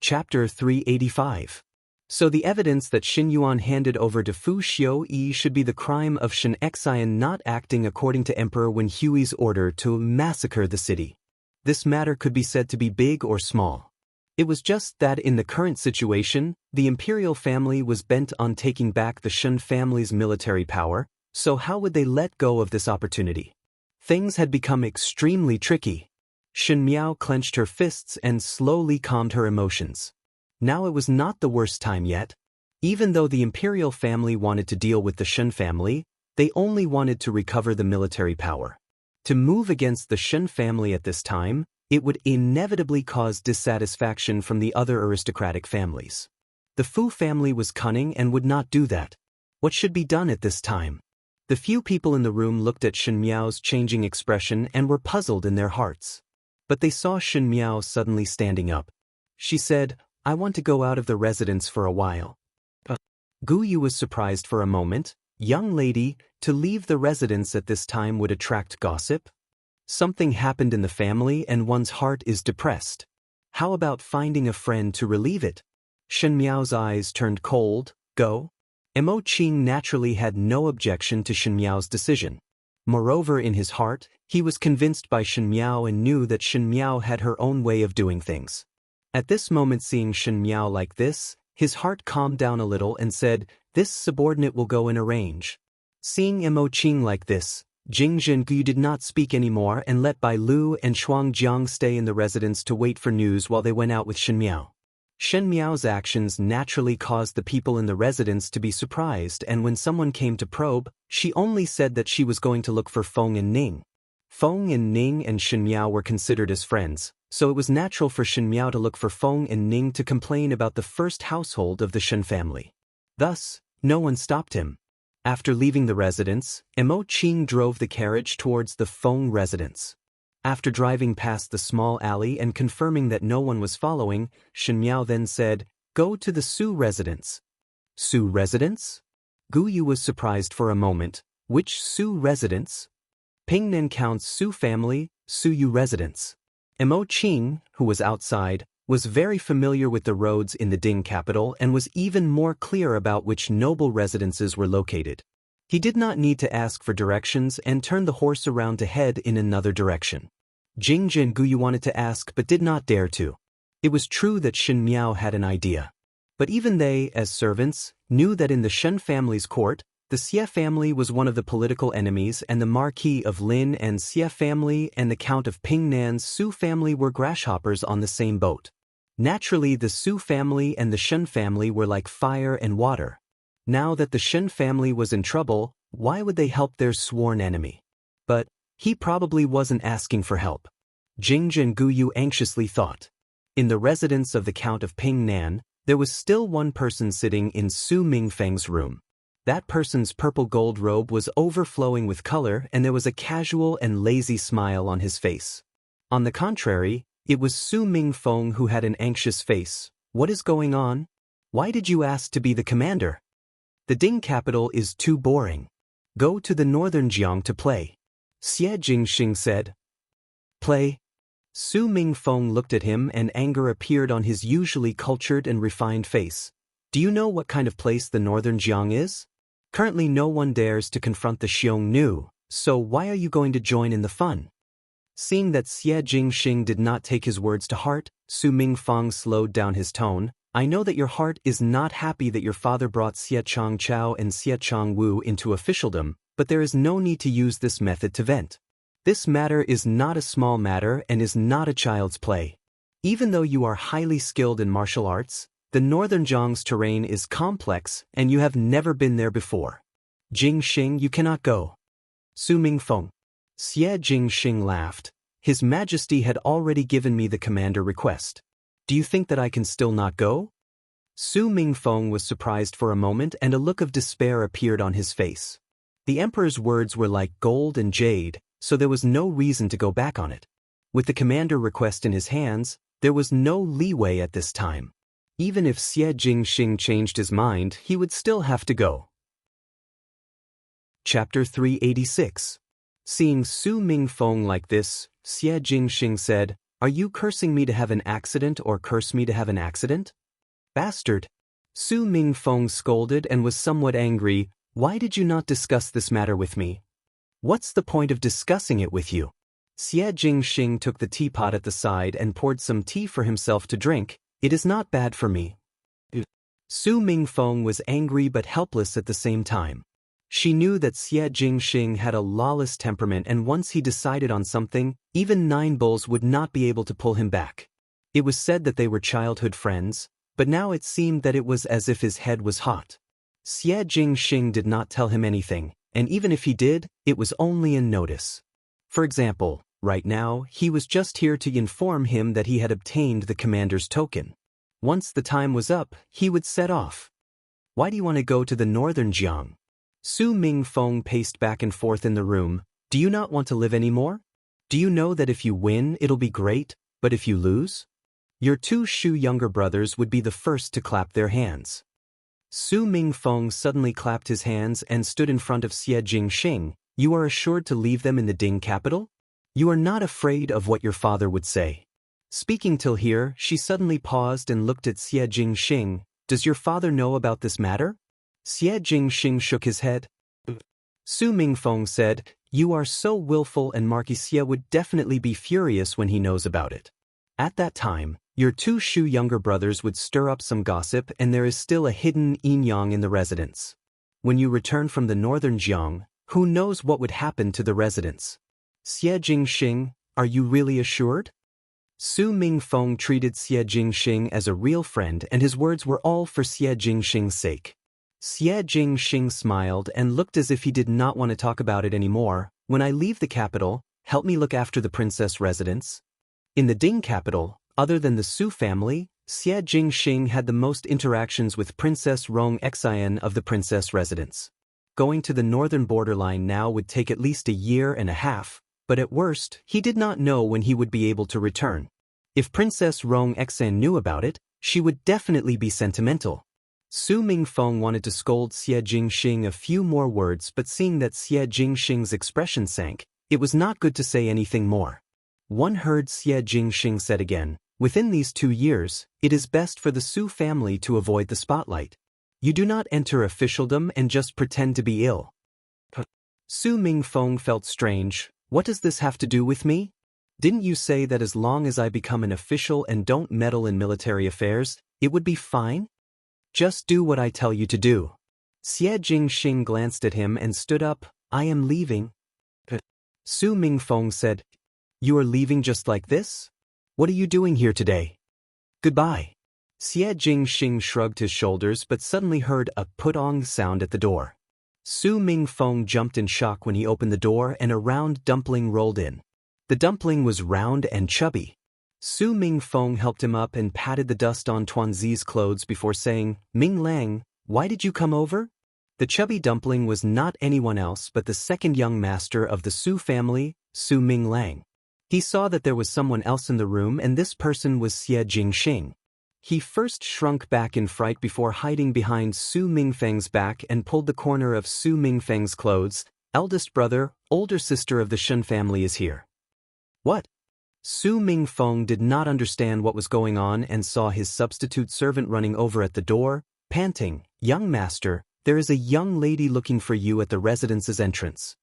Chapter 385. So the evidence that Xin Yuan handed over to Fu Xiu-yi should be the crime of Shen Xian not acting according to Emperor Wen Hui's order to massacre the city. This matter could be said to be big or small. It was just that in the current situation, the imperial family was bent on taking back the Shen family's military power, so how would they let go of this opportunity? Things had become extremely tricky. Shen Miao clenched her fists and slowly calmed her emotions. Now it was not the worst time yet. Even though the imperial family wanted to deal with the Shen family, they only wanted to recover the military power. To move against the Shen family at this time, it would inevitably cause dissatisfaction from the other aristocratic families. The Fu family was cunning and would not do that. What should be done at this time? The few people in the room looked at Shen Miao's changing expression and were puzzled in their hearts. But they saw Shen Miao suddenly standing up. She said, "I want to go out of the residence for a while." Gu Yu was surprised for a moment. Young lady, to leave the residence at this time would attract gossip? Something happened in the family and one's heart is depressed. How about finding a friend to relieve it? Shen Miao's eyes turned cold. Go? Mo Qing naturally had no objection to Shen Miao's decision. Moreover, in his heart, he was convinced by Shen Miao and knew that Shen Miao had her own way of doing things. At this moment, seeing Shen Miao like this, his heart calmed down a little and said, "This subordinate will go and arrange." Seeing Mo Qing like this, Jing Zhengu did not speak anymore and let Bai Lu and Shuang Jiang stay in the residence to wait for news while they went out with Shen Miao. Shen Miao's actions naturally caused the people in the residence to be surprised, and when someone came to probe, she only said that she was going to look for Feng and Ning. Feng and Ning and Shen Miao were considered as friends, so it was natural for Shen Miao to look for Feng and Ning to complain about the first household of the Shen family. Thus, no one stopped him. After leaving the residence, Mo Qing drove the carriage towards the Feng residence. After driving past the small alley and confirming that no one was following, Shen Miao then said, "Go to the Su residence." Su residence? Gu Yu was surprised for a moment. Which Su residence? Pingnan Count's Su family, Su Yu residence. Mo Qing, who was outside, was very familiar with the roads in the Ding capital and was even more clear about which noble residences were located. He did not need to ask for directions and turned the horse around to head in another direction. Jing Zhengu wanted to ask but did not dare to. It was true that Shen Miao had an idea. But even they, as servants, knew that in the Shen family's court, the Xie family was one of the political enemies and the Marquis of Lin and Xie family and the Count of Pingnan's Su family were grasshoppers on the same boat. Naturally, the Su family and the Shen family were like fire and water. Now that the Shen family was in trouble, why would they help their sworn enemy? But he probably wasn't asking for help. Jing Zhengu anxiously thought. In the residence of the Count of Pingnan, there was still one person sitting in Su Mingfeng's room. That person's purple gold robe was overflowing with color and there was a casual and lazy smile on his face. On the contrary, it was Su Mingfeng who had an anxious face. "What is going on? Why did you ask to be the commander? The Ding capital is too boring. Go to the northern Jiang to play." Xie Jingxing said. "Play?" Su Mingfeng looked at him and anger appeared on his usually cultured and refined face. "Do you know what kind of place the northern Jiang is? Currently no one dares to confront the Xiongnu, so why are you going to join in the fun?" Seeing that Xie Jingxing did not take his words to heart, Su Mingfeng slowed down his tone. "I know that your heart is not happy that your father brought Xie Changchao and Xie Changwu into officialdom, but there is no need to use this method to vent. This matter is not a small matter and is not a child's play. Even though you are highly skilled in martial arts, the northern Jiang's terrain is complex and you have never been there before. Jingxing, you cannot go." Su Mingfeng. Xie Jingxing laughed. "His Majesty had already given me the commander request. Do you think that I can still not go?" Su Mingfeng was surprised for a moment and a look of despair appeared on his face. The emperor's words were like gold and jade, so there was no reason to go back on it. With the commander request in his hands, there was no leeway at this time. Even if Xie Jingxing changed his mind, he would still have to go. Chapter 386. Seeing Su Mingfeng like this, Xie Jingxing said, Are you cursing me to have an accident or curse me to have an accident? Bastard! Su Mingfeng scolded and was somewhat angry. Why did you not discuss this matter with me? What's the point of discussing it with you? Xie Jingxing took the teapot at the side and poured some tea for himself to drink. It is not bad for me. Su Mingfeng was angry but helpless at the same time. She knew that Xie Jingxing had a lawless temperament, and once he decided on something, even 9 bulls would not be able to pull him back. It was said that they were childhood friends, but now it seemed that it was as if his head was hot. Xie Jingxing did not tell him anything, and even if he did, it was only in notice. For example, right now, he was just here to inform him that he had obtained the commander's token. Once the time was up, he would set off. Why do you want to go to the northern Jiang? Su Mingfeng paced back and forth in the room. Do you not want to live anymore? Do you know that if you win, it'll be great, but if you lose? Your 2 Shu younger brothers would be the first to clap their hands. Su Mingfeng suddenly clapped his hands and stood in front of Xie Jingxing. You are assured to leave them in the Ding capital? You are not afraid of what your father would say. Speaking till here, she suddenly paused and looked at Xie Jingxing. Does your father know about this matter? Xie Jingxing shook his head. Su Mingfeng said, You are so willful, and Marquis Xie would definitely be furious when he knows about it. At that time, your 2 Shu younger brothers would stir up some gossip, and there is still a hidden yin-yang in the residence. When you return from the northern Jiang, who knows what would happen to the residence? Xie Jingxing, are you really assured? Su Mingfeng treated Xie Jingxing as a real friend, and his words were all for Xie Jingxing's sake. Xie Jingxing smiled and looked as if he did not want to talk about it anymore. When I leave the capital, help me look after the princess residence. In the Ding capital, other than the Su family, Xie Jingxing had the most interactions with Princess Rong Xian of the princess residence. Going to the northern borderline now would take at least 1.5 years, but at worst, he did not know when he would be able to return. If Princess Rong Xian knew about it, she would definitely be sentimental. Su Mingfeng wanted to scold Xie Jingxing a few more words, but seeing that Xie Jingxing's expression sank, it was not good to say anything more. One heard Xie Jingxing said again, within these 2 years, it is best for the Su family to avoid the spotlight. You do not enter officialdom and just pretend to be ill. Su Mingfeng felt strange. What does this have to do with me? Didn't you say that as long as I become an official and don't meddle in military affairs, it would be fine? Just do what I tell you to do. Xie Jingxing glanced at him and stood up. I am leaving. Su Mingfeng said, You are leaving just like this? What are you doing here today? Goodbye. Xie Jingxing shrugged his shoulders but suddenly heard a put-ong sound at the door. Su Mingfeng jumped in shock when he opened the door and a round dumpling rolled in. The dumpling was round and chubby. Su Mingfeng helped him up and patted the dust on Tuanzi's clothes before saying, Ming Lang, why did you come over? The chubby dumpling was not anyone else but the second young master of the Su family, Su Ming Lang. He saw that there was someone else in the room, and this person was Xie Jingxing. He first shrunk back in fright before hiding behind Su Mingfeng's back and pulled the corner of Su Mingfeng's clothes. Eldest brother, older sister of the Shun family is here. What? Su Mingfeng did not understand what was going on and saw his substitute servant running over at the door, panting, Young master, there is a young lady looking for you at the residence's entrance.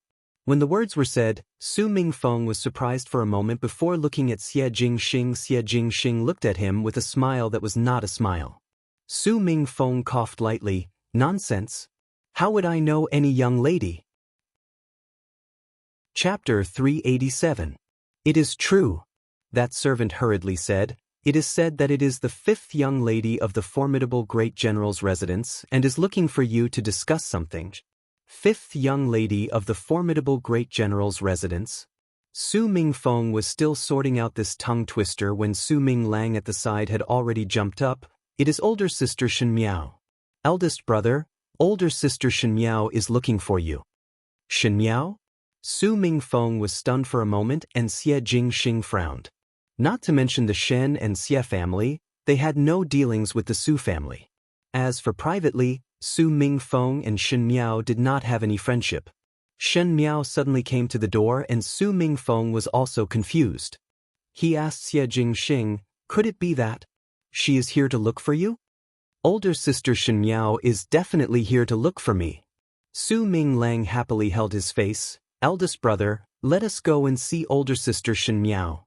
When the words were said, Su Mingfeng was surprised for a moment before looking at Xie Jingxing. Xie Jingxing looked at him with a smile that was not a smile. Su Mingfeng coughed lightly. Nonsense. How would I know any young lady? Chapter 387. It is true. That servant hurriedly said. It is said that it is the 5th young lady of the formidable great general's residence and is looking for you to discuss something. 5th young lady of the formidable great general's residence. Su Mingfeng was still sorting out this tongue twister when Su Ming Lang at the side had already jumped up. It is older sister Shen Miao. Eldest brother, older sister Shen Miao is looking for you. Shen Miao? Su Mingfeng was stunned for a moment and Xie Jingxing frowned. Not to mention the Shen and Xie family, they had no dealings with the Su family. As for privately, Su Mingfeng and Shen Miao did not have any friendship. Shen Miao suddenly came to the door and Su Mingfeng was also confused. He asked Xie Jingxing, could it be that she is here to look for you? Older sister Shen Miao is definitely here to look for me. Su Ming Lang happily held his face. Eldest brother, let us go and see older sister Shen Miao.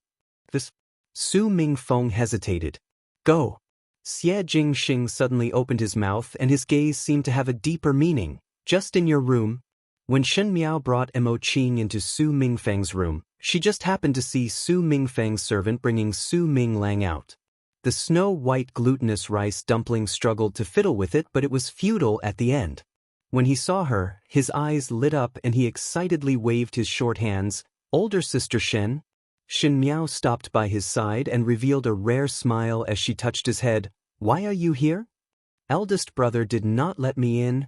This. Su Ming Feng hesitated. Go. Xie Jingxing suddenly opened his mouth and his gaze seemed to have a deeper meaning. Just in your room. When Shen Miao brought Mo Qing into Su Mingfeng's room, she just happened to see Su Mingfeng's servant bringing Su Ming Lang out. The snow-white glutinous rice dumpling struggled to fiddle with it, but it was futile at the end. When he saw her, his eyes lit up and he excitedly waved his short hands. Older sister Shen? Shen Miao stopped by his side and revealed a rare smile as she touched his head. Why are you here? Eldest brother did not let me in.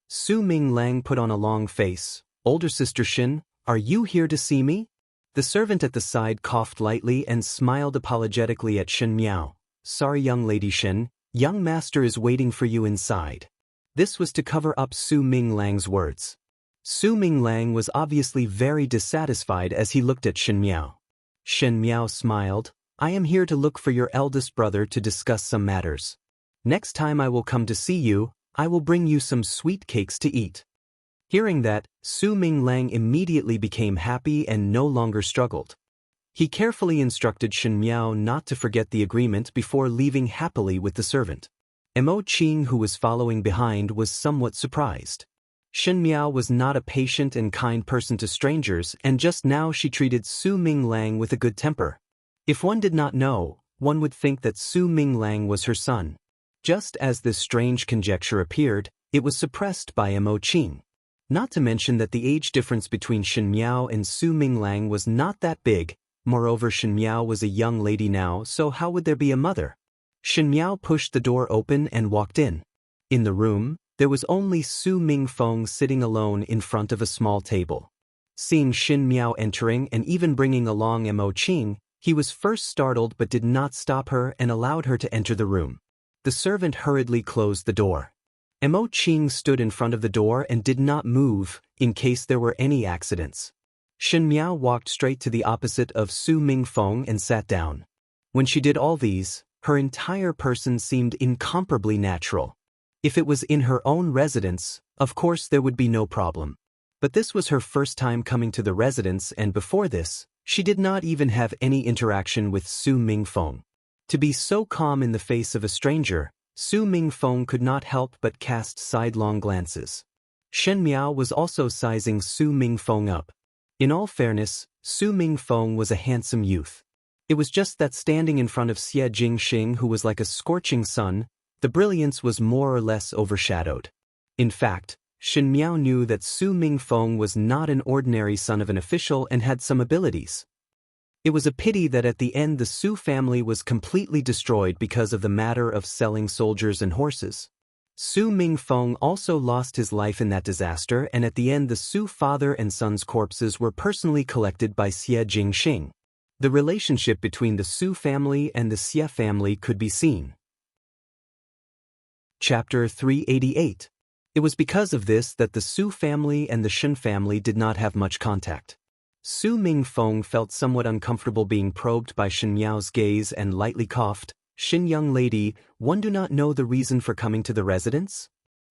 Su Ming Lang put on a long face. Older sister Shen, are you here to see me? The servant at the side coughed lightly and smiled apologetically at Shen Miao. Sorry young lady Shen, young master is waiting for you inside. This was to cover up Su Ming Lang's words. Su Ming Lang was obviously very dissatisfied as he looked at Shen Miao. Shen Miao smiled. I am here to look for your eldest brother to discuss some matters. Next time I will come to see you, I will bring you some sweet cakes to eat. Hearing that, Su Ming Lang immediately became happy and no longer struggled. He carefully instructed Shen Miao not to forget the agreement before leaving happily with the servant. Mo Qing, who was following behind, was somewhat surprised. Shen Miao was not a patient and kind person to strangers, and just now she treated Su Ming Lang with a good temper. If one did not know, one would think that Su Ming Lang was her son. Just as this strange conjecture appeared, it was suppressed by Mo Qing. Not to mention that the age difference between Shen Miao and Su Ming Lang was not that big. Moreover, Shen Miao was a young lady now, so how would there be a mother? Shen Miao pushed the door open and walked in. In the room, there was only Su Mingfeng sitting alone in front of a small table. Seeing Shen Miao entering and even bringing along Mo Qing, he was first startled but did not stop her and allowed her to enter the room. The servant hurriedly closed the door. Mo Qing stood in front of the door and did not move, in case there were any accidents. Shen Miao walked straight to the opposite of Su Mingfeng and sat down. When she did all these, her entire person seemed incomparably natural. If it was in her own residence, of course there would be no problem. But this was her first time coming to the residence, and before this, she did not even have any interaction with Su Mingfeng. To be so calm in the face of a stranger, Su Mingfeng could not help but cast sidelong glances. Shen Miao was also sizing Su Mingfeng up. In all fairness, Su Mingfeng was a handsome youth. It was just that standing in front of Xie Jingxing, who was like a scorching sun, the brilliance was more or less overshadowed. In fact, Shen Miao knew that Su Mingfeng was not an ordinary son of an official and had some abilities. It was a pity that at the end the Su family was completely destroyed because of the matter of selling soldiers and horses. Su Mingfeng also lost his life in that disaster, and at the end the Su father and son's corpses were personally collected by Xie Jingxing. The relationship between the Su family and the Xie family could be seen. Chapter 388. It was because of this that the Su family and the Shen family did not have much contact. Su Mingfeng felt somewhat uncomfortable being probed by Shen Miao's gaze and lightly coughed. Shen young lady, one do not know the reason for coming to the residence?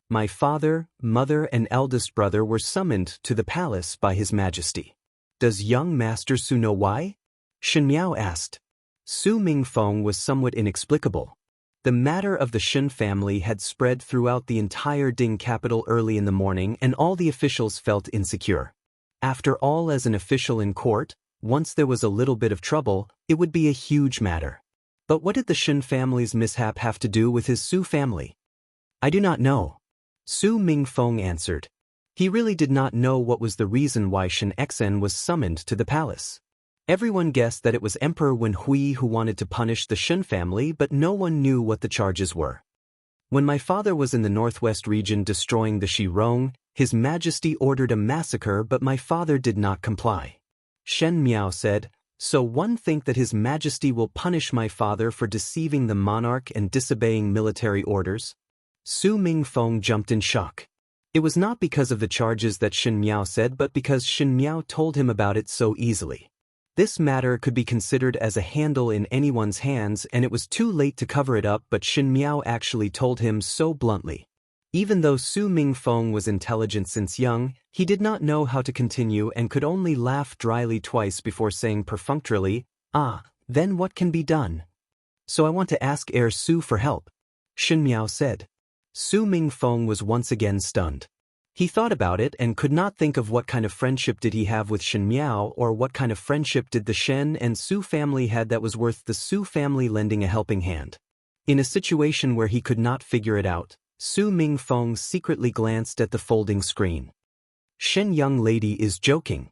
My father, mother and eldest brother were summoned to the palace by His Majesty. Does young Master Su know why? Shen Miao asked. Su Mingfeng was somewhat inexplicable. The matter of the Shen family had spread throughout the entire Ding capital early in the morning, and all the officials felt insecure. After all, as an official in court, once there was a little bit of trouble, it would be a huge matter. But what did the Shen family's mishap have to do with his Su family? I do not know. Su Mingfeng answered. He really did not know what was the reason why Shen Xen was summoned to the palace. Everyone guessed that it was Emperor Wen Hui who wanted to punish the Shen family, but no one knew what the charges were. When my father was in the northwest region destroying the Shirong, His Majesty ordered a massacre, but my father did not comply. Shen Miao said, so one think that His Majesty will punish my father for deceiving the monarch and disobeying military orders? Su Mingfeng jumped in shock. It was not because of the charges that Shen Miao said, but because Shen Miao told him about it so easily. This matter could be considered as a handle in anyone's hands, and it was too late to cover it up, but Shin Miao actually told him so bluntly. Even though Su Mingfeng was intelligent since young, he did not know how to continue and could only laugh dryly twice before saying perfunctorily, then what can be done? So I want to ask Heir Su for help, Shin Miao said. Su Mingfeng was once again stunned. He thought about it and could not think of what kind of friendship did he have with Shin Miao, or what kind of friendship did the Shen and Su family had that was worth the Su family lending a helping hand. In a situation where he could not figure it out, Su Mingfeng secretly glanced at the folding screen. Shen young lady is joking.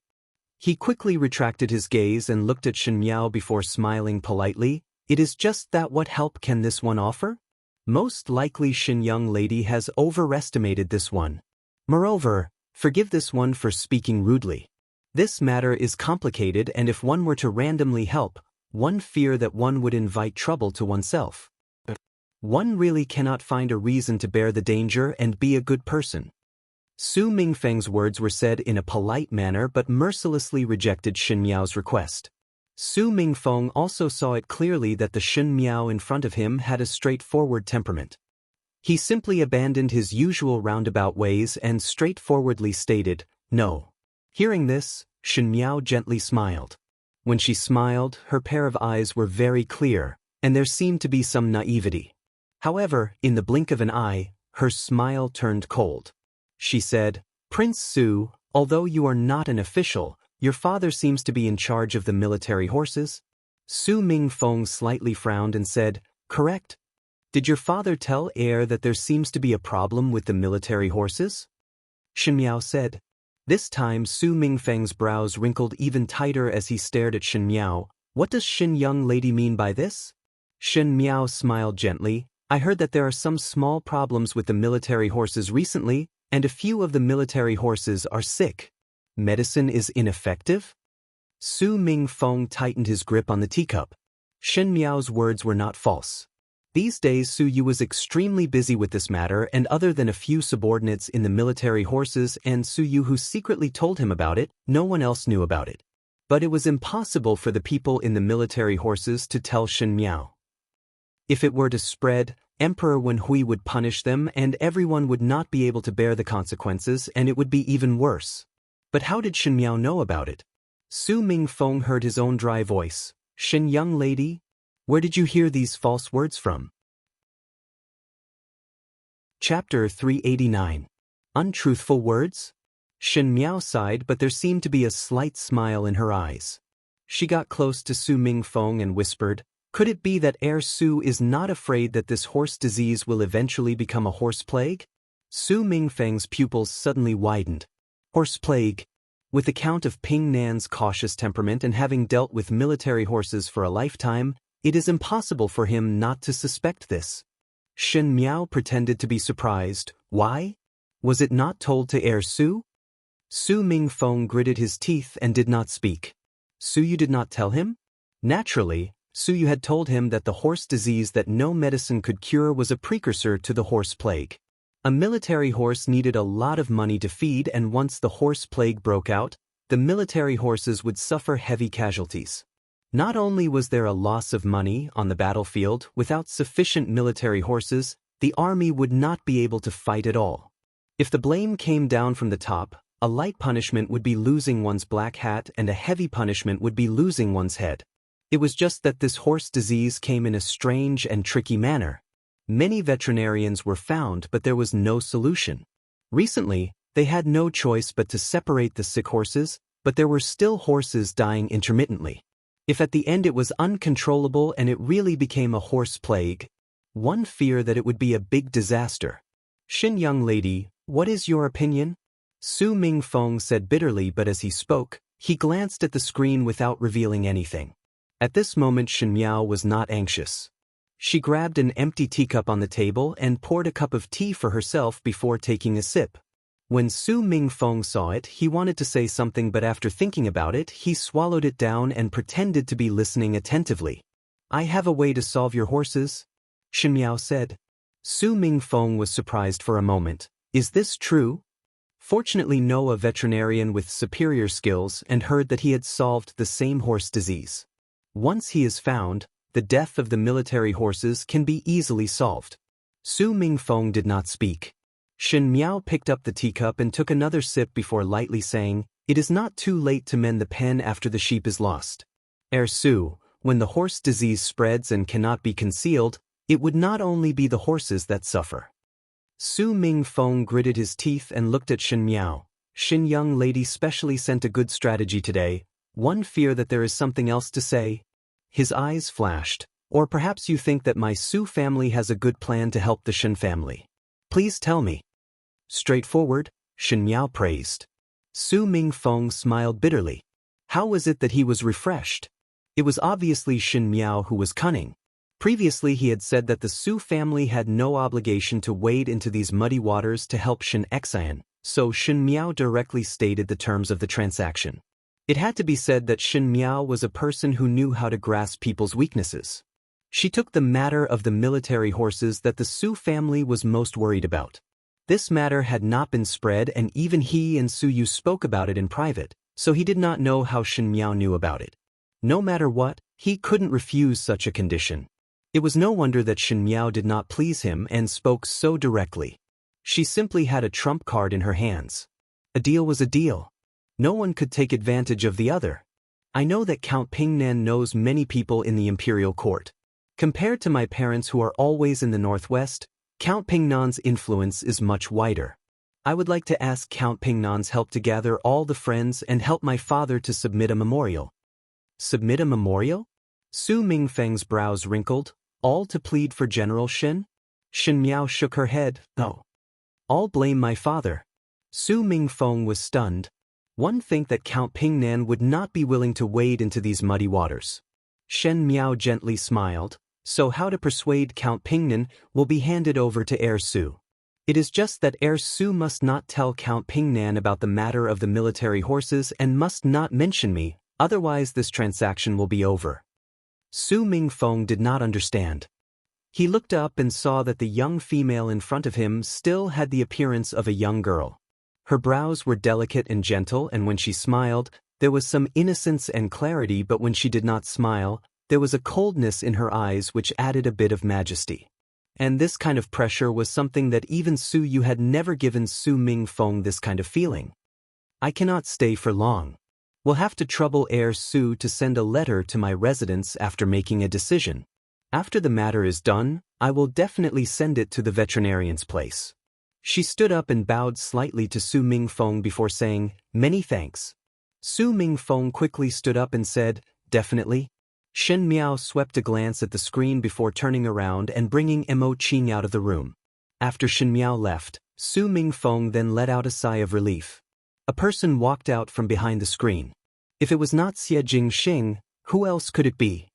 He quickly retracted his gaze and looked at Shin Miao before smiling politely. It is just that, what help can this one offer? Most likely Shin young lady has overestimated this one. Moreover, forgive this one for speaking rudely. This matter is complicated, and if one were to randomly help, one fear that one would invite trouble to oneself. One really cannot find a reason to bear the danger and be a good person. Su Mingfeng's words were said in a polite manner but mercilessly rejected Shin Miao's request. Su Mingfeng also saw it clearly that the Shin Miao in front of him had a straightforward temperament. He simply abandoned his usual roundabout ways and straightforwardly stated, no. Hearing this, Shin Miao gently smiled. When she smiled, her pair of eyes were very clear, and there seemed to be some naivety. However, in the blink of an eye, her smile turned cold. She said, Prince Su, although you are not an official, your father seems to be in charge of the military horses? Su Mingfeng slightly frowned and said, correct. Did your father tell heir that there seems to be a problem with the military horses? Shin Miao said. This time Su Mingfeng's brows wrinkled even tighter as he stared at Shin Miao. What does Shin young lady mean by this? Shin Miao smiled gently. I heard that there are some small problems with the military horses recently, and a few of the military horses are sick. Medicine is ineffective? Su Mingfeng tightened his grip on the teacup. Shin Miao's words were not false. These days Su Yu was extremely busy with this matter, and other than a few subordinates in the military horses and Su Yu who secretly told him about it, no one else knew about it. But it was impossible for the people in the military horses to tell Shin Miao. If it were to spread, Emperor Wen Hui would punish them and everyone would not be able to bear the consequences, and it would be even worse. But how did Shin Miao know about it? Su Mingfeng heard his own dry voice. Shin young lady? Where did you hear these false words from? Chapter 389. Untruthful words? Shin Miao sighed, but there seemed to be a slight smile in her eyes. She got close to Su Mingfeng and whispered, could it be that Heir Su is not afraid that this horse disease will eventually become a horse plague? Su Mingfeng's pupils suddenly widened. Horse plague. With the count of Ping Nan's cautious temperament and having dealt with military horses for a lifetime, it is impossible for him not to suspect this. Shin Miao pretended to be surprised. Why? Was it not told to Heir Su? Su Mingfeng gritted his teeth and did not speak. Su Yu did not tell him? Naturally, Su Yu had told him that the horse disease that no medicine could cure was a precursor to the horse plague. A military horse needed a lot of money to feed, and once the horse plague broke out, the military horses would suffer heavy casualties. Not only was there a loss of money on the battlefield, without sufficient military horses, the army would not be able to fight at all. If the blame came down from the top, a light punishment would be losing one's black hat and a heavy punishment would be losing one's head. It was just that this horse disease came in a strange and tricky manner. Many veterinarians were found, but there was no solution. Recently, they had no choice but to separate the sick horses, but there were still horses dying intermittently. If at the end it was uncontrollable and it really became a horse plague, one fear that it would be a big disaster. Shin young lady, what is your opinion? Su Mingfeng said bitterly, but as he spoke, he glanced at the screen without revealing anything. At this moment Shin Miao was not anxious. She grabbed an empty teacup on the table and poured a cup of tea for herself before taking a sip. When Su Mingfeng saw it, he wanted to say something, but after thinking about it, he swallowed it down and pretended to be listening attentively. I have a way to solve your horses, Shin Miao said. Su Mingfeng was surprised for a moment. Is this true? Fortunately, know a veterinarian with superior skills and heard that he had solved the same horse disease. Once he is found, the death of the military horses can be easily solved. Su Mingfeng did not speak. Shen Miao picked up the teacup and took another sip before lightly saying, "It is not too late to mend the pen after the sheep is lost. Su, when the horse disease spreads and cannot be concealed, it would not only be the horses that suffer." Su Mingfeng gritted his teeth and looked at Shen Miao. "Shen young lady specially sent a good strategy today. One fear that there is something else to say." His eyes flashed. "Or perhaps you think that my Su family has a good plan to help the Shen family. Please tell me." "Straightforward," Shen Miao praised. Su Mingfeng smiled bitterly. How was it that he was refreshed? It was obviously Shen Miao who was cunning. Previously he had said that the Su family had no obligation to wade into these muddy waters to help Shen Xian, so Shen Miao directly stated the terms of the transaction. It had to be said that Shen Miao was a person who knew how to grasp people's weaknesses. She took the matter of the military horses that the Su family was most worried about. This matter had not been spread, and even he and Su Yu spoke about it in private, so he did not know how Shen Miao knew about it. No matter what, he couldn't refuse such a condition. It was no wonder that Shen Miao did not please him and spoke so directly. She simply had a trump card in her hands. A deal was a deal. No one could take advantage of the other. I know that Count Pingnan knows many people in the imperial court. Compared to my parents who are always in the northwest, Count Pingnan's influence is much wider. I would like to ask Count Pingnan's help to gather all the friends and help my father to submit a memorial." "Submit a memorial?" Su Mingfeng's brows wrinkled. "All to plead for General Shen?" Shen Miao shook her head. "No. All blame my father." Su Mingfeng was stunned. One think that Count Pingnan would not be willing to wade into these muddy waters. Shen Miao gently smiled. "So how to persuade Count Pingnan will be handed over to Su. It is just that Su must not tell Count Pingnan about the matter of the military horses and must not mention me, otherwise this transaction will be over." Su Mingfeng did not understand. He looked up and saw that the young female in front of him still had the appearance of a young girl. Her brows were delicate and gentle, and when she smiled, there was some innocence and clarity, but when she did not smile, there was a coldness in her eyes which added a bit of majesty. And this kind of pressure was something that even Su Yu had never given Su Mingfeng this kind of feeling. "I cannot stay for long. We'll have to trouble Su to send a letter to my residence after making a decision. After the matter is done, I will definitely send it to the veterinarian's place." She stood up and bowed slightly to Su Mingfeng before saying, "Many thanks." Su Mingfeng quickly stood up and said, "Definitely." Shen Miao swept a glance at the screen before turning around and bringing Mo Qing out of the room. After Shen Miao left, Su Mingfeng then let out a sigh of relief. A person walked out from behind the screen. If it was not Xie Jingxing, who else could it be?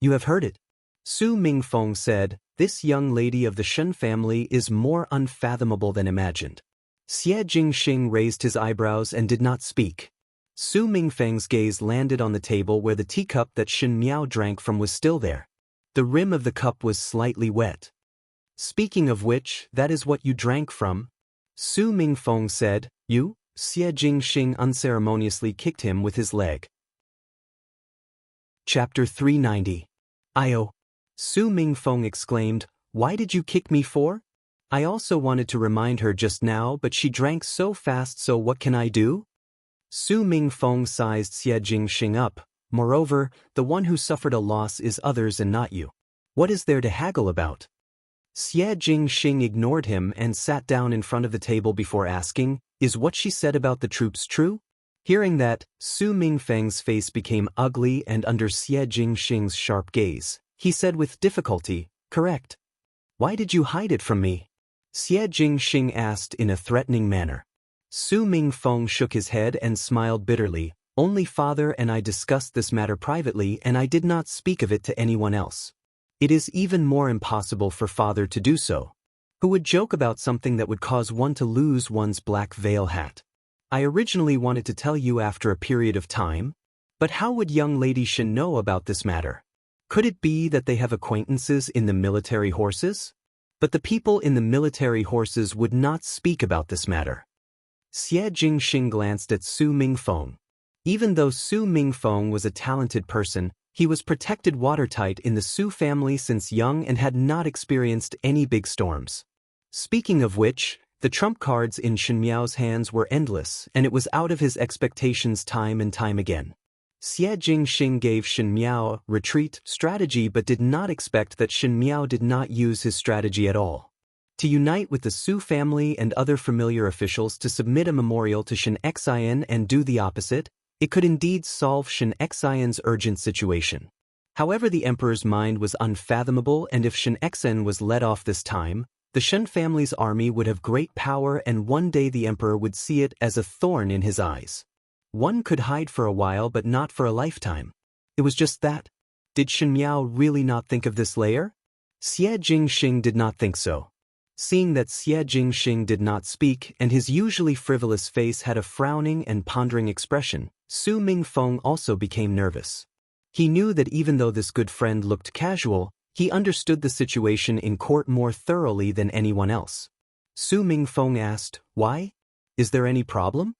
"You have heard it," Su Mingfeng said. "This young lady of the Shen family is more unfathomable than imagined." Xie Jingxing raised his eyebrows and did not speak. Su Mingfeng's gaze landed on the table where the teacup that Shen Miao drank from was still there. The rim of the cup was slightly wet. "Speaking of which, that is what you drank from?" Su Mingfeng said. "You?" Xie Jingxing unceremoniously kicked him with his leg. Chapter 390. "Io." Su Mingfeng exclaimed, "Why did you kick me for?" "I also wanted to remind her just now, but she drank so fast, so what can I do?" Su Mingfeng sized Xie Jingxing up. "Moreover, the one who suffered a loss is others and not you. What is there to haggle about?" Xie Jingxing ignored him and sat down in front of the table before asking, "Is what she said about the troops true?" Hearing that, Su Mingfeng's face became ugly, and under Xie Jingxing's sharp gaze, he said with difficulty, "Correct." "Why did you hide it from me?" Xie Jingxing asked in a threatening manner. Su Mingfeng shook his head and smiled bitterly. "Only father and I discussed this matter privately, and I did not speak of it to anyone else. It is even more impossible for father to do so. Who would joke about something that would cause one to lose one's black veil hat? I originally wanted to tell you after a period of time, but how would young lady Shen know about this matter? Could it be that they have acquaintances in the military horses? But the people in the military horses would not speak about this matter." Xie Jingxing glanced at Su Mingfeng. Even though Su Mingfeng was a talented person, he was protected watertight in the Su family since young and had not experienced any big storms. Speaking of which, the trump cards in Shen Miao's hands were endless, and it was out of his expectations time and time again. Xie Jingxing gave Shen Miao retreat strategy but did not expect that Shen Miao did not use his strategy at all. To unite with the Su family and other familiar officials to submit a memorial to Shen Xian and do the opposite, it could indeed solve Shen Xian's urgent situation. However, the emperor's mind was unfathomable, and if Shen Xian was let off this time, the Shen family's army would have great power, and one day the emperor would see it as a thorn in his eyes. One could hide for a while but not for a lifetime. It was just that. Did Shen Miao really not think of this layer? Xie Jingxing did not think so. Seeing that Xie Jingxing did not speak and his usually frivolous face had a frowning and pondering expression, Su Mingfeng also became nervous. He knew that even though this good friend looked casual, he understood the situation in court more thoroughly than anyone else. Su Mingfeng asked, "Why? Is there any problem?"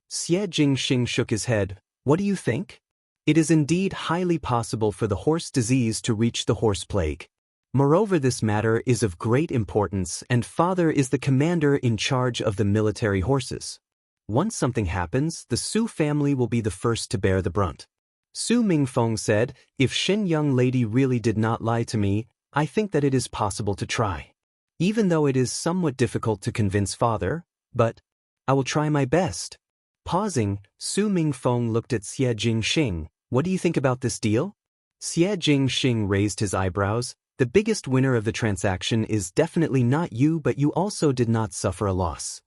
Xie Jingxing shook his head. "What do you think? It is indeed highly possible for the horse disease to reach the horse plague. Moreover, this matter is of great importance, and father is the commander in charge of the military horses. Once something happens, the Su family will be the first to bear the brunt." Su Mingfeng said, "If Shen young lady really did not lie to me, I think that it is possible to try. Even though it is somewhat difficult to convince father, but I will try my best." Pausing, Su Mingfeng looked at Xie Jingxing. "What do you think about this deal?" Xie Jingxing raised his eyebrows. "The biggest winner of the transaction is definitely not you, but you also did not suffer a loss."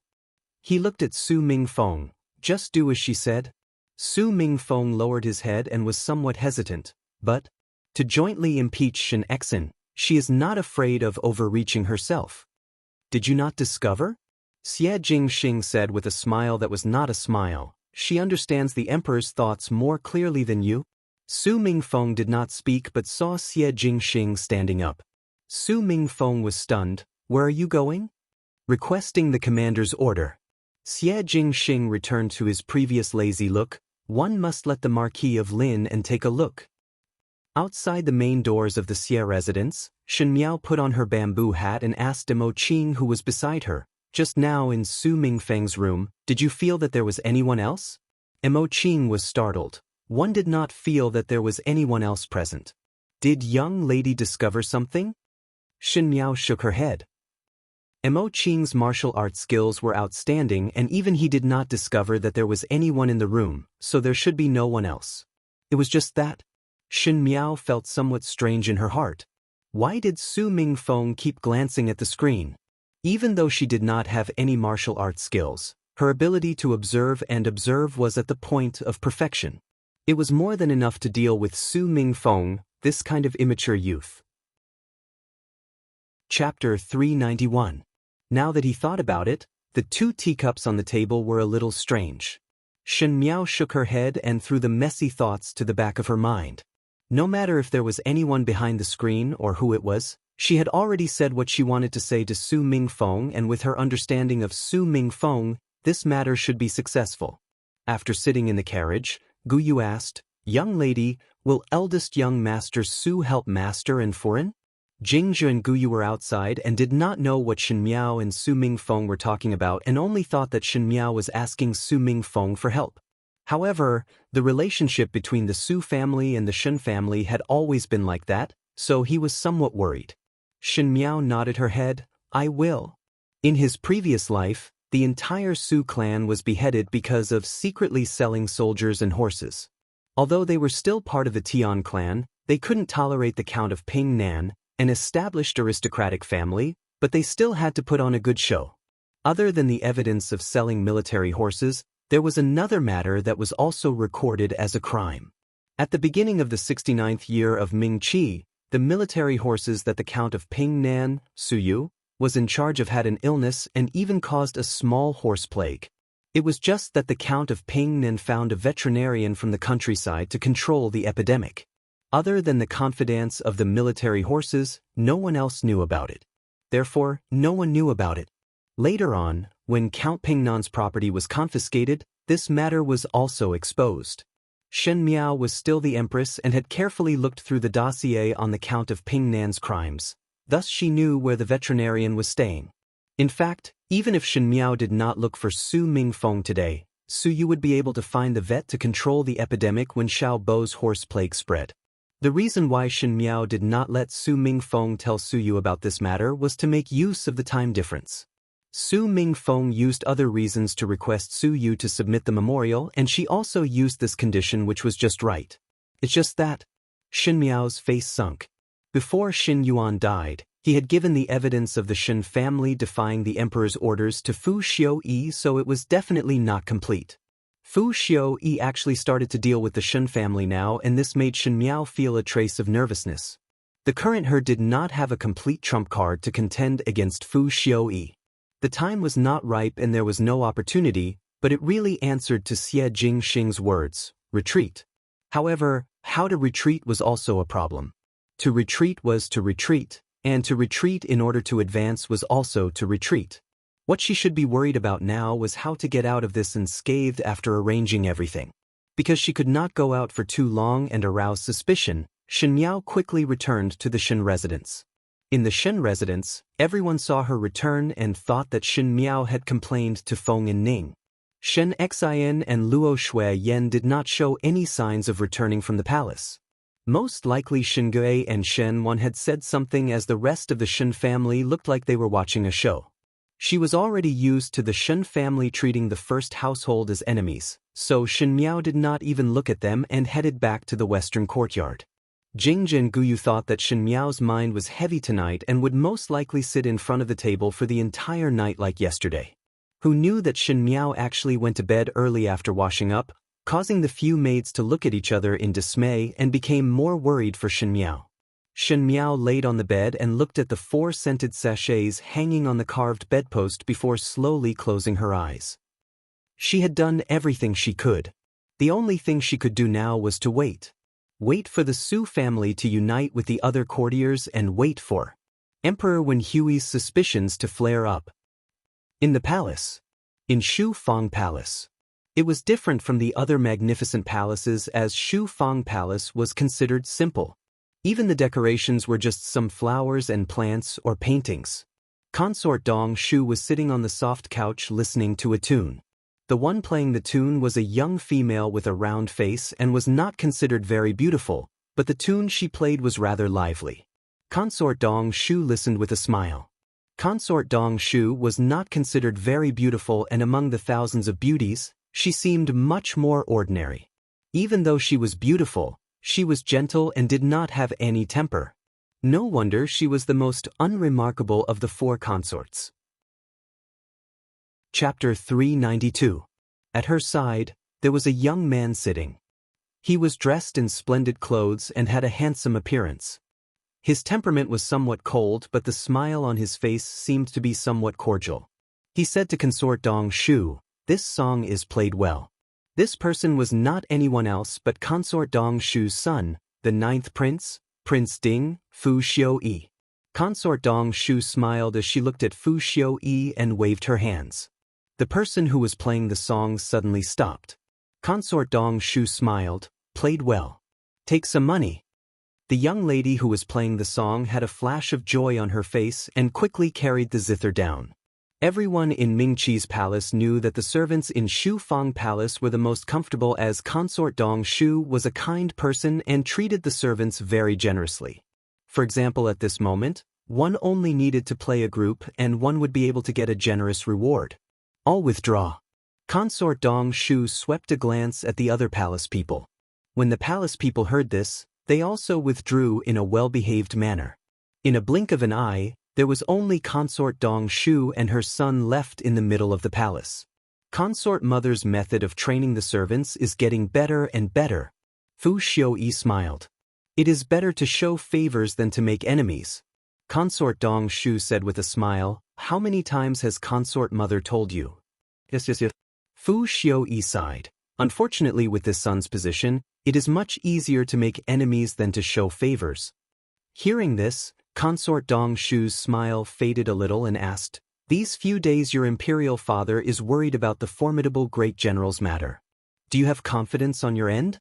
He looked at Su Mingfeng. "Just do as she said." Su Mingfeng lowered his head and was somewhat hesitant. "But to jointly impeach Shen Xian, she is not afraid of overreaching herself. Did you not discover?" Xie Jingxing said with a smile that was not a smile. "She understands the emperor's thoughts more clearly than you." Su Mingfeng did not speak but saw Xie Jingxing standing up. Su Mingfeng was stunned. "Where are you going?" "Requesting the commander's order." Xie Jingxing returned to his previous lazy look. "One must let the Marquis of Lin and take a look." Outside the main doors of the Xie residence, Shen Miao put on her bamboo hat and asked Mo Qing, who was beside her, "Just now in Su Mingfeng's room, did you feel that there was anyone else?" Mo Qing was startled. One did not feel that there was anyone else present. "Did young lady discover something?" Shen Miao shook her head. Mo Qing's martial arts skills were outstanding, and even he did not discover that there was anyone in the room, so there should be no one else. It was just that. Shen Miao felt somewhat strange in her heart. Why did Su Mingfeng keep glancing at the screen? Even though she did not have any martial arts skills, her ability to observe was at the point of perfection. It was more than enough to deal with Su Mingfeng, this kind of immature youth. Chapter 391. Now that he thought about it, the two teacups on the table were a little strange. Shen Miao shook her head and threw the messy thoughts to the back of her mind. No matter if there was anyone behind the screen or who it was, she had already said what she wanted to say to Su Mingfeng, and with her understanding of Su Mingfeng, this matter should be successful. After sitting in the carriage, Gu Yu asked, "Young lady, will eldest young master Su help master and foreign?" Jingzhe and Gu Yu were outside and did not know what Shen Miao and Su Mingfeng were talking about, and only thought that Shen Miao was asking Su Mingfeng for help. However, the relationship between the Su family and the Shen family had always been like that, so he was somewhat worried. Shen Miao nodded her head. "I will." In his previous life, the entire Su clan was beheaded because of secretly selling soldiers and horses. Although they were still part of the Tian clan, they couldn't tolerate the Count of Ping Nan, an established aristocratic family, but they still had to put on a good show. Other than the evidence of selling military horses, there was another matter that was also recorded as a crime. At the beginning of the 69th year of Ming Qi, the military horses that the Count of Ping Nan, Suyu, was in charge of had an illness and even caused a small horse plague. It was just that the Count of Ping Nan found a veterinarian from the countryside to control the epidemic. Other than the confidants of the military horses, no one else knew about it. Therefore, no one knew about it. Later on, when Count Pingnan's property was confiscated, this matter was also exposed. Shen Miao was still the Empress and had carefully looked through the dossier on the Count of Pingnan's crimes. Thus she knew where the veterinarian was staying. In fact, even if Shen Miao did not look for Su Mingfeng today, Su Yu would be able to find the vet to control the epidemic when Xiao Bo's horse plague spread. The reason why Shen Miao did not let Su Mingfeng tell Su Yu about this matter was to make use of the time difference. Su Mingfeng used other reasons to request Su Yu to submit the memorial, and she also used this condition, which was just right. It's just that Shen Miao's face sunk. Before Xin Yuan died, he had given the evidence of the Shen family defying the emperor's orders to Fu Xiuyi, so it was definitely not complete. Fu Xiuyi actually started to deal with the Shen family now, and this made Shen Miao feel a trace of nervousness. The current her did not have a complete trump card to contend against Fu Xiuyi. The time was not ripe and there was no opportunity, but it really answered to Xie Jingxing's words, retreat. However, how to retreat was also a problem. To retreat was to retreat, and to retreat in order to advance was also to retreat. What she should be worried about now was how to get out of this unscathed after arranging everything. Because she could not go out for too long and arouse suspicion, Shen Miao quickly returned to the Shen residence. In the Shen residence, everyone saw her return and thought that Shen Miao had complained to Feng and Ning. Shen Xian and Luo Shui Yen did not show any signs of returning from the palace. Most likely Shen Gui and Shen Wan had said something, as the rest of the Shen family looked like they were watching a show. She was already used to the Shen family treating the first household as enemies, so Shen Miao did not even look at them and headed back to the western courtyard. Jing Guyu thought that Shen Miao's mind was heavy tonight and would most likely sit in front of the table for the entire night like yesterday. Who knew that Shen Miao actually went to bed early after washing up, causing the few maids to look at each other in dismay and became more worried for Shen Miao. Shen Miao laid on the bed and looked at the 4 scented sachets hanging on the carved bedpost before slowly closing her eyes. She had done everything she could. The only thing she could do now was to wait. Wait for the Su family to unite with the other courtiers and wait for Emperor Wen Hui's suspicions to flare up. In the palace. In Shu Fang Palace. It was different from the other magnificent palaces, as Shu Fang Palace was considered simple. Even the decorations were just some flowers and plants or paintings. Consort Dong Shu was sitting on the soft couch listening to a tune. The one playing the tune was a young female with a round face and was not considered very beautiful, but the tune she played was rather lively. Consort Dong Shu listened with a smile. Consort Dong Shu was not considered very beautiful, and among the thousands of beauties, she seemed much more ordinary. Even though she was beautiful, she was gentle and did not have any temper. No wonder she was the most unremarkable of the 4 consorts. Chapter 392. At her side, there was a young man sitting. He was dressed in splendid clothes and had a handsome appearance. His temperament was somewhat cold, but the smile on his face seemed to be somewhat cordial. He said to Consort Dong Shu, "This song is played well." This person was not anyone else but Consort Dong Shu's son, the 9th prince, Prince Ding, Fu Xiuyi. Consort Dong Shu smiled as she looked at Fu Xiuyi and waved her hands. The person who was playing the song suddenly stopped. Consort Dong Shu smiled, "Played well. Take some money." The young lady who was playing the song had a flash of joy on her face and quickly carried the zither down. Everyone in Mingqi's palace knew that the servants in Shu Fang Palace were the most comfortable, as Consort Dong Shu was a kind person and treated the servants very generously. For example, at this moment, one only needed to play a group and one would be able to get a generous reward. "I'll withdraw." Consort Dong Shu swept a glance at the other palace people. When the palace people heard this, they also withdrew in a well-behaved manner. In a blink of an eye, there was only Consort Dong Shu and her son left in the middle of the palace. Consort Mother's method of training the servants is getting better and better. Fu Xiuyi smiled. "It is better to show favors than to make enemies." Consort Dong Shu said with a smile, "How many times has Consort Mother told you?" Yes. Fu Xiuyi sighed. Unfortunately, with this son's position, it is much easier to make enemies than to show favors. Hearing this, Consort Dong Shu's smile faded a little and asked, These few days your imperial father is worried about the formidable great general's matter. Do you have confidence on your end?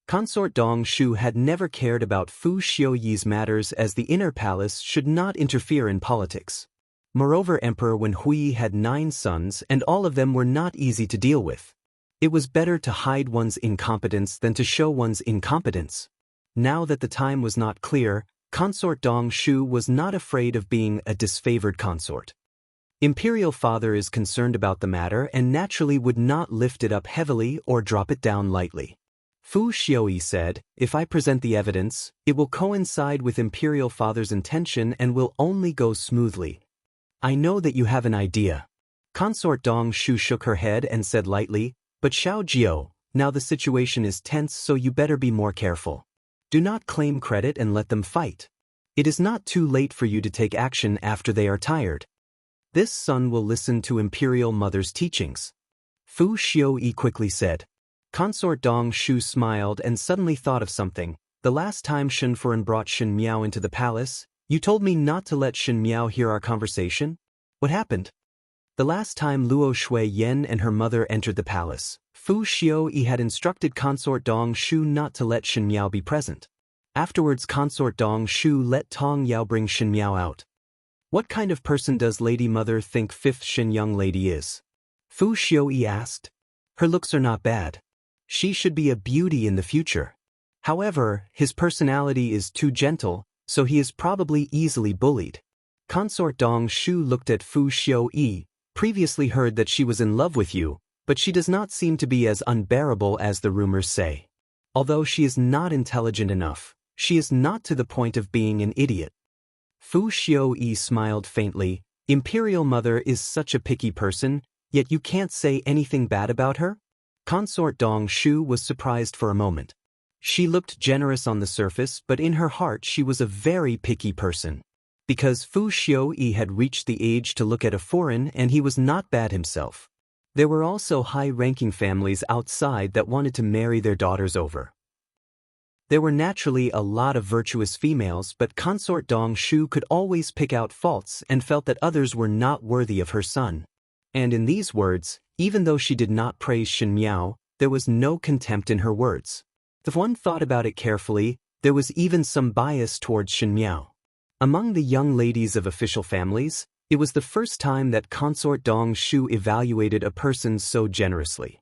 Consort Dong Shu had never cared about Fu Xiuyi's matters, as the inner palace should not interfere in politics. Moreover, Emperor Wen Hui had 9 sons and all of them were not easy to deal with. It was better to hide one's incompetence than to show one's incompetence. Now that the time was not clear, Consort Dong Shu was not afraid of being a disfavored consort. Imperial father is concerned about the matter and naturally would not lift it up heavily or drop it down lightly. Fu Xiuyi said, "If I present the evidence, it will coincide with Imperial father's intention and will only go smoothly. I know that you have an idea." Consort Dong Shu shook her head and said lightly, "But Xiao Jiao, now the situation is tense, so you better be more careful. Do not claim credit and let them fight. It is not too late for you to take action after they are tired. This son will listen to Imperial Mother's teachings." Fu Xiuyi quickly said. Consort Dong Shu smiled and suddenly thought of something. "The last time Shen Furen brought Shen Miao into the palace, you told me not to let Shen Miao hear our conversation? What happened?" The last time Luo Shui Yen and her mother entered the palace, Fu Xiuyi had instructed Consort Dong Shu not to let Shen Miao be present. Afterwards, Consort Dong Shu let Tong Yao bring Shen Miao out. "What kind of person does Lady Mother think 5th Shen young lady is?" Fu Xiuyi asked. "Her looks are not bad. She should be a beauty in the future. However, his personality is too gentle, so he is probably easily bullied." Consort Dong Shu looked at Fu Xiuyi. "Previously heard that she was in love with you, but she does not seem to be as unbearable as the rumors say. Although she is not intelligent enough, she is not to the point of being an idiot." Fu Xiuyi smiled faintly. "Imperial Mother is such a picky person, yet you can't say anything bad about her?" Consort Dong Shu was surprised for a moment. She looked generous on the surface, but in her heart she was a very picky person. Because Fu Xiuyi had reached the age to look at a foreign and he was not bad himself. There were also high-ranking families outside that wanted to marry their daughters over. There were naturally a lot of virtuous females, but Consort Dong Shu could always pick out faults and felt that others were not worthy of her son. And in these words, even though she did not praise Shen Miao, there was no contempt in her words. If one thought about it carefully, there was even some bias towards Shen Miao. Among the young ladies of official families, it was the first time that Consort Dong Shu evaluated a person so generously.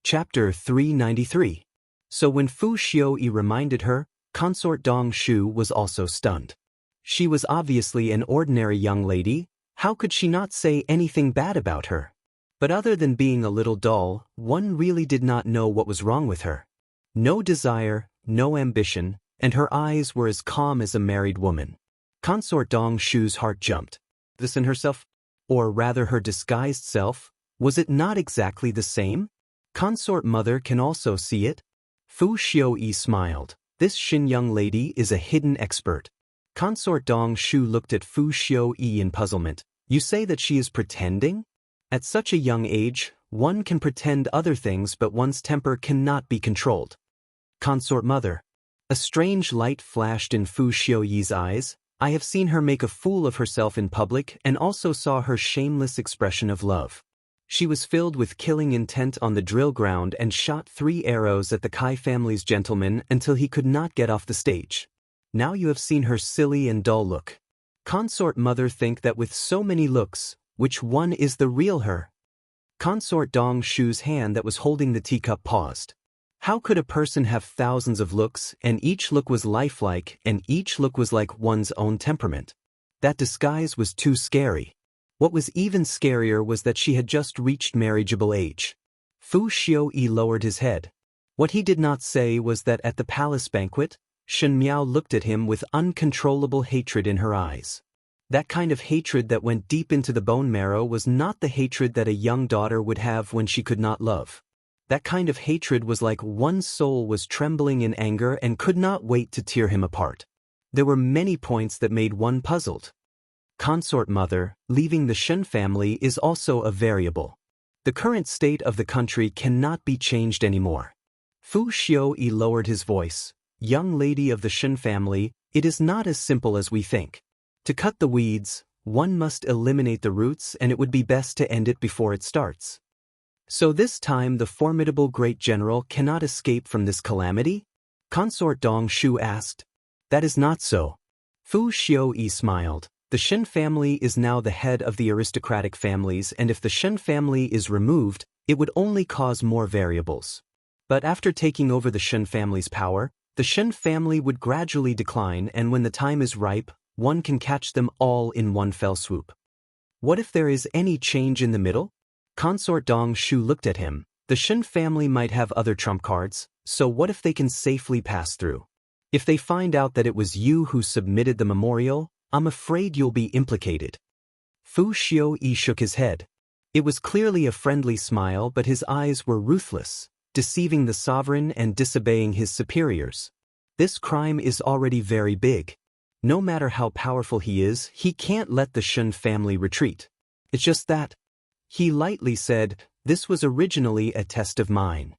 Chapter 393. So when Fu Xiuyi reminded her, Consort Dong Shu was also stunned. She was obviously an ordinary young lady. How could she not say anything bad about her? But other than being a little dull, one really did not know what was wrong with her. No desire, no ambition, and her eyes were as calm as a married woman. Consort Dong Shu's heart jumped. This in herself? Or rather her disguised self? Was it not exactly the same? Consort Mother can also see it? Fu Xiuyi smiled. This Shen young lady is a hidden expert. Consort Dong Shu looked at Fu Xiuyi in puzzlement. You say that she is pretending? At such a young age, one can pretend other things, but one's temper cannot be controlled. Consort Mother. A strange light flashed in Fu Xiuyi's eyes. I have seen her make a fool of herself in public and also saw her shameless expression of love. She was filled with killing intent on the drill ground and shot 3 arrows at the Kai family's gentleman until he could not get off the stage. Now you have seen her silly and dull look. Consort Mother think that with so many looks, which one is the real her? Consort Dong Shu's hand that was holding the teacup paused. How could a person have thousands of looks and each look was lifelike and each look was like one's own temperament? That disguise was too scary. What was even scarier was that she had just reached marriageable age. Fu Xiuyi lowered his head. What he did not say was that at the palace banquet, Shen Miao looked at him with uncontrollable hatred in her eyes. That kind of hatred that went deep into the bone marrow was not the hatred that a young daughter would have when she could not love. That kind of hatred was like one's soul was trembling in anger and could not wait to tear him apart. There were many points that made one puzzled. Consort Mother, leaving the Shen family is also a variable. The current state of the country cannot be changed anymore. Fu Xiuyi lowered his voice. Young lady of the Shen family, it is not as simple as we think. To cut the weeds, one must eliminate the roots, and it would be best to end it before it starts. So this time the formidable great general cannot escape from this calamity? Consort Dong Shu asked. That is not so. Fu Xiuyi smiled. The Shen family is now the head of the aristocratic families, and if the Shen family is removed, it would only cause more variables. But after taking over the Shen family's power, the Shen family would gradually decline, and when the time is ripe, one can catch them all in one fell swoop. What if there is any change in the middle? Consort Dong Shu looked at him. The Shen family might have other trump cards, so what if they can safely pass through? If they find out that it was you who submitted the memorial, I'm afraid you'll be implicated. Fu Xiuyi shook his head. It was clearly a friendly smile, but his eyes were ruthless, deceiving the sovereign and disobeying his superiors. This crime is already very big. No matter how powerful he is, he can't let the Shen family retreat. It's just that. He lightly said, this was originally a test of mine.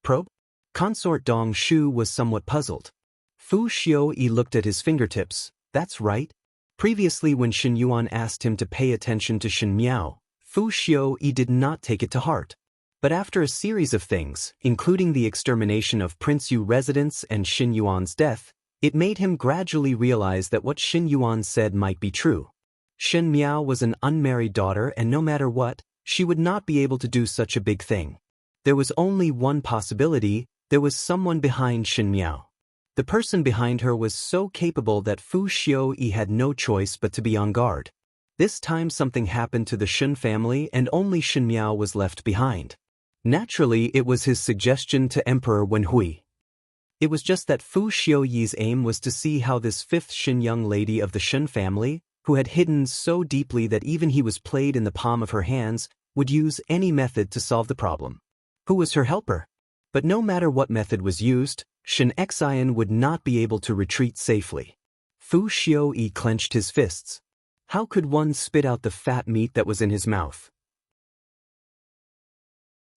Probe? Consort Dong Shu was somewhat puzzled. Fu Xiuyi looked at his fingertips. That's right. Previously when Shen Yuan asked him to pay attention to Shen Miao, Fu Xiuyi did not take it to heart. But after a series of things, including the extermination of Prince Yu residents and Shen Yuan's death, it made him gradually realize that what Shen Yuan said might be true. Shen Miao was an unmarried daughter, and no matter what, she would not be able to do such a big thing. There was only one possibility: there was someone behind Shen Miao. The person behind her was so capable that Fu Xiuyi had no choice but to be on guard. This time something happened to the Shen family, and only Shen Miao was left behind. Naturally, it was his suggestion to Emperor Wenhui. It was just that Fu Xiuyi's aim was to see how this fifth Shen young lady of the Shen family, who had hidden so deeply that even he was played in the palm of her hands, would use any method to solve the problem. Who was her helper? But no matter what method was used, Shen Xian would not be able to retreat safely. Fu Xiuyi clenched his fists. How could one spit out the fat meat that was in his mouth?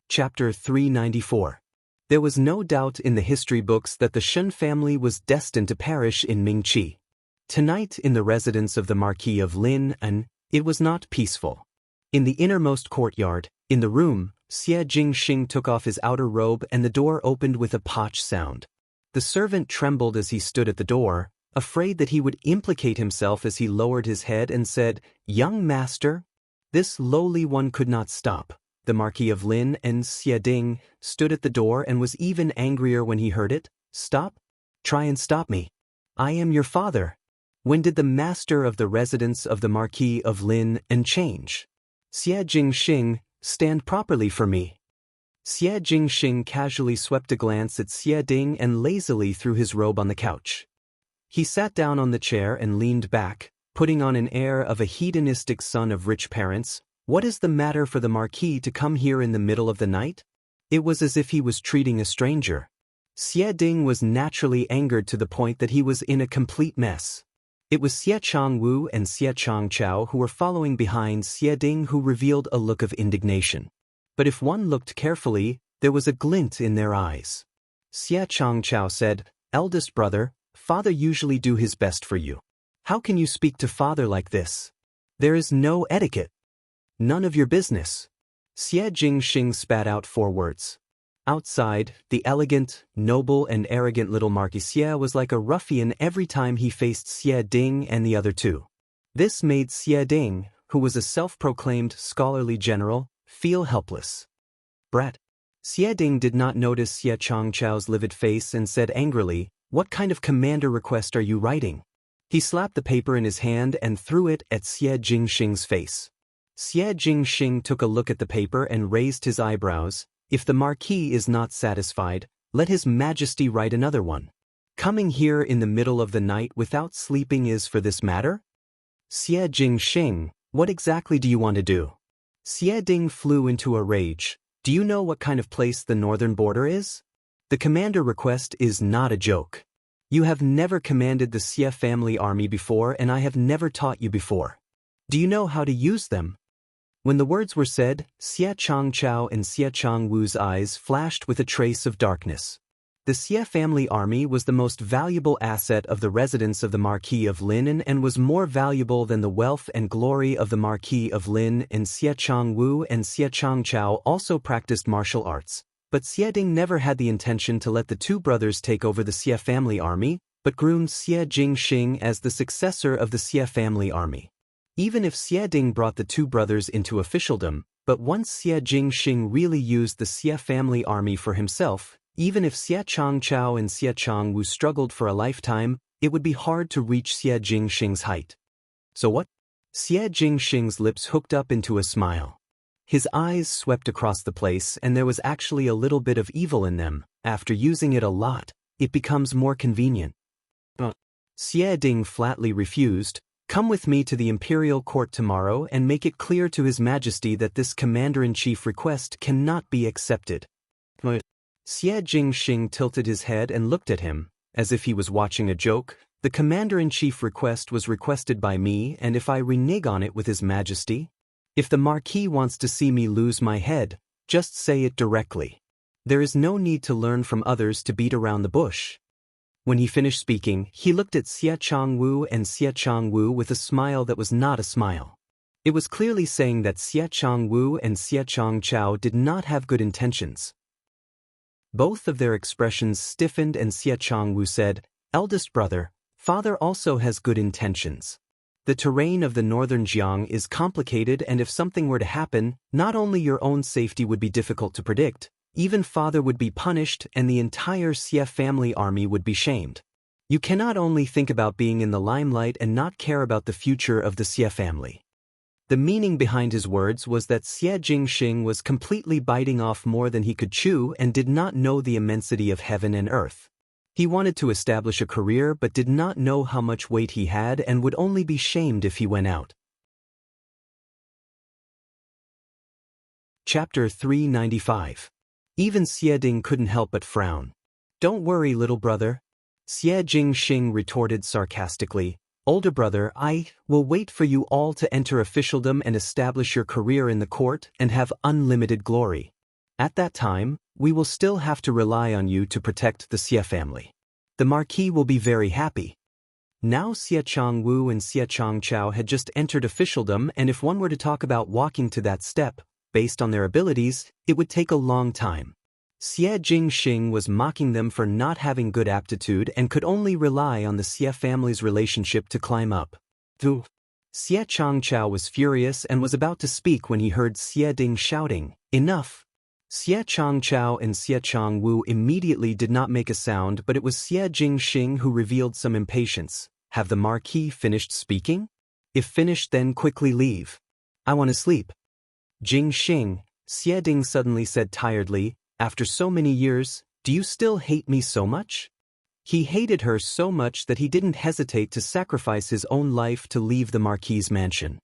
Chapter 394. There was no doubt in the history books that the Shen family was destined to perish in Mingqi. Tonight, in the residence of the Marquis of Lineage, it was not peaceful. In the innermost courtyard, in the room, Xie Jingxing took off his outer robe and the door opened with a potch sound. The servant trembled as he stood at the door, afraid that he would implicate himself as he lowered his head and said, "Young master?" This lowly one could not stop. The Marquis of Lin and Xie Ding stood at the door and was even angrier when he heard it. "Stop? Try and stop me. I am your father." When did the master of the residence of the Marquis of Lin and change? Xie Jingxing, stand properly for me. Xie Jingxing casually swept a glance at Xie Ding and lazily threw his robe on the couch. He sat down on the chair and leaned back, putting on an air of a hedonistic son of rich parents. What is the matter for the Marquis to come here in the middle of the night? It was as if he was treating a stranger. Xie Ding was naturally angered to the point that he was in a complete mess. It was Xie Changwu and Xie Changchao who were following behind Xie Ding, who revealed a look of indignation. But if one looked carefully, there was a glint in their eyes. Xie Changchao said, "Eldest brother, father usually do his best for you. How can you speak to father like this? There is no etiquette." "None of your business." Xie Jingxing spat out 4 words. Outside, the elegant, noble and arrogant little Marquis Xie was like a ruffian every time he faced Xie Ding and the other two. This made Xie Ding, who was a self-proclaimed scholarly general, feel helpless. "Brat." Xie Ding did not notice Xie Changchao's livid face and said angrily, "What kind of commander request are you writing?" He slapped the paper in his hand and threw it at Xie Jingxing's face. Xie Jingxing took a look at the paper and raised his eyebrows. "If the Marquis is not satisfied, let His Majesty write another one. Coming here in the middle of the night without sleeping is for this matter?" "Xie Jingxing, what exactly do you want to do?" Xie Ding flew into a rage. "Do you know what kind of place the northern border is? The commander request is not a joke. You have never commanded the Xie family army before, and I have never taught you before. Do you know how to use them?" When the words were said, Xie Changchao and Xie Changwu's eyes flashed with a trace of darkness. The Xie family army was the most valuable asset of the residents of the Marquis of Lin and was more valuable than the wealth and glory of the Marquis of Lin, and Xie Changwu and Xie Changchao also practiced martial arts. But Xie Ding never had the intention to let the two brothers take over the Xie family army, but groomed Xie Jingxing as the successor of the Xie family army. Even if Xie Ding brought the two brothers into officialdom, but once Xie Jingxing really used the Xie family army for himself, even if Xie Changchao and Xie Changwu struggled for a lifetime, it would be hard to reach Xie Jingxing's height. So what? Xie Jingxing's lips hooked up into a smile. His eyes swept across the place, and there was actually a little bit of evil in them. After using it a lot, it becomes more convenient. Xie Ding flatly refused. Come with me to the imperial court tomorrow and make it clear to His Majesty that this commander-in-chief request cannot be accepted. Xie Jingxing tilted his head and looked at him, as if he was watching a joke. The commander-in-chief request was requested by me, and if I renege on it with His Majesty? If the Marquis wants to see me lose my head, just say it directly. There is no need to learn from others to beat around the bush. When he finished speaking, he looked at Xie Changwu and Xie Changwu with a smile that was not a smile. It was clearly saying that Xie Changwu and Xie Changchao did not have good intentions. Both of their expressions stiffened, and Xie Changwu said, "Eldest brother, father also has good intentions. The terrain of the northern Jiang is complicated, and if something were to happen, not only your own safety would be difficult to predict, even father would be punished and the entire Xie family army would be shamed. You cannot only think about being in the limelight and not care about the future of the Xie family." The meaning behind his words was that Xie Jingxing was completely biting off more than he could chew and did not know the immensity of heaven and earth. He wanted to establish a career but did not know how much weight he had and would only be shamed if he went out. Chapter 395. Even Xie Ding couldn't help but frown. "Don't worry, little brother," Xie Jingxing retorted sarcastically. "Older brother, I will wait for you all to enter officialdom and establish your career in the court and have unlimited glory. At that time, we will still have to rely on you to protect the Xie family. The Marquis will be very happy." Now Xie Changwu and Xie Changchao had just entered officialdom, and if one were to talk about walking to that step, based on their abilities, it would take a long time. Xie Jingxing was mocking them for not having good aptitude and could only rely on the Xie family's relationship to climb up. Xie Changchao was furious and was about to speak when he heard Xie Ding shouting, "Enough!" Xie Changchao and Xie Changwu immediately did not make a sound, but it was Xie Jingxing who revealed some impatience. "Have the Marquis finished speaking? If finished, then quickly leave. I want to sleep." "Jingxing," Xie Ding suddenly said tiredly, "after so many years, do you still hate me so much?" He hated her so much that he didn't hesitate to sacrifice his own life to leave the Marquis's mansion.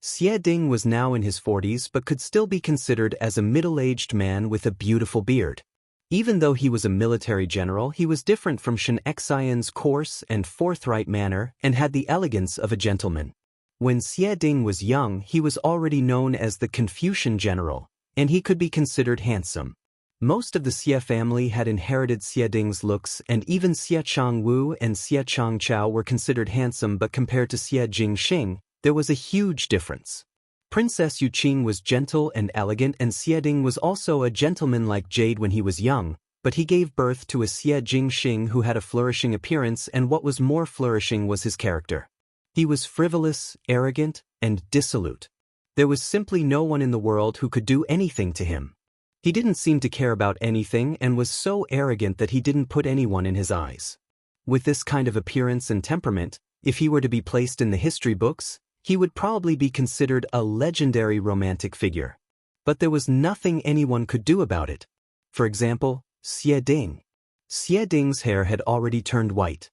Xie Ding was now in his 40s but could still be considered as a middle-aged man with a beautiful beard. Even though he was a military general, he was different from Shen Xian's coarse and forthright manner and had the elegance of a gentleman. When Xie Ding was young, he was already known as the Confucian general, and he could be considered handsome. Most of the Xie family had inherited Xie Ding's looks, and even Xie Changwu and Xie Changchao were considered handsome, but compared to Xie Jingxing, there was a huge difference. Princess Yuqing was gentle and elegant, and Xie Ding was also a gentleman-like jade when he was young, but he gave birth to a Xie Jingxing who had a flourishing appearance, and what was more flourishing was his character. He was frivolous, arrogant, and dissolute. There was simply no one in the world who could do anything to him. He didn't seem to care about anything and was so arrogant that he didn't put anyone in his eyes. With this kind of appearance and temperament, if he were to be placed in the history books, he would probably be considered a legendary romantic figure. But there was nothing anyone could do about it. For example, Xie Ding. Xie Ding's hair had already turned white.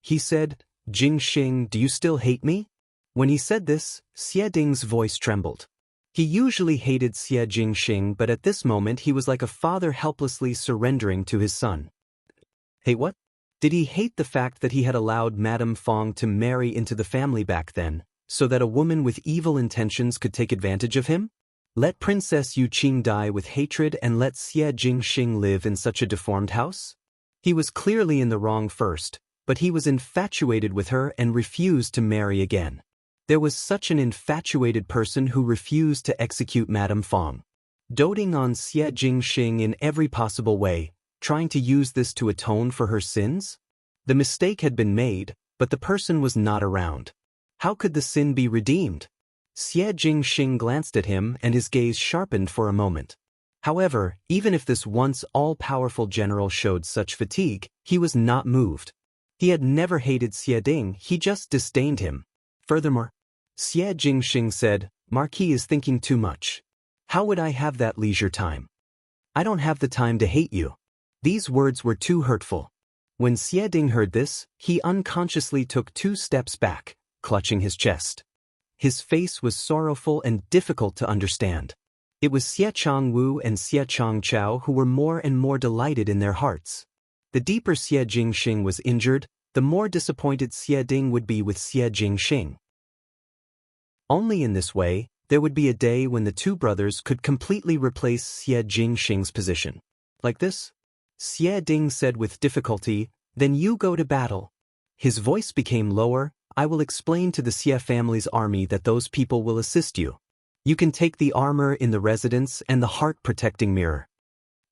He said, "Jingxing, do you still hate me?" When he said this, Xie Ding's voice trembled. He usually hated Xie Jingxing, but at this moment he was like a father helplessly surrendering to his son. Hey, what? Did he hate the fact that he had allowed Madame Fong to marry into the family back then, so that a woman with evil intentions could take advantage of him? Let Princess Yuqing die with hatred and let Xie Jingxing live in such a deformed house? He was clearly in the wrong first, but he was infatuated with her and refused to marry again. There was such an infatuated person who refused to execute Madame Fong. Doting on Xie Jingxing in every possible way, trying to use this to atone for her sins? The mistake had been made, but the person was not around. How could the sin be redeemed? Xie Jingxing glanced at him and his gaze sharpened for a moment. However, even if this once all-powerful general showed such fatigue, he was not moved. He had never hated Xie Ding, he just disdained him. Furthermore, Xie Jingxing said, "Marquis is thinking too much. How would I have that leisure time? I don't have the time to hate you." These words were too hurtful. When Xie Ding heard this, he unconsciously took 2 steps back, clutching his chest. His face was sorrowful and difficult to understand. It was Xie Changwu and Xie Changchao who were more and more delighted in their hearts. The deeper Xie Jingxing was injured, the more disappointed Xie Ding would be with Xie Jingxing. Only in this way, there would be a day when the 2 brothers could completely replace Xie Jingxing's position. Like this? Xie Ding said with difficulty, "Then you go to battle." His voice became lower. "I will explain to the Xie family's army that those people will assist you. You can take the armor in the residence and the heart-protecting mirror."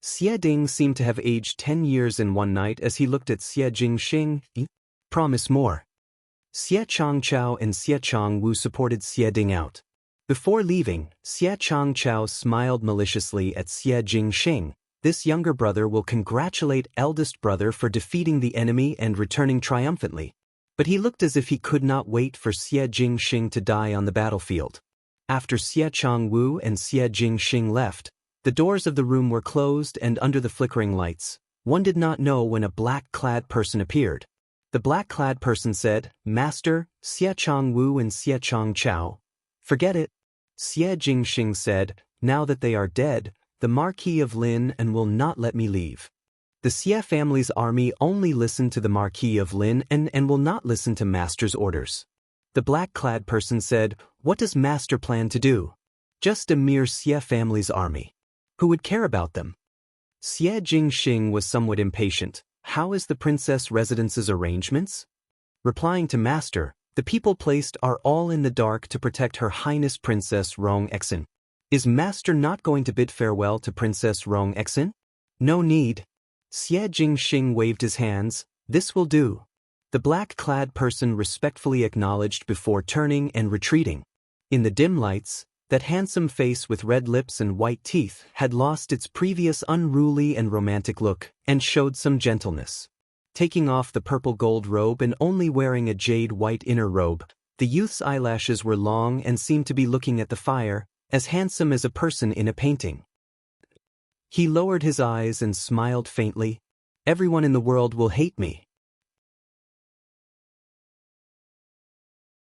Xie Ding seemed to have aged 10 years in one night as he looked at Xie Jingxing. "Promise more." Xie Changchao and Xie Changwu supported Xie Ding out. Before leaving, Xie Changchao smiled maliciously at Xie Jingxing. This younger brother will congratulate eldest brother for defeating the enemy and returning triumphantly. But he looked as if he could not wait for Xie Jingxing to die on the battlefield. After Xie Changwu and Xie Jingxing left, the doors of the room were closed and under the flickering lights, one did not know when a black-clad person appeared. The black-clad person said, "Master, Xie Changwu and Xie Changchao." "Forget it." Xie Jingxing said, "Now that they are dead, the Marquis of Lin and will not let me leave. The Xie family's army only listen to the Marquis of Lin and will not listen to Master's orders." The black-clad person said, "What does Master plan to do?" "Just a mere Xie family's army. Who would care about them?" Xie Jingxing was somewhat impatient. "How is the princess residence's arrangements?" Replying to Master, "The people placed are all in the dark to protect Her Highness Princess Rong Exin. Is Master not going to bid farewell to Princess Rong Exin?" "No need." Xie Jingxing waved his hands. "This will do." The black-clad person respectfully acknowledged before turning and retreating. In the dim lights, that handsome face with red lips and white teeth had lost its previous unruly and romantic look and showed some gentleness. Taking off the purple gold robe and only wearing a jade white inner robe, the youth's eyelashes were long and seemed to be looking at the fire, as handsome as a person in a painting. He lowered his eyes and smiled faintly. "Everyone in the world will hate me."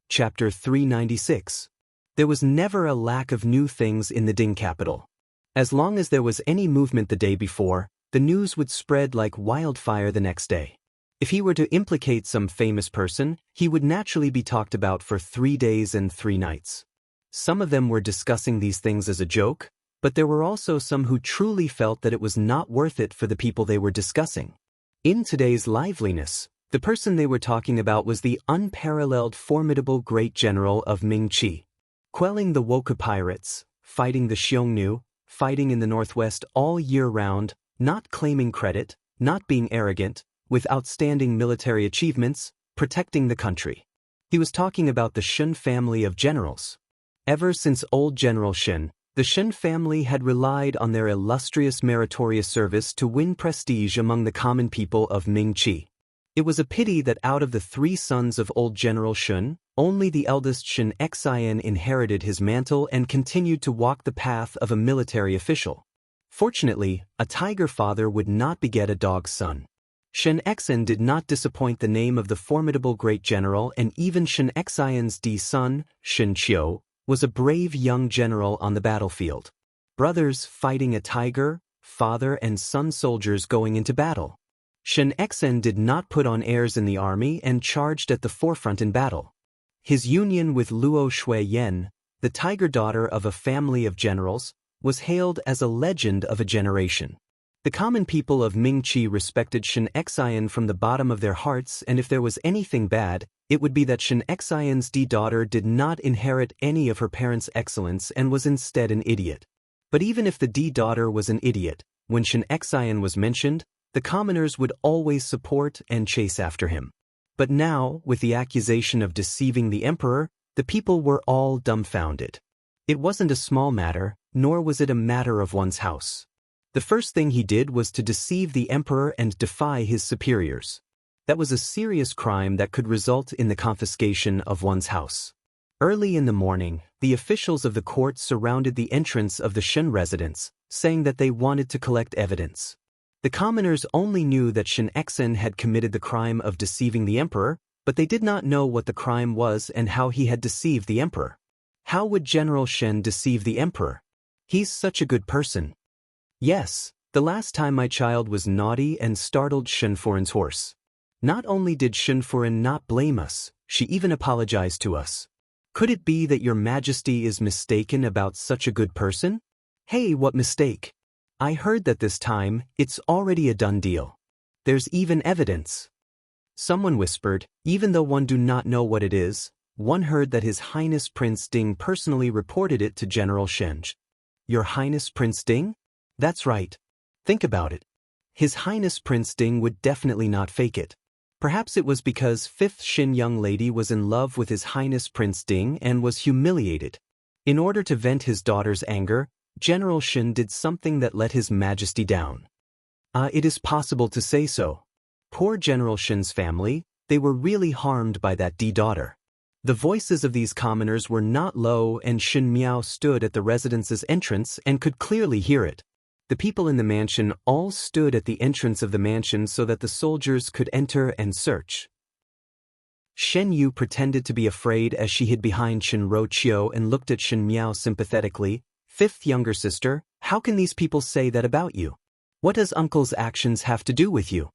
Chapter 396. There was never a lack of new things in the Ding capital. As long as there was any movement the day before, the news would spread like wildfire the next day. If he were to implicate some famous person, he would naturally be talked about for 3 days and 3 nights. Some of them were discussing these things as a joke, but there were also some who truly felt that it was not worth it for the people they were discussing. In today's liveliness, the person they were talking about was the unparalleled formidable great general of Mingqi. Quelling the Woku pirates, fighting the Xiongnu, fighting in the northwest all year round, not claiming credit, not being arrogant, with outstanding military achievements, protecting the country. He was talking about the Shun family of generals. Ever since old General Shun, the Shun family had relied on their illustrious meritorious service to win prestige among the common people of Mingqi. It was a pity that out of the 3 sons of old General Shun, only the eldest Shun Xian inherited his mantle and continued to walk the path of a military official. Fortunately, a tiger father would not beget a dog son. Shun Xian did not disappoint the name of the formidable great general, and even Shun Xian's son, Shun Qiu, was a brave young general on the battlefield. Brothers fighting a tiger, father and son soldiers going into battle. Shun Xian did not put on airs in the army and charged at the forefront in battle. His union with Luo Shuiyan, the tiger daughter of a family of generals, was hailed as a legend of a generation. The common people of Mingqi respected Shen Xian from the bottom of their hearts, and if there was anything bad, it would be that Shen Xian's daughter did not inherit any of her parents' excellence and was instead an idiot. But even if the daughter was an idiot, when Shen Xian was mentioned, the commoners would always support and chase after him. But now, with the accusation of deceiving the emperor, the people were all dumbfounded. It wasn't a small matter, nor was it a matter of one's house. The first thing he did was to deceive the emperor and defy his superiors. That was a serious crime that could result in the confiscation of one's house. Early in the morning, the officials of the court surrounded the entrance of the Shen residence, saying that they wanted to collect evidence. The commoners only knew that Shen Xian had committed the crime of deceiving the emperor, but they did not know what the crime was and how he had deceived the emperor. How would General Shen deceive the emperor? He's such a good person. Yes, the last time my child was naughty and startled Shenfuren's horse. Not only did Shenfuren not blame us, she even apologized to us. Could it be that your majesty is mistaken about such a good person? Hey, what mistake? I heard that this time, it's already a done deal. There's even evidence. Someone whispered, even though one do not know what it is, one heard that His Highness Prince Ding personally reported it to General Shen. Your Highness Prince Ding? That's right. Think about it. His Highness Prince Ding would definitely not fake it. Perhaps it was because 5th Shin young lady was in love with His Highness Prince Ding and was humiliated. In order to vent his daughter's anger, General Shen did something that let His Majesty down. It is possible to say so. Poor General Shen's family, they were really harmed by that daughter. The voices of these commoners were not low, and Shen Miao stood at the residence's entrance and could clearly hear it. The people in the mansion all stood at the entrance of the mansion so that the soldiers could enter and search. Shen Yu pretended to be afraid as she hid behind Shen Roqiu and looked at Shen Miao sympathetically. 5th younger sister, how can these people say that about you? What does uncle's actions have to do with you?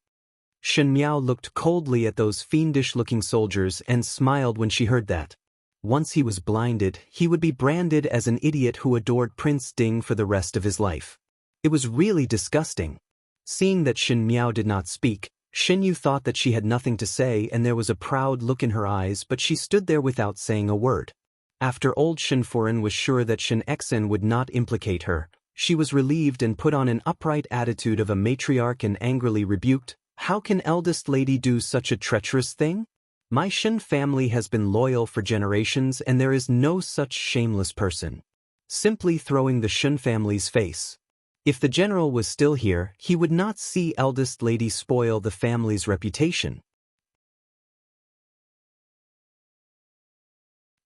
Shen Miao looked coldly at those fiendish-looking soldiers and smiled when she heard that. Once he was blinded, he would be branded as an idiot who adored Prince Ding for the rest of his life. It was really disgusting. Seeing that Shen Miao did not speak, Shen Yu thought that she had nothing to say and there was a proud look in her eyes, but she stood there without saying a word. After old Shenfuren was sure that Shen Xian would not implicate her, she was relieved and put on an upright attitude of a matriarch and angrily rebuked, "How can eldest lady do such a treacherous thing? My Shen family has been loyal for generations and there is no such shameless person." Simply throwing the Shen family's face. If the general was still here, he would not see eldest lady spoil the family's reputation.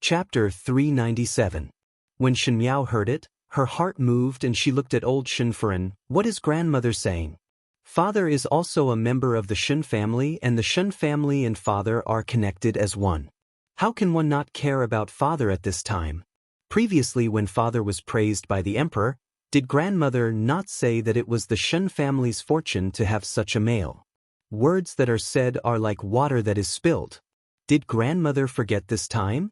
Chapter 397. When Shen Miao heard it, her heart moved and she looked at old Shenfuren. What is grandmother saying? Father is also a member of the Shen family and the Shen family and father are connected as one. How can one not care about father at this time? Previously when father was praised by the emperor, did grandmother not say that it was the Shen family's fortune to have such a male? Words that are said are like water that is spilled. Did grandmother forget this time?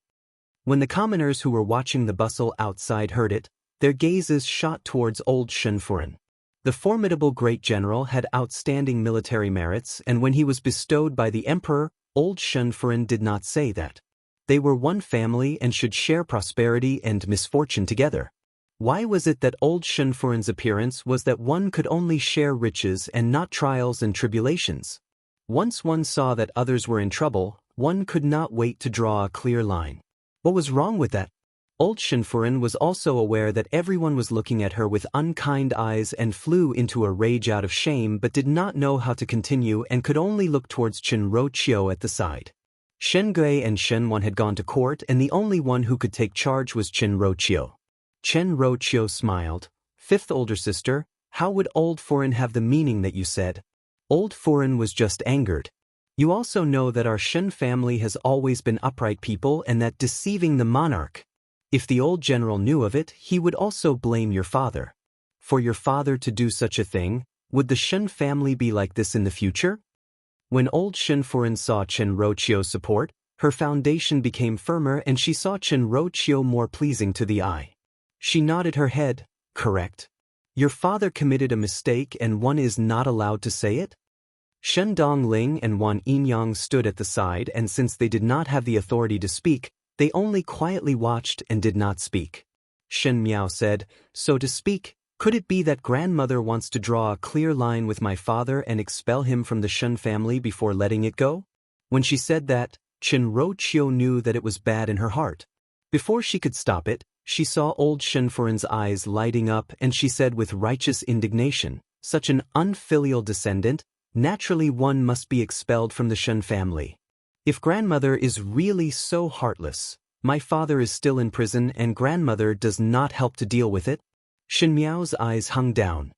When the commoners who were watching the bustle outside heard it, their gazes shot towards old Shenfuren. The formidable great general had outstanding military merits, and when he was bestowed by the emperor, old Shenfuren did not say that. They were one family and should share prosperity and misfortune together. Why was it that old Shenfuren's appearance was that one could only share riches and not trials and tribulations? Once one saw that others were in trouble, one could not wait to draw a clear line. What was wrong with that? Old Shenfuren was also aware that everyone was looking at her with unkind eyes and flew into a rage out of shame but did not know how to continue and could only look towards Chen Roqiu at the side. Shen Gui and Shen Wan had gone to court and the only one who could take charge was Chen Roqiu. Chen Roqiu smiled. 5th older sister, how would old Furen have the meaning that you said? Old Furen was just angered. You also know that our Shen family has always been upright people and that deceiving the monarch. If the old general knew of it, he would also blame your father. For your father to do such a thing, would the Shen family be like this in the future? When old Shenfuren saw Chen Roqiu's support, her foundation became firmer and she saw Chen Roqiu more pleasing to the eye. She nodded her head. Correct. Your father committed a mistake and one is not allowed to say it? Shen Dongling and Wan Yinyang stood at the side, and since they did not have the authority to speak, they only quietly watched and did not speak. Shen Miao said, "So to speak, could it be that grandmother wants to draw a clear line with my father and expel him from the Shen family before letting it go?" When she said that, Chen Roqiu knew that it was bad in her heart. Before she could stop it, she saw old Shenfuren's eyes lighting up, and she said with righteous indignation, "Such an unfilial descendant, naturally one must be expelled from the Shen family. If grandmother is really so heartless, my father is still in prison and grandmother does not help to deal with it." Shen Miao's eyes hung down.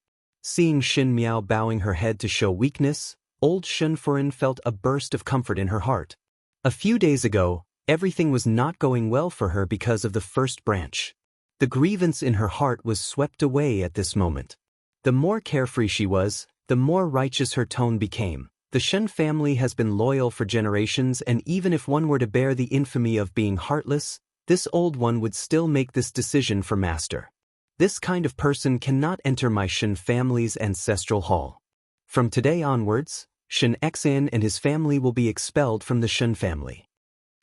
Seeing Shen Miao bowing her head to show weakness, old Shenfuren felt a burst of comfort in her heart. A few days ago, everything was not going well for her because of the first branch. The grievance in her heart was swept away at this moment. The more carefree she was, the more righteous her tone became. The Shen family has been loyal for generations, and even if one were to bear the infamy of being heartless, this old one would still make this decision for master. This kind of person cannot enter my Shen family's ancestral hall. From today onwards, Shen Xan and his family will be expelled from the Shen family.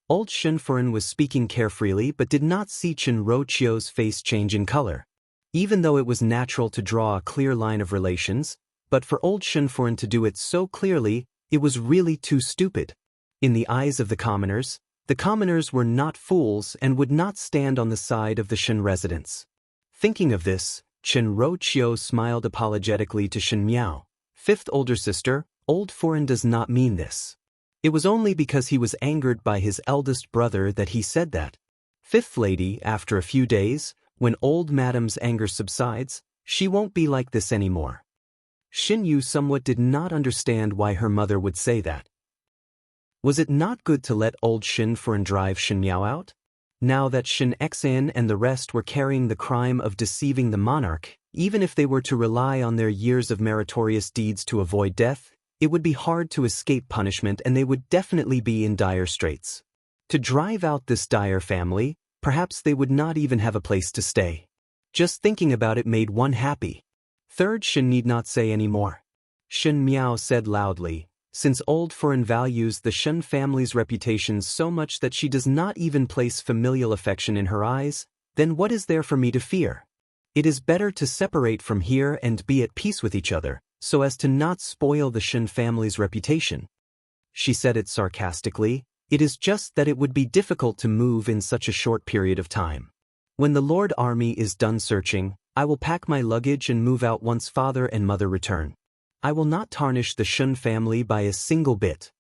Old Shenfuren was speaking carefreely but did not see Chen Roqiu's face change in color. Even though it was natural to draw a clear line of relations, but for old Shenfuren to do it so clearly, it was really too stupid. In the eyes of the commoners were not fools and would not stand on the side of the Shen residents. Thinking of this, Chen Roqiu smiled apologetically to Shen Miao. "Fifth older sister, old Furen does not mean this." It was only because he was angered by his eldest brother that he said that. "Fifth lady, after a few days, when old madam's anger subsides, she won't be like this anymore." Xin Yu somewhat did not understand why her mother would say that. Was it not good to let old Shenfuren drive Shen Miao out? Now that Shen Xan and the rest were carrying the crime of deceiving the monarch, even if they were to rely on their years of meritorious deeds to avoid death, it would be hard to escape punishment and they would definitely be in dire straits. To drive out this dire family, perhaps they would not even have a place to stay. Just thinking about it made one happy. Third, Shen need not say any more. Shen Miao said loudly, "Since old Furen values the Shen family's reputation so much that she does not even place familial affection in her eyes, then what is there for me to fear? It is better to separate from here and be at peace with each other, so as to not spoil the Shen family's reputation." She said it sarcastically. "It is just that it would be difficult to move in such a short period of time. When the Lord Army is done searching, I will pack my luggage and move out once father and mother return. I will not tarnish the Shen family by a single bit."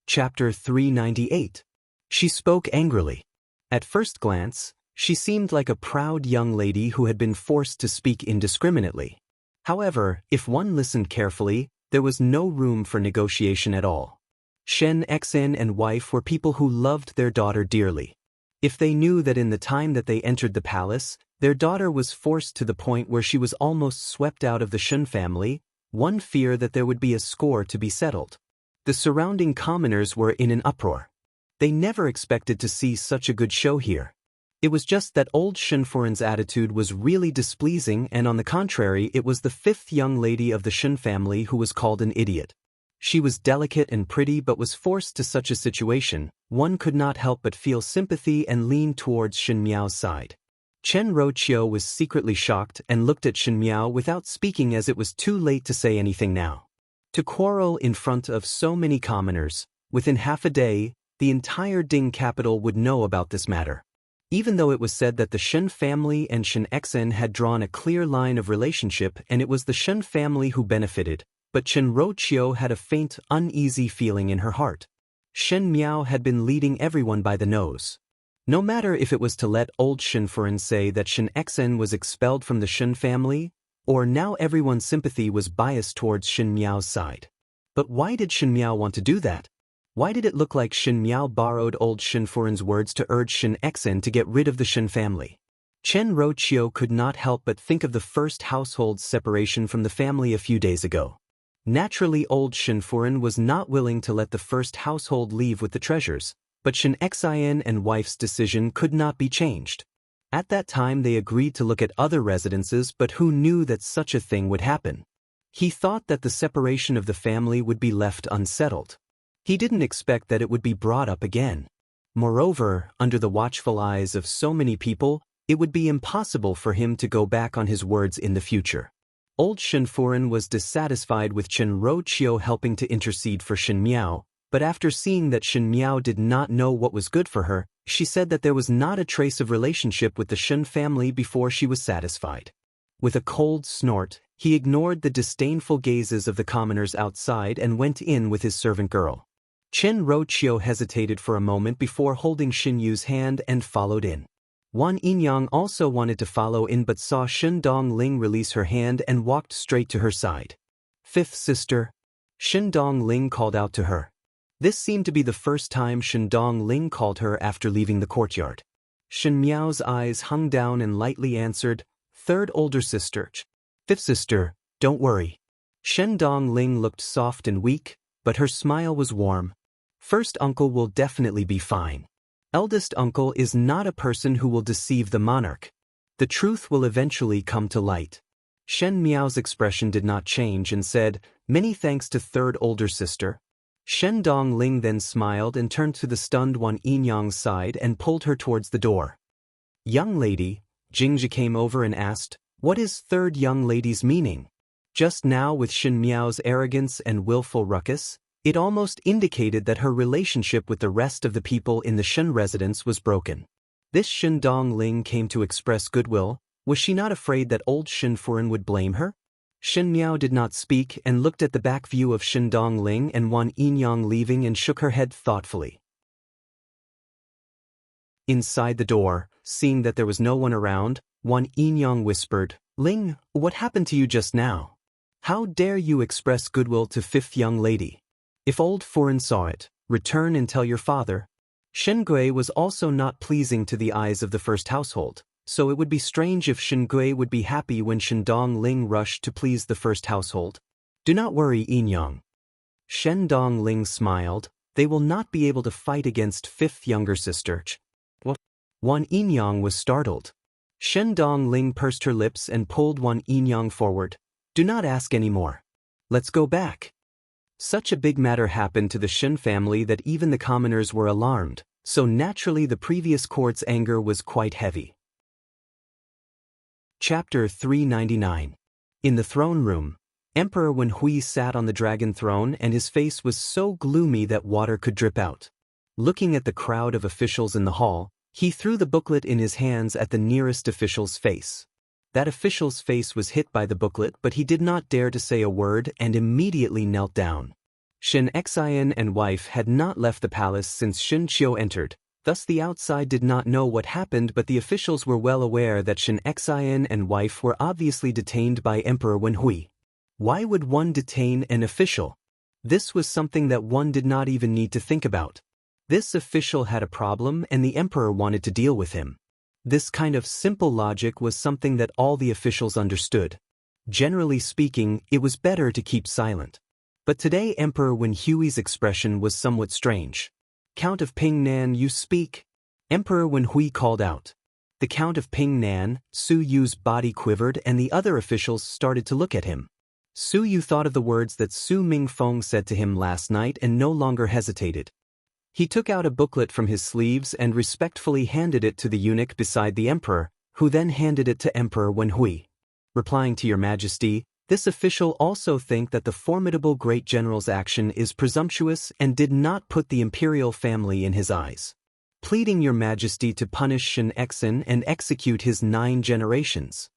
Chapter 398. She spoke angrily. At first glance, she seemed like a proud young lady who had been forced to speak indiscriminately. However, if one listened carefully, there was no room for negotiation at all. Shen Xan and wife were people who loved their daughter dearly. If they knew that in the time that they entered the palace, their daughter was forced to the point where she was almost swept out of the Shen family, one fear that there would be a score to be settled. The surrounding commoners were in an uproar. They never expected to see such a good show here. It was just that old Shenfuren's attitude was really displeasing, and on the contrary, it was the fifth young lady of the Shen family who was called an idiot. She was delicate and pretty but was forced to such a situation. One could not help but feel sympathy and lean towards Shen Miao's side. Chen Roqiu was secretly shocked and looked at Shen Miao without speaking, as it was too late to say anything now. To quarrel in front of so many commoners, within half a day, the entire Ding capital would know about this matter. Even though it was said that the Shen family and Shen Xan had drawn a clear line of relationship and it was the Shen family who benefited, but Chen Roqiu had a faint, uneasy feeling in her heart. Shen Miao had been leading everyone by the nose. No matter if it was to let old Shenfuren say that Shen Xan was expelled from the Shen family, or now everyone's sympathy was biased towards Shen Miao's side. But why did Shen Miao want to do that? Why did it look like Shen Miao borrowed old Shenfuren's words to urge Shen Xan to get rid of the Shen family? Chen Roqiu could not help but think of the first household's separation from the family a few days ago. Naturally, old Shenfuren was not willing to let the first household leave with the treasures, but Shen Xian and wife's decision could not be changed. At that time they agreed to look at other residences, but who knew that such a thing would happen? He thought that the separation of the family would be left unsettled. He didn't expect that it would be brought up again. Moreover, under the watchful eyes of so many people, it would be impossible for him to go back on his words in the future. Old Shen Furen was dissatisfied with Chen Roqiu helping to intercede for Shen Miao, but after seeing that Shen Miao did not know what was good for her, she said that there was not a trace of relationship with the Shen family before she was satisfied. With a cold snort, he ignored the disdainful gazes of the commoners outside and went in with his servant girl. Chen Roqiu hesitated for a moment before holding Xin Yu's hand and followed in. Wan Yinyang also wanted to follow in but saw Shen Dongling release her hand and walked straight to her side. "Fifth sister." Shen Dongling called out to her. This seemed to be the first time Shen Dongling called her after leaving the courtyard. Shen Miao's eyes hung down and lightly answered, "Third older sister." "Fifth sister, don't worry." Shen Dongling looked soft and weak, but her smile was warm. "First uncle will definitely be fine. Eldest uncle is not a person who will deceive the monarch. The truth will eventually come to light." Shen Miao's expression did not change and said, "Many thanks to third older sister." Shen Dongling then smiled and turned to the stunned Wan Yinyang's side and pulled her towards the door. "Young lady," Jingzhi came over and asked, "What is third young lady's meaning?" Just now with Shen Miao's arrogance and willful ruckus, it almost indicated that her relationship with the rest of the people in the Shen residence was broken. This Shen Dongling came to express goodwill. Was she not afraid that old Shen Furen would blame her? Shen Miao did not speak and looked at the back view of Shen Dongling and Wan Yinyang leaving and shook her head thoughtfully. Inside the door, seeing that there was no one around, Wan Yinyang whispered, "Ling, what happened to you just now? How dare you express goodwill to fifth young lady? If old Furen saw it, return and tell your father." Shen Gui was also not pleasing to the eyes of the first household, so it would be strange if Shen Gui would be happy when Shen Dongling rushed to please the first household. "Do not worry, Yinyang." Shen Dongling smiled, "They will not be able to fight against fifth younger sister." What? Wan Yinyang was startled. Shen Dongling pursed her lips and pulled Wan Yinyang forward. "Do not ask any more. Let's go back." Such a big matter happened to the Shen family that even the commoners were alarmed, so naturally the previous court's anger was quite heavy. Chapter 399. In the throne room, Emperor Wenhui sat on the dragon throne and his face was so gloomy that water could drip out. Looking at the crowd of officials in the hall, he threw the booklet in his hands at the nearest official's face. That official's face was hit by the booklet, but he did not dare to say a word and immediately knelt down. Shen Xian and wife had not left the palace since Shen Qiu entered, thus the outside did not know what happened, but the officials were well aware that Shen Xian and wife were obviously detained by Emperor Wenhui. Why would one detain an official? This was something that one did not even need to think about. This official had a problem and the emperor wanted to deal with him. This kind of simple logic was something that all the officials understood. Generally speaking, it was better to keep silent. But today Emperor Wenhui's expression was somewhat strange. "Count of Pingnan, you speak?" Emperor Wenhui called out. The Count of Pingnan, Su Yu's body quivered and the other officials started to look at him. Su Yu thought of the words that Su Mingfeng said to him last night and no longer hesitated. He took out a booklet from his sleeves and respectfully handed it to the eunuch beside the emperor, who then handed it to Emperor Wenhui. Replying to your majesty, this official also think that the formidable great general's action is presumptuous and did not put the imperial family in his eyes. Pleading your majesty to punish Shen Exin and execute his 9 generations.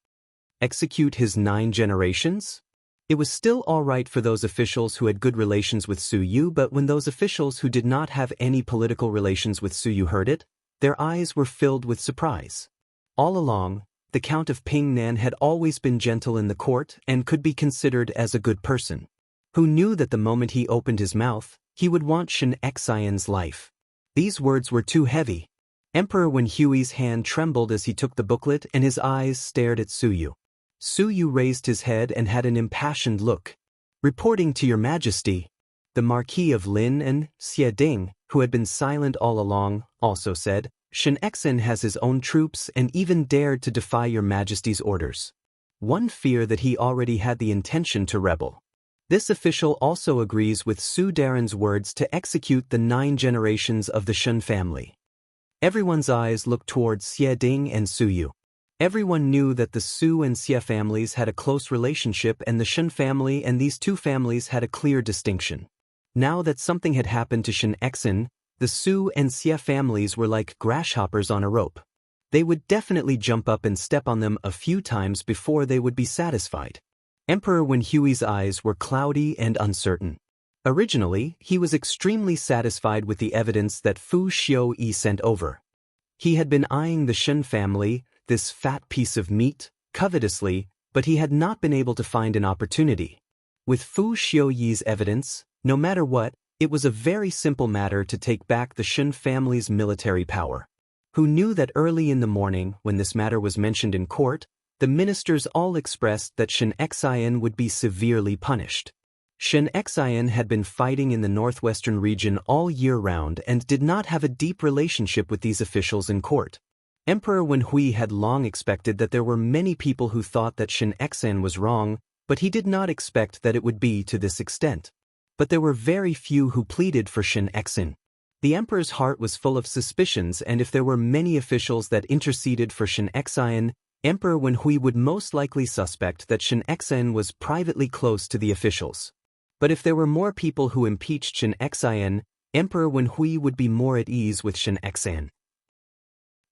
Execute his 9 generations? It was still all right for those officials who had good relations with Su Yu, but when those officials who did not have any political relations with Su Yu heard it, their eyes were filled with surprise. All along, the Count of Pingnan had always been gentle in the court and could be considered as a good person. Who knew that the moment he opened his mouth, he would want Shen Xian's life. These words were too heavy. Emperor Wenhui's hand trembled as he took the booklet and his eyes stared at Su Yu. Su Yu raised his head and had an impassioned look. Reporting to your majesty. The Marquis of Lin and Xie Ding, who had been silent all along, also said, Shen Exen has his own troops and even dared to defy your majesty's orders. One fear that he already had the intention to rebel. This official also agrees with Su Daren's words to execute the 9 generations of the Shen family. Everyone's eyes looked towards Xie Ding and Su Yu. Everyone knew that the Su and Xie families had a close relationship and the Shen family and these two families had a clear distinction. Now that something had happened to Shen Exen, the Su and Xie families were like grasshoppers on a rope. They would definitely jump up and step on them a few times before they would be satisfied. Emperor Wenhui's eyes were cloudy and uncertain. Originally, he was extremely satisfied with the evidence that Fu Xiuyi sent over. He had been eyeing the Shen family, this fat piece of meat, covetously, but he had not been able to find an opportunity. With Fu Xiuyi's evidence, no matter what, it was a very simple matter to take back the Shen family's military power. Who knew that early in the morning, when this matter was mentioned in court, the ministers all expressed that Shen Exen would be severely punished. Shen Exen had been fighting in the northwestern region all year round and did not have a deep relationship with these officials in court. Emperor Wenhui had long expected that there were many people who thought that Shen Exen was wrong, but he did not expect that it would be to this extent. But there were very few who pleaded for Shen Exen. The emperor's heart was full of suspicions, and if there were many officials that interceded for Shen Exen, Emperor Wenhui would most likely suspect that Shen Exen was privately close to the officials. But if there were more people who impeached Shen Exen, Emperor Wenhui would be more at ease with Shen Exen.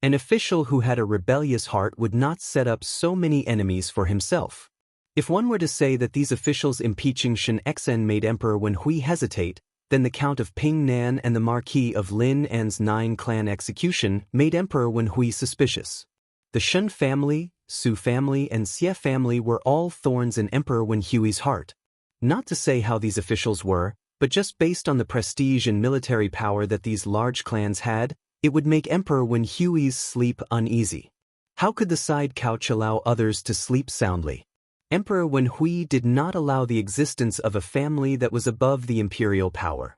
An official who had a rebellious heart would not set up so many enemies for himself. If one were to say that these officials impeaching Shen Exen made Emperor Wenhui hesitate, then the Count of Ping Nan and the Marquis of Lin An's 9-clan execution made Emperor Wenhui suspicious. The Shen family, Su family and Xie family were all thorns in Emperor Wenhui's heart. Not to say how these officials were, but just based on the prestige and military power that these large clans had, it would make Emperor Wenhui's sleep uneasy. How could the side couch allow others to sleep soundly? Emperor Wenhui did not allow the existence of a family that was above the imperial power.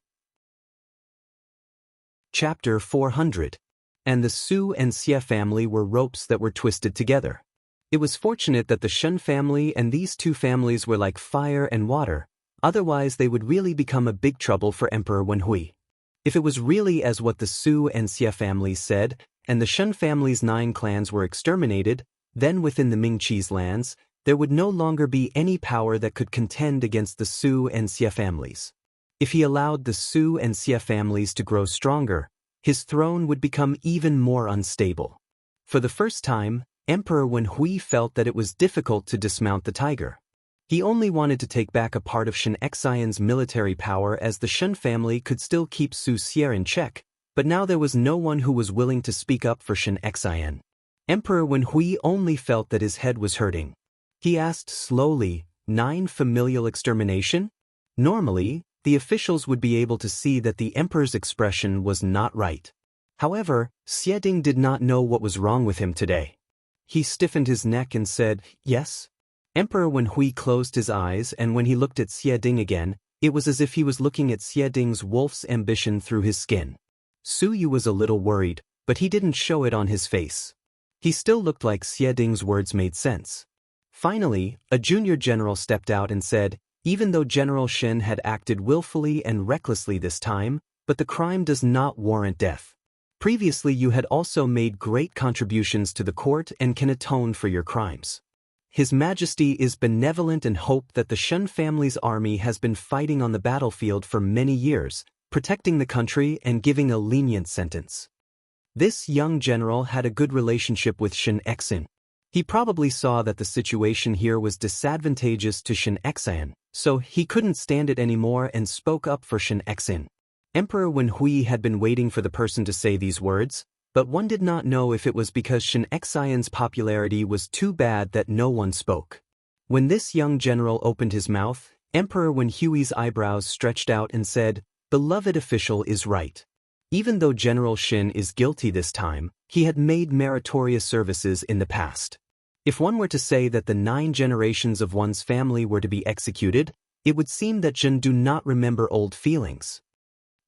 Chapter 400. And the Su and Xie family were ropes that were twisted together. It was fortunate that the Shen family and these two families were like fire and water, otherwise they would really become a big trouble for Emperor Wenhui. If it was really as what the Su and Xie families said, and the Shen family's 9 clans were exterminated, then within the Mingqi's lands, there would no longer be any power that could contend against the Su and Xie families. If he allowed the Su and Xie families to grow stronger, his throne would become even more unstable. For the first time, Emperor Wenhui felt that it was difficult to dismount the tiger. He only wanted to take back a part of Shen Exen's military power as the Shen family could still keep Su Xie in check, but now there was no one who was willing to speak up for Shen Exen. Emperor Wenhui only felt that his head was hurting. He asked slowly, 9 familial extermination? Normally, the officials would be able to see that the emperor's expression was not right. However, Xie Ding did not know what was wrong with him today. He stiffened his neck and said, yes. Emperor Wenhui closed his eyes, and when he looked at Xie Ding again, it was as if he was looking at Xie Ding's wolf's ambition through his skin. Su Yu was a little worried, but he didn't show it on his face. He still looked like Xie Ding's words made sense. Finally, a junior general stepped out and said, even though General Shen had acted willfully and recklessly this time, but the crime does not warrant death. Previously you had also made great contributions to the court and can atone for your crimes. His Majesty is benevolent and hope that the Shen family's army has been fighting on the battlefield for many years, protecting the country and giving a lenient sentence. This young general had a good relationship with Shen Exen. He probably saw that the situation here was disadvantageous to Shen Exen, so he couldn't stand it anymore and spoke up for Shen Exen. Emperor Wenhui had been waiting for the person to say these words, but one did not know if it was because Shen Exen's popularity was too bad that no one spoke. When this young general opened his mouth, Emperor Wenhui's eyebrows stretched out and said, "Beloved official is right. Even though General Shen is guilty this time, he had made meritorious services in the past. If one were to say that the 9 generations of one's family were to be executed, it would seem that Zhen do not remember old feelings.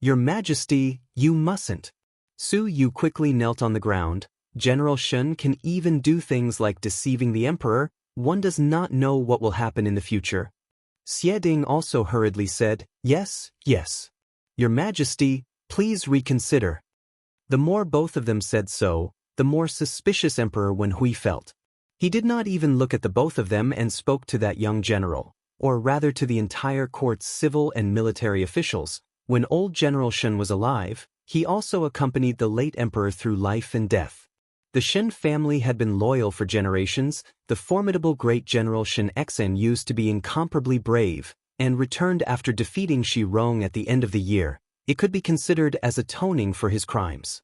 Your Majesty, you mustn't." Su Yu quickly knelt on the ground. General Shen can even do things like deceiving the emperor. One does not know what will happen in the future. Xie Ding also hurriedly said, "Yes, yes. Your Majesty, please reconsider." The more both of them said so, the more suspicious Emperor Wen Hui felt. He did not even look at the both of them and spoke to that young general, or rather to the entire court's civil and military officials. When old General Shen was alive, he also accompanied the late emperor through life and death. The Shen family had been loyal for generations. The formidable great General Shen Exen used to be incomparably brave, and returned after defeating Shi Rong at the end of the year. It could be considered as atoning for his crimes.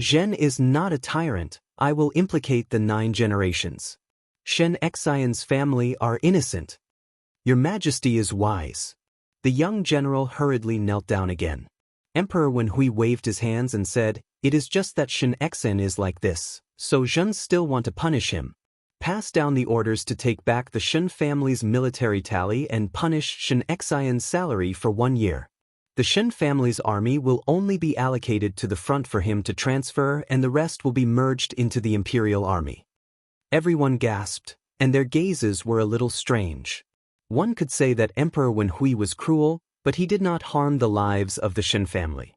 Zhen is not a tyrant. I will implicate the 9 generations. Shen Xian's family are innocent. Your Majesty is wise. The young general hurriedly knelt down again. Emperor Wen Hui waved his hands and said, "It is just that Shen Exen is like this, so Zhen still want to punish him. Pass down the orders to take back the Shen family's military tally and punish Shen Xian's salary for 1 year. The Shen family's army will only be allocated to the front for him to transfer, and the rest will be merged into the imperial army." Everyone gasped, and their gazes were a little strange. One could say that Emperor Wen Hui was cruel, but he did not harm the lives of the Shen family.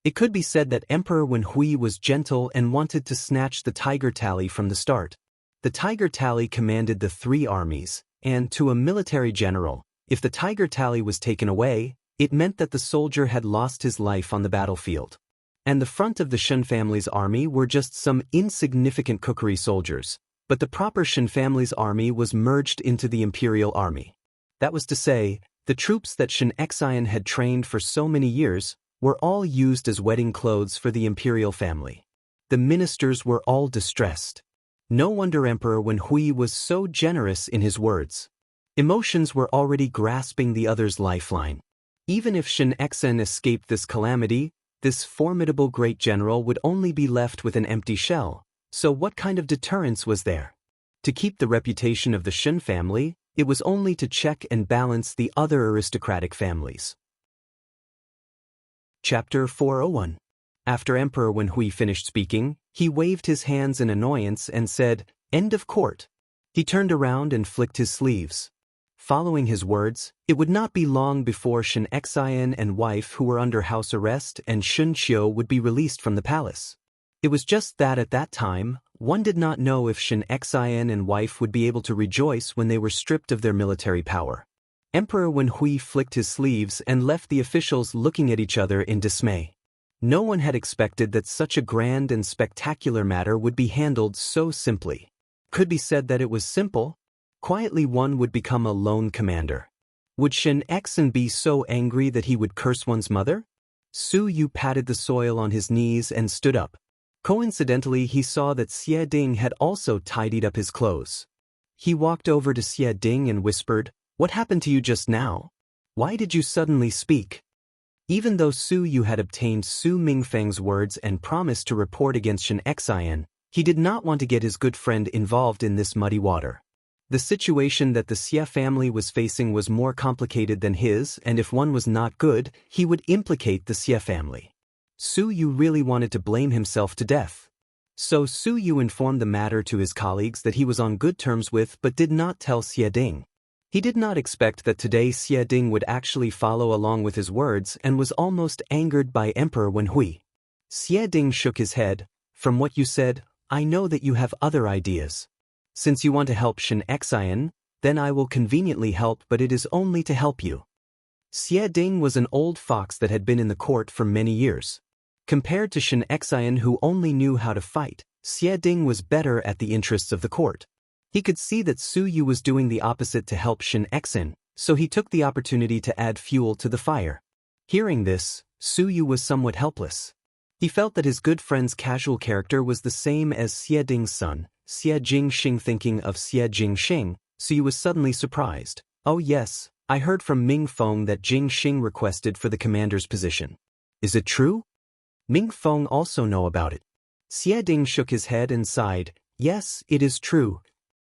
It could be said that Emperor Wen Hui was gentle and wanted to snatch the Tiger Tally from the start. The Tiger Tally commanded the 3 armies, and to a military general, if the Tiger Tally was taken away, it meant that the soldier had lost his life on the battlefield. And the front of the Shen family's army were just some insignificant cookery soldiers, but the proper Shen family's army was merged into the imperial army. That was to say, the troops that Shen Xian had trained for so many years were all used as wedding clothes for the imperial family. The ministers were all distressed. No wonder Emperor Wen Hui was so generous in his words. Emotions were already grasping the other's lifeline. Even if Shen Exen escaped this calamity, this formidable great general would only be left with an empty shell. So what kind of deterrence was there? To keep the reputation of the Shen family, it was only to check and balance the other aristocratic families. Chapter 401. After Emperor Wen Hui finished speaking, he waved his hands in annoyance and said, "End of court." He turned around and flicked his sleeves. Following his words, it would not be long before Shen Xian and wife who were under house arrest and Shun Qiu would be released from the palace. It was just that at that time, one did not know if Shen Xian and wife would be able to rejoice when they were stripped of their military power. Emperor Wen Hui flicked his sleeves and left the officials looking at each other in dismay. No one had expected that such a grand and spectacular matter would be handled so simply. Could be said that it was simple. Quietly one would become a lone commander. Would Shen Exen be so angry that he would curse one's mother? Su Yu patted the soil on his knees and stood up. Coincidentally, he saw that Xie Ding had also tidied up his clothes. He walked over to Xie Ding and whispered, "What happened to you just now? Why did you suddenly speak?" Even though Su Yu had obtained Su Mingfeng's words and promised to report against Shen Xian, he did not want to get his good friend involved in this muddy water. The situation that the Xie family was facing was more complicated than his, and if one was not good, he would implicate the Xie family. Su Yu really wanted to blame himself to death. So Su Yu informed the matter to his colleagues that he was on good terms with but did not tell Xie Ding. He did not expect that today Xie Ding would actually follow along with his words and was almost angered by Emperor Wen Hui. Xie Ding shook his head. "From what you said, I know that you have other ideas. Since you want to help Shen Xian, then I will conveniently help, but it is only to help you." Xie Ding was an old fox that had been in the court for many years. Compared to Shen Xian, who only knew how to fight, Xie Ding was better at the interests of the court. He could see that Su Yu was doing the opposite to help Shen Exen, so he took the opportunity to add fuel to the fire. Hearing this, Su Yu was somewhat helpless. He felt that his good friend's casual character was the same as Xie Ding's son, Xie Jingxing. Thinking of Xie Jingxing, Su Yu was suddenly surprised. "Oh yes, I heard from Ming Feng that Jingxing requested for the commander's position. Is it true?" Ming Feng also know about it. Xie Ding shook his head and sighed. "Yes, it is true.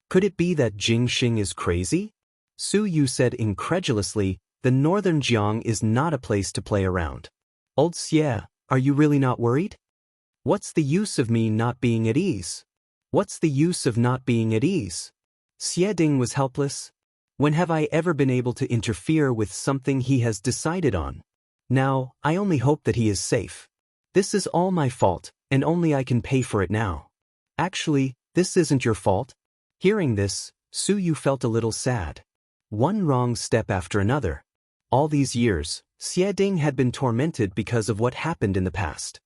Could it be that Jingxing is crazy?" Su Yu said incredulously, "The northern Jiang is not a place to play around. Old Xie, Are you really not worried? What's the use of me not being at ease? What's the use of not being at ease? Xie Ding was helpless. When have I ever been able to interfere with something he has decided on? Now, I only hope that he is safe. This is all my fault, and only I can pay for it now. Actually, this isn't your fault. Hearing this, Su Yu felt a little sad. One wrong step after another. All these years, Xie Ding had been tormented because of what happened in the past.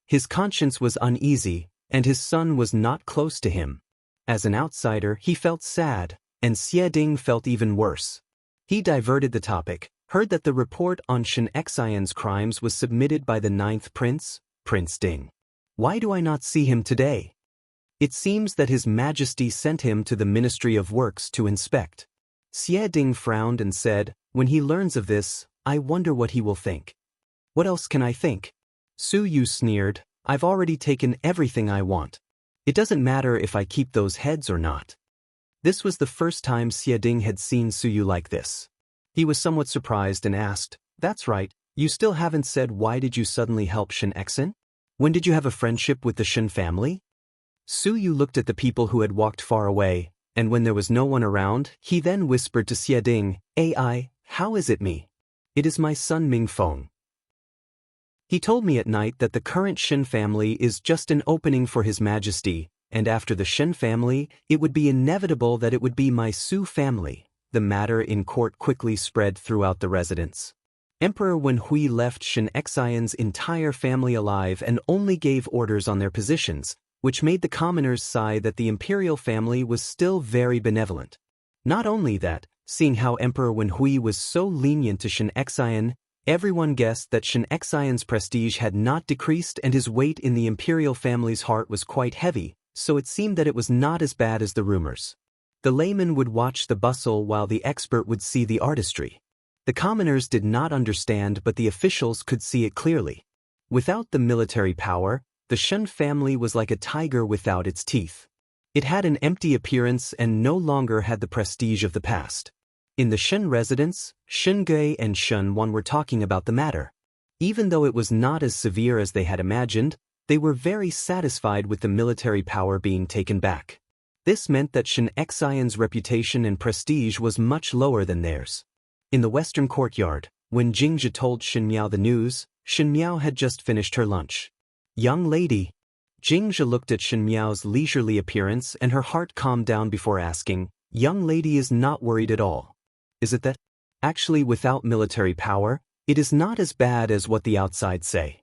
His conscience was uneasy, and his son was not close to him. As an outsider, he felt sad, and Xie Ding felt even worse. He diverted the topic, heard that the report on Shen Xian's crimes was submitted by the 9th Prince, Prince Ding. Why do I not see him today? It seems that His Majesty sent him to the Ministry of Works to inspect. Xie Ding frowned and said, when he learns of this, I wonder what he will think. What else can I think? Su Yu sneered, I've already taken everything I want. It doesn't matter if I keep those heads or not. This was the first time Xie Ding had seen Su Yu like this. He was somewhat surprised and asked, that's right, you still haven't said why did you suddenly help Shen Xian? When did you have a friendship with the Shen family? Su Yu looked at the people who had walked far away, and when there was no one around, he then whispered to Xie Ding, AI, how is it me? It is my son Ming Feng. He told me at night that the current Shen family is just an opening for His Majesty, and after the Shen family, it would be inevitable that it would be my Su family. The matter in court quickly spread throughout the residence. Emperor Wen Hui left Shen Xian's entire family alive and only gave orders on their positions, which made the commoners sigh that the imperial family was still very benevolent. Not only that, seeing how Emperor Wen Hui was so lenient to Shen Xian, everyone guessed that Shen Xian's prestige had not decreased and his weight in the imperial family's heart was quite heavy, so it seemed that it was not as bad as the rumors. The layman would watch the bustle while the expert would see the artistry. The commoners did not understand, but the officials could see it clearly. Without the military power, the Shen family was like a tiger without its teeth. It had an empty appearance and no longer had the prestige of the past. In the Shen residence, Shen Gui and Shen Wan were talking about the matter. Even though it was not as severe as they had imagined, they were very satisfied with the military power being taken back. This meant that Shen Xian's reputation and prestige was much lower than theirs. In the western courtyard, when Jingzhi told Shen Miao the news, Shen Miao had just finished her lunch. Young lady. Jingzhi looked at Shen Miao's leisurely appearance and her heart calmed down before asking, young lady is not worried at all. Is it that? Actually, without military power, it is not as bad as what the outside say.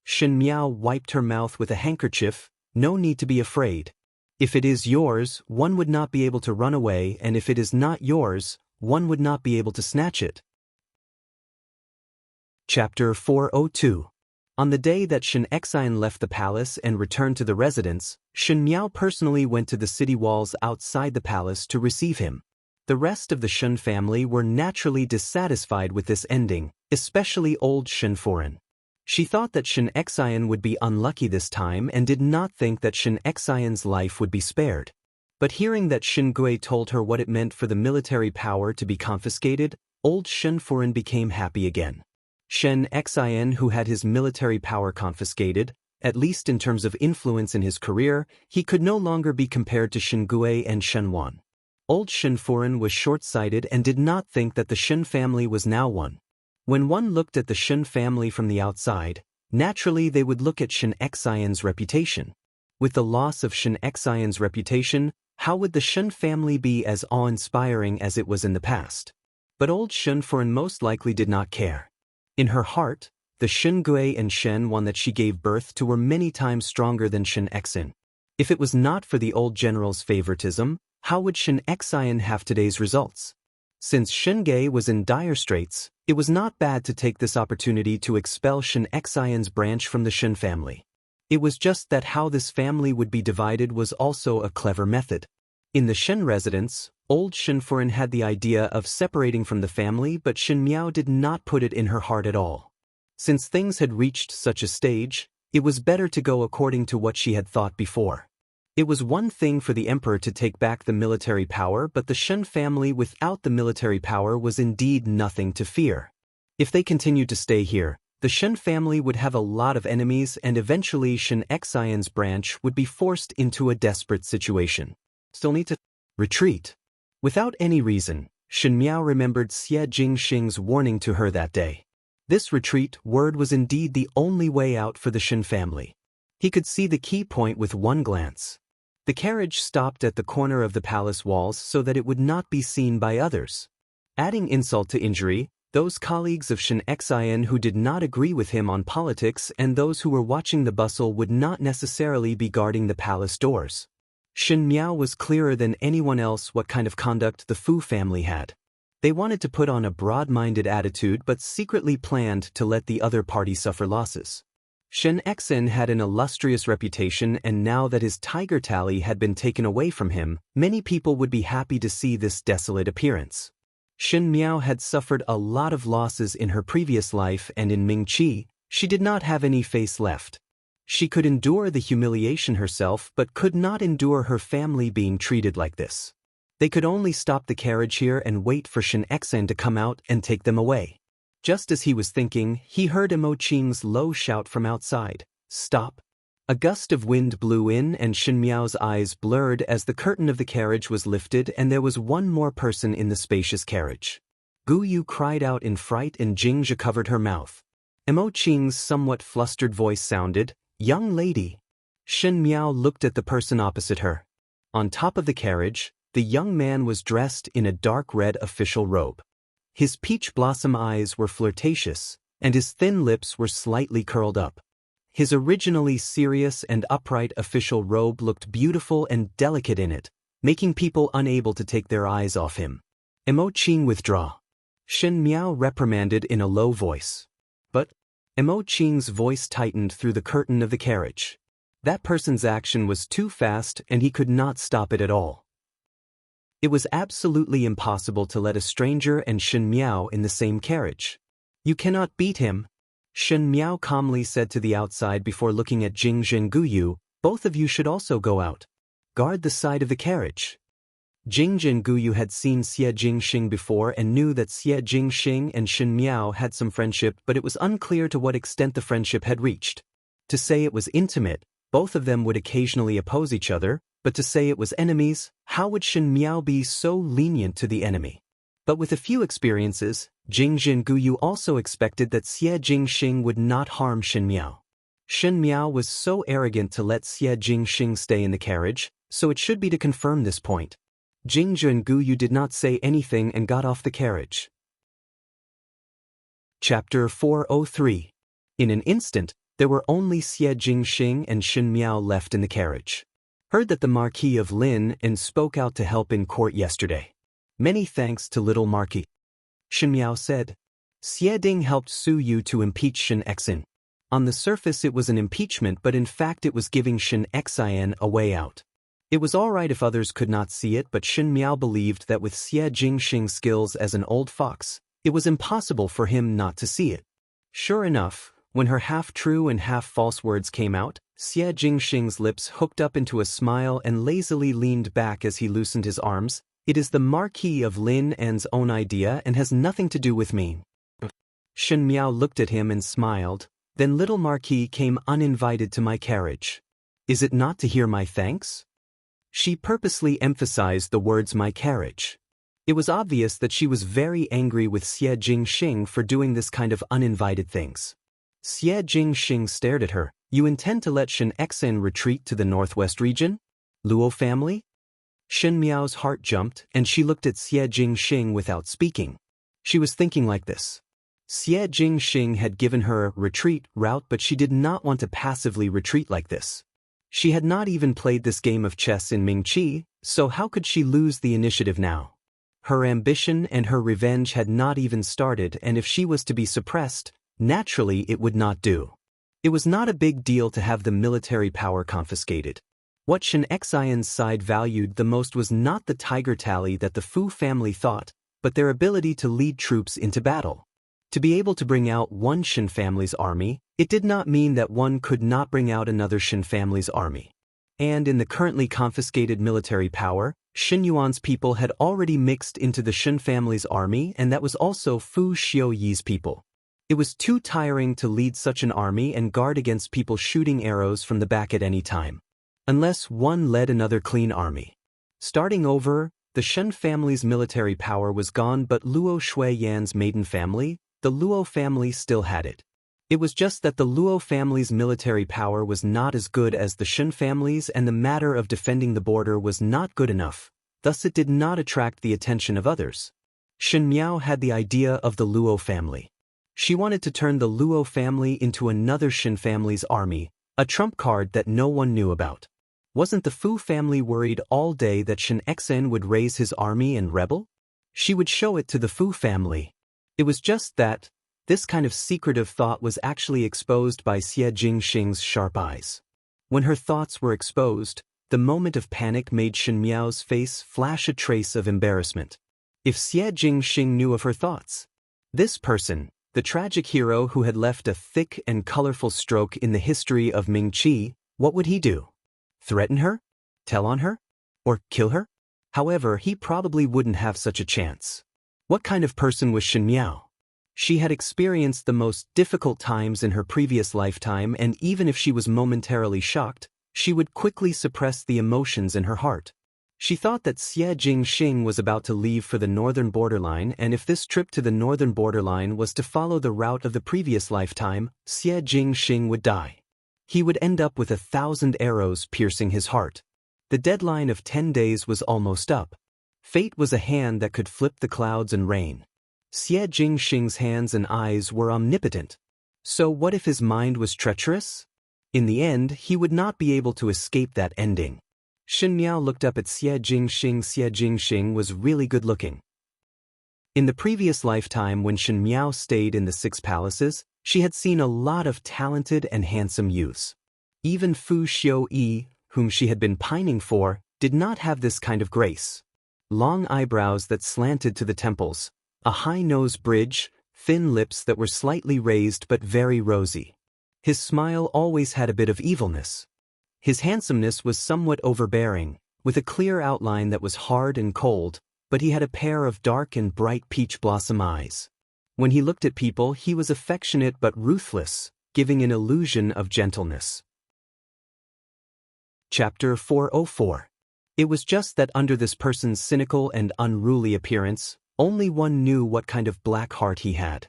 Shen Miao wiped her mouth with a handkerchief, no need to be afraid. If it is yours, one would not be able to run away, and if it is not yours, one would not be able to snatch it. Chapter 402. On the day that Shen Xian left the palace and returned to the residence, Shen Miao personally went to the city walls outside the palace to receive him. The rest of the Shen family were naturally dissatisfied with this ending, especially old Shen Foren. She thought that Shen Xian would be unlucky this time and did not think that Shen Xian's life would be spared. But hearing that Shen Gui told her what it meant for the military power to be confiscated, old Shen Foren became happy again. Shen Xian, who had his military power confiscated, at least in terms of influence in his career, he could no longer be compared to Shen Gui and Shen Wan. Old Shen Foren was short-sighted and did not think that the Shen family was now one. When one looked at the Shen family from the outside, naturally they would look at Shen Xian's reputation. With the loss of Shen Xian's reputation, how would the Shen family be as awe-inspiring as it was in the past? But old Shen Foren most likely did not care. In her heart, the Shen Gui and Shen Wan that she gave birth to were many times stronger than Shen Xian. If it was not for the old general's favoritism, how would Shen Xian have today's results? Since Shen Gui was in dire straits, it was not bad to take this opportunity to expel Shen Xian's branch from the Shen family. It was just that how this family would be divided was also a clever method. In the Shen residence, old Shen Foren had the idea of separating from the family, but Shen Miao did not put it in her heart at all. Since things had reached such a stage, it was better to go according to what she had thought before. It was one thing for the emperor to take back the military power, but the Shen family without the military power was indeed nothing to fear. If they continued to stay here, The Shen family would have a lot of enemies and eventually Shen Xian's branch would be forced into a desperate situation. Still need to retreat. Without any reason, Shen Miao remembered Xie Jingxing's warning to her that day. This retreat word was indeed the only way out for the Shen family. He could see the key point with one glance. The carriage stopped at the corner of the palace walls so that it would not be seen by others. Adding insult to injury, those colleagues of Shen Xian who did not agree with him on politics and those who were watching the bustle would not necessarily be guarding the palace doors. Shen Miao was clearer than anyone else what kind of conduct the Fu family had. They wanted to put on a broad-minded attitude but secretly planned to let the other party suffer losses. Shen Xian had an illustrious reputation, and now that his tiger tally had been taken away from him, many people would be happy to see this desolate appearance. Shen Miao had suffered a lot of losses in her previous life, and in Mingqi, she did not have any face left. She could endure the humiliation herself but could not endure her family being treated like this. They could only stop the carriage here and wait for Shen Xian to come out and take them away. Just as he was thinking, he heard Mo Qing's low shout from outside, "Stop!" A gust of wind blew in and Shen Miao's eyes blurred as the curtain of the carriage was lifted and there was one more person in the spacious carriage. Gu Yu cried out in fright and Jingzhi covered her mouth. Mo Qing's somewhat flustered voice sounded, "Young lady." Shen Miao looked at the person opposite her. On top of the carriage, the young man was dressed in a dark red official robe. His peach blossom eyes were flirtatious, and his thin lips were slightly curled up. His originally serious and upright official robe looked beautiful and delicate in it, making people unable to take their eyes off him. Mo Qing withdraw. Shen Miao reprimanded in a low voice. But Mo Qing's voice tightened through the curtain of the carriage. That person's action was too fast and he could not stop it at all. It was absolutely impossible to let a stranger and Shen Miao in the same carriage. "You cannot beat him," Shen Miao calmly said to the outside before looking at Jingzhi and Gu Yu. "Both of you should also go out. Guard the side of the carriage." Jingzhi and Gu Yu had seen Xie Jingxing before and knew that Xie Jingxing and Shen Miao had some friendship, but it was unclear to what extent the friendship had reached. To say it was intimate, both of them would occasionally oppose each other, but to say it was enemies, how would Shen Miao be so lenient to the enemy? But with a few experiences, Jingzhi and Gu Yu also expected that Xie Jingxing would not harm Shen Miao. Shen Miao was so arrogant to let Xie Jingxing stay in the carriage, so it should be to confirm this point. Jingzhi and Gu Yu did not say anything and got off the carriage. Chapter 403. In an instant, there were only Xie Jingxing and Shen Miao left in the carriage. Heard that the Marquis of Lineage spoke out to help in court yesterday. Many thanks to little Marquis. Shen Miao said. Xie Ding helped Su Yu to impeach Shen Xian. On the surface it was an impeachment, but in fact it was giving Shen Xian a way out. It was alright if others could not see it, but Shen Miao believed that with Xie Jingxing's skills as an old fox, it was impossible for him not to see it. Sure enough, when her half-true and half-false words came out, Xie Jingxing's lips hooked up into a smile and lazily leaned back as he loosened his arms. "It is the Marquis of Lineage's own idea and has nothing to do with me." Shen Miao looked at him and smiled. "Then little Marquis came uninvited to my carriage. Is it not to hear my thanks?" She purposely emphasized the words "my carriage." It was obvious that she was very angry with Xie Jingxing for doing this kind of uninvited things. Xie Jingxing stared at her. "You intend to let Shen Xian retreat to the northwest region? Luo family?" Shen Miao's heart jumped, and she looked at Xie Jingxing without speaking. She was thinking like this. Xie Jingxing had given her a retreat route, but she did not want to passively retreat like this. She had not even played this game of chess in Mingqi, so how could she lose the initiative now? Her ambition and her revenge had not even started, and if she was to be suppressed, naturally it would not do. It was not a big deal to have the military power confiscated. What Shen Xian's side valued the most was not the tiger tally that the Fu family thought, but their ability to lead troops into battle. To be able to bring out one Shen family's army, it did not mean that one could not bring out another Shen family's army. And in the currently confiscated military power, Shen Yuan's people had already mixed into the Shen family's army, and that was also Fu Xiuyi's people. It was too tiring to lead such an army and guard against people shooting arrows from the back at any time. Unless one led another clean army. Starting over, the Shen family's military power was gone, but Luo Shuiyan's maiden family, the Luo family, still had it. It was just that the Luo family's military power was not as good as the Shen family's, and the matter of defending the border was not good enough, thus it did not attract the attention of others. Shen Miao had the idea of the Luo family. She wanted to turn the Luo family into another Shen family's army, a trump card that no one knew about. Wasn't the Fu family worried all day that Shen Xen would raise his army and rebel? She would show it to the Fu family. It was just that this kind of secretive thought was actually exposed by Xie Jingxing's sharp eyes. When her thoughts were exposed, the moment of panic made Shen Miao's face flash a trace of embarrassment. If Xie Jingxing knew of her thoughts, this person, the tragic hero who had left a thick and colorful stroke in the history of Ming Qi, what would he do? Threaten her? Tell on her? Or kill her? However, he probably wouldn't have such a chance. What kind of person was Shen Miao? She had experienced the most difficult times in her previous lifetime, and even if she was momentarily shocked, she would quickly suppress the emotions in her heart. She thought that Xie Jingxing was about to leave for the northern borderline, and if this trip to the northern borderline was to follow the route of the previous lifetime, Xie Jingxing would die. He would end up with 1,000 arrows piercing his heart. The deadline of 10 days was almost up. Fate was a hand that could flip the clouds and rain. Xie Jingxing's hands and eyes were omnipotent. So what if his mind was treacherous? In the end, he would not be able to escape that ending. Shen Miao looked up at Xie Jingxing. Xie Jingxing was really good-looking. In the previous lifetime, when Shen Miao stayed in the 6 palaces, she had seen a lot of talented and handsome youths. Even Fu Xiuyi, whom she had been pining for, did not have this kind of grace. Long eyebrows that slanted to the temples, a high nose bridge, thin lips that were slightly raised but very rosy. His smile always had a bit of evilness. His handsomeness was somewhat overbearing, with a clear outline that was hard and cold, but he had a pair of dark and bright peach blossom eyes. When he looked at people, he was affectionate but ruthless, giving an illusion of gentleness. Chapter 404. It was just that under this person's cynical and unruly appearance, only one knew what kind of black heart he had.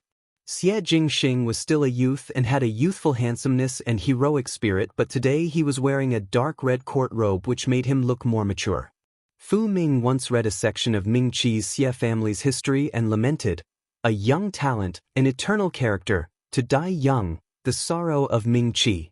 Xie Jingxing was still a youth and had a youthful handsomeness and heroic spirit, but today he was wearing a dark red court robe which made him look more mature. Fu Ming once read a section of Ming Qi's Xie family's history and lamented, "A young talent, an eternal character, to die young, the sorrow of Ming Qi."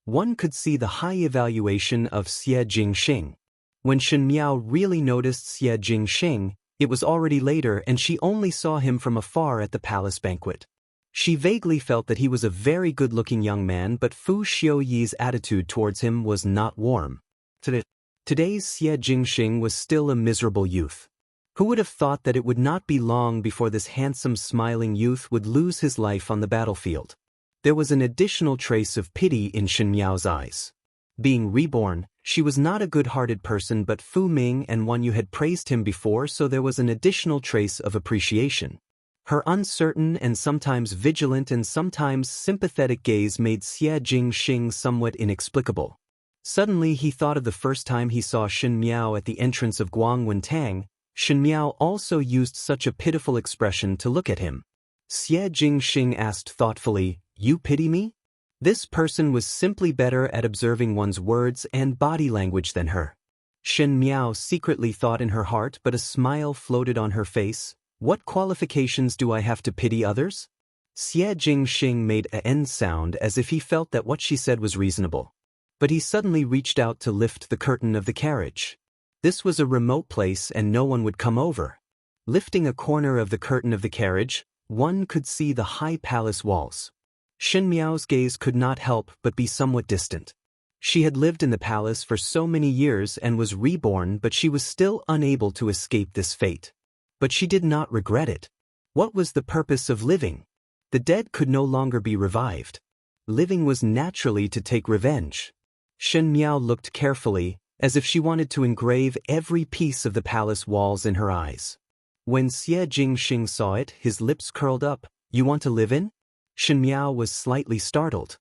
One could see the high evaluation of Xie Jingxing. When Shen Miao really noticed Xie Jingxing, it was already later and she only saw him from afar at the palace banquet. She vaguely felt that he was a very good-looking young man, but Fu Xiuyi's attitude towards him was not warm. Today's Xie Jingxing was still a miserable youth. Who would have thought that it would not be long before this handsome, smiling youth would lose his life on the battlefield? There was an additional trace of pity in Shen Miao's eyes. Being reborn, she was not a good-hearted person, but Fu Ming and Wan Yu had praised him before, so there was an additional trace of appreciation. Her uncertain and sometimes vigilant and sometimes sympathetic gaze made Xie Jingxing somewhat inexplicable. Suddenly he thought of the first time he saw Shen Miao at the entrance of Guangwen Tang. Shen Miao also used such a pitiful expression to look at him. Xie Jingxing asked thoughtfully, "You pity me?" This person was simply better at observing one's words and body language than her. Shen Miao secretly thought in her heart, but a smile floated on her face. What qualifications do I have to pity others? Xie Jingxing made a N sound as if he felt that what she said was reasonable. But he suddenly reached out to lift the curtain of the carriage. This was a remote place and no one would come over. Lifting a corner of the curtain of the carriage, one could see the high palace walls. Shen Miao's gaze could not help but be somewhat distant. She had lived in the palace for so many years and was reborn, but she was still unable to escape this fate. But she did not regret it. What was the purpose of living? The dead could no longer be revived. Living was naturally to take revenge. Shen Miao looked carefully, as if she wanted to engrave every piece of the palace walls in her eyes. When Xie Jingxing saw it, his lips curled up. "You want to live in?" Shen Miao was slightly startled.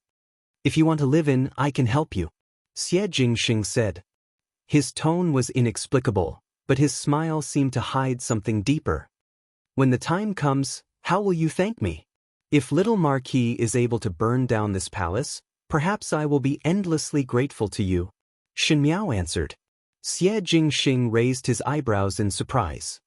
If you want to live in, I can help you, Xie Jingxing said. His tone was inexplicable, but his smile seemed to hide something deeper. When the time comes, how will you thank me? If little Marquis is able to burn down this palace, perhaps I will be endlessly grateful to you, Shen Miao answered. Xie Jingxing raised his eyebrows in surprise.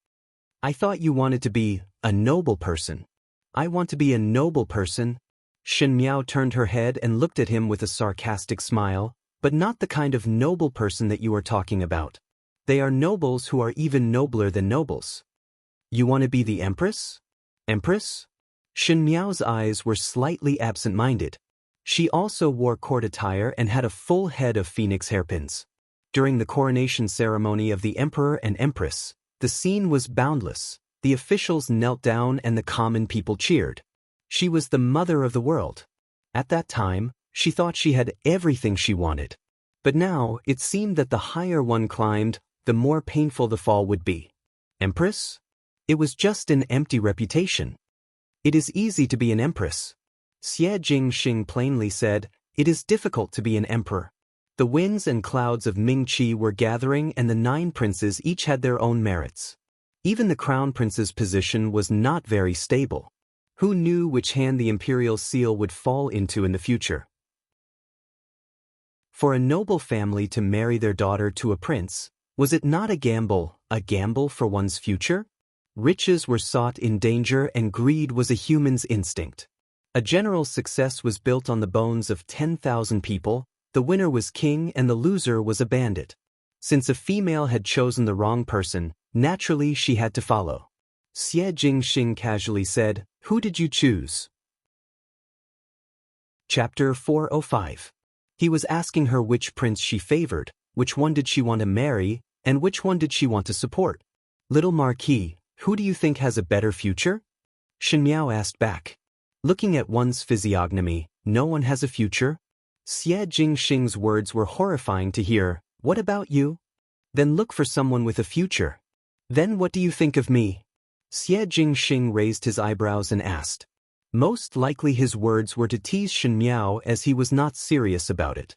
I thought you wanted to be a noble person. I want to be a noble person. Shen Miao turned her head and looked at him with a sarcastic smile, but not the kind of noble person that you are talking about. They are nobles who are even nobler than nobles. You want to be the Empress? Empress? Shen Miao's eyes were slightly absent-minded. She also wore court attire and had a full head of phoenix hairpins. During the coronation ceremony of the Emperor and Empress, the scene was boundless. The officials knelt down and the common people cheered. She was the mother of the world. At that time, she thought she had everything she wanted. But now, it seemed that the higher one climbed, the more painful the fall would be. Empress? It was just an empty reputation. It is easy to be an empress. Xie Jingxing plainly said, it is difficult to be an emperor. The winds and clouds of Mingqi were gathering and the 9 princes each had their own merits. Even the crown prince's position was not very stable. Who knew which hand the imperial seal would fall into in the future? For a noble family to marry their daughter to a prince, was it not a gamble for one's future? Riches were sought in danger and greed was a human's instinct. A general's success was built on the bones of 10,000 people, the winner was king and the loser was a bandit. Since a female had chosen the wrong person, naturally she had to follow. Xie Jingxing casually said, who did you choose? Chapter 405. He was asking her which prince she favored, which one did she want to marry, and which one did she want to support. Little Marquis, who do you think has a better future? Shen Miao asked back. Looking at one's physiognomy, no one has a future. Xie Jingxing's words were horrifying to hear. What about you? Then look for someone with a future. Then what do you think of me? Xie Jingxing raised his eyebrows and asked. Most likely his words were to tease Shen Miao as he was not serious about it.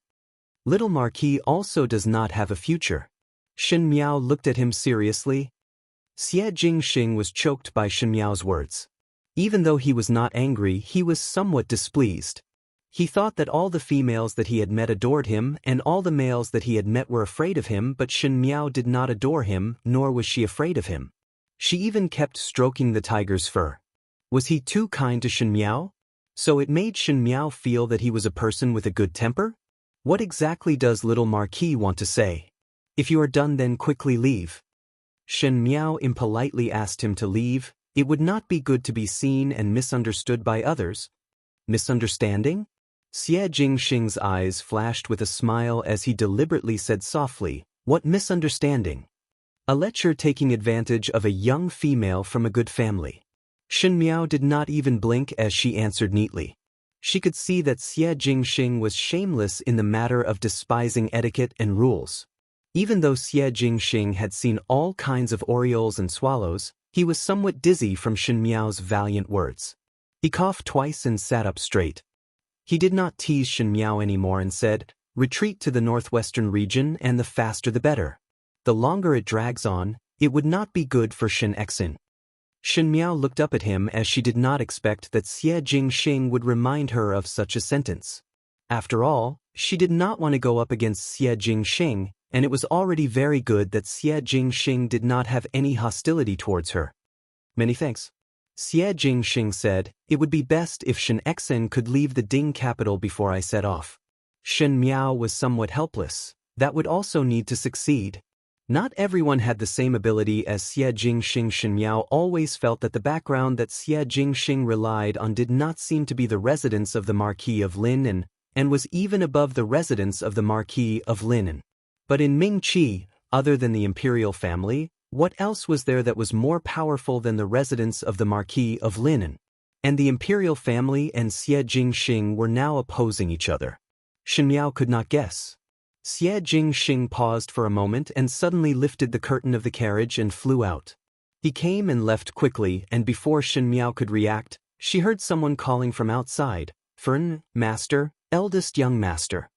Little Marquis also does not have a future. Shen Miao looked at him seriously. Xie Jingxing was choked by Shen Miao's words. Even though he was not angry, he was somewhat displeased. He thought that all the females that he had met adored him and all the males that he had met were afraid of him, but Shen Miao did not adore him, nor was she afraid of him. She even kept stroking the tiger's fur. Was he too kind to Shen Miao? So it made Shen Miao feel that he was a person with a good temper? What exactly does little Marquis want to say? If you are done, then quickly leave. Shen Miao impolitely asked him to leave. It would not be good to be seen and misunderstood by others. Misunderstanding? Xie Jingxing's eyes flashed with a smile as he deliberately said softly, what misunderstanding? A lecher taking advantage of a young female from a good family. Shen Miao did not even blink as she answered neatly. She could see that Xie Jingxing was shameless in the matter of despising etiquette and rules. Even though Xie Jingxing had seen all kinds of orioles and swallows, he was somewhat dizzy from Shen Miao's valiant words. He coughed twice and sat up straight. He did not tease Shen Miao anymore and said, retreat to the northwestern region and the faster the better. The longer it drags on, it would not be good for Shen Exin. Shen Miao looked up at him as she did not expect that Xie Jingxing would remind her of such a sentence. After all, she did not want to go up against Xie Jingxing, and it was already very good that Xie Jingxing did not have any hostility towards her. Many thanks. Xie Jingxing said, it would be best if Shen Exin could leave the Ding capital before I set off. Shen Miao was somewhat helpless. That would also need to succeed. Not everyone had the same ability as Xie Jingxing. Shen Miao always felt that the background that Xie Jingxing relied on did not seem to be the residence of the Marquis of Lineage, and was even above the residence of the Marquis of Lineage. But in Mingqi, other than the imperial family, what else was there that was more powerful than the residence of the Marquis of Lineage? And the imperial family and Xie Jingxing were now opposing each other. Shen Miao could not guess. Xie Jingxing paused for a moment and suddenly lifted the curtain of the carriage and flew out. He came and left quickly, and before Shen Miao could react, She heard someone calling from outside, "Fern, master, eldest young master."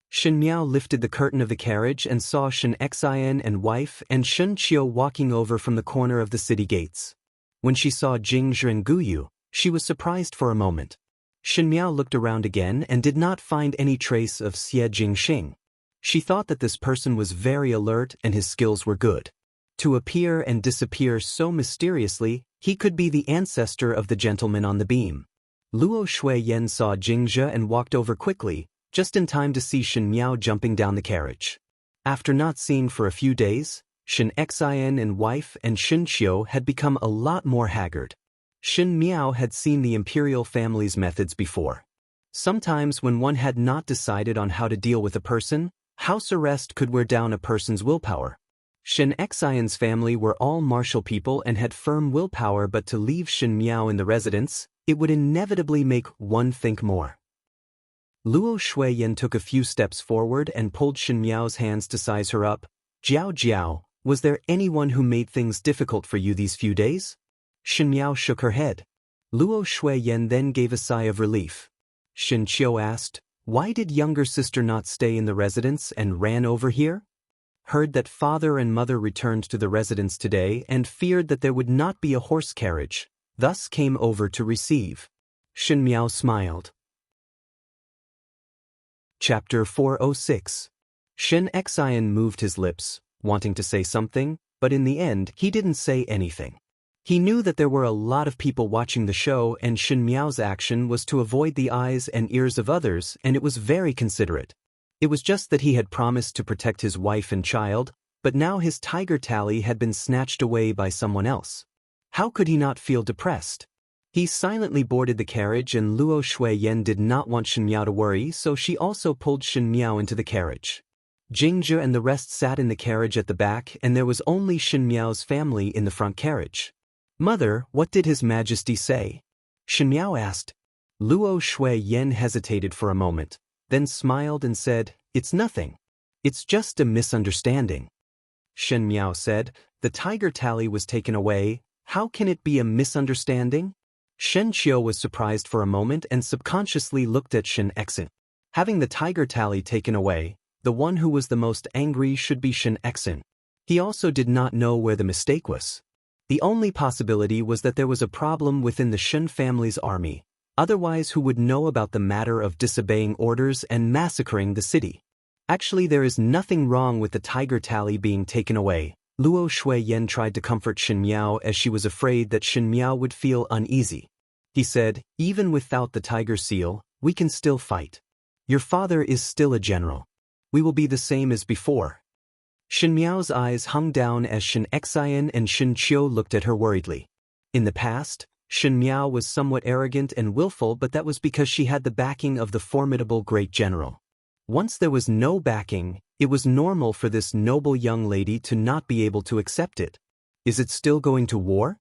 Shen Miao lifted the curtain of the carriage and saw Shen Xian and wife and Shen Qiu walking over from the corner of the city gates. When she saw Jing Zhi and Gu Yu, she was surprised for a moment. Shen Miao looked around again and did not find any trace of Xie Jingxing. She thought that this person was very alert and his skills were good. To appear and disappear so mysteriously, he could be the ancestor of the gentleman on the beam. Luo Shuiyan saw Jing Zhi and walked over quickly, just in time to see Shen Miao jumping down the carriage. After not seeing for a few days, Shen Xian and wife and Shen Qiu had become a lot more haggard. Shen Miao had seen the imperial family's methods before. Sometimes when one had not decided on how to deal with a person, house arrest could wear down a person's willpower. Shen Xian's family were all martial people and had firm willpower, but to leave Shen Miao in the residence, it would inevitably make one think more. Luo Shuiyan took a few steps forward and pulled Shen Miao's hands to size her up. "Jiao Jiao, was there anyone who made things difficult for you these few days?" Shen Miao shook her head. Luo Shuiyan then gave a sigh of relief. Shen Qiu asked, "Why did younger sister not stay in the residence and ran over here?" "Heard that father and mother returned to the residence today and feared that there would not be a horse carriage, thus came over to receive." Shen Miao smiled. Chapter 406. Shen Xian moved his lips, wanting to say something, but in the end he didn't say anything. He knew that there were a lot of people watching the show and Shen Miao's action was to avoid the eyes and ears of others, and it was very considerate. It was just that he had promised to protect his wife and child, but now his tiger tally had been snatched away by someone else. How could he not feel depressed? He silently boarded the carriage and Luo Shuiyan did not want Shen Miao to worry, so she also pulled Shen Miao into the carriage. Jing Zhi and the rest sat in the carriage at the back and there was only Shen Miao's family in the front carriage. "Mother, what did His Majesty say?" Shen Miao asked. Luo Shuiyan hesitated for a moment, then smiled and said, "It's nothing. It's just a misunderstanding." Shen Miao said, "The tiger tally was taken away. How can it be a misunderstanding?" Shen Qiu was surprised for a moment and subconsciously looked at Shen Xian. Having the tiger tally taken away, the one who was the most angry should be Shen Xian. He also did not know where the mistake was. The only possibility was that there was a problem within the Shen family's army, otherwise who would know about the matter of disobeying orders and massacring the city. Actually, there is nothing wrong with the tiger tally being taken away. Luo Shuiyan tried to comfort Shen Miao as she was afraid that Shen Miao would feel uneasy. He said, "Even without the tiger seal, we can still fight. Your father is still a general. We will be the same as before." Shen Miao's eyes hung down as Shen Xian and Shen Qiu looked at her worriedly. In the past, Shen Miao was somewhat arrogant and willful, but that was because she had the backing of the formidable great general. Once there was no backing, it was normal for this noble young lady to not be able to accept it. "Is it still going to war?"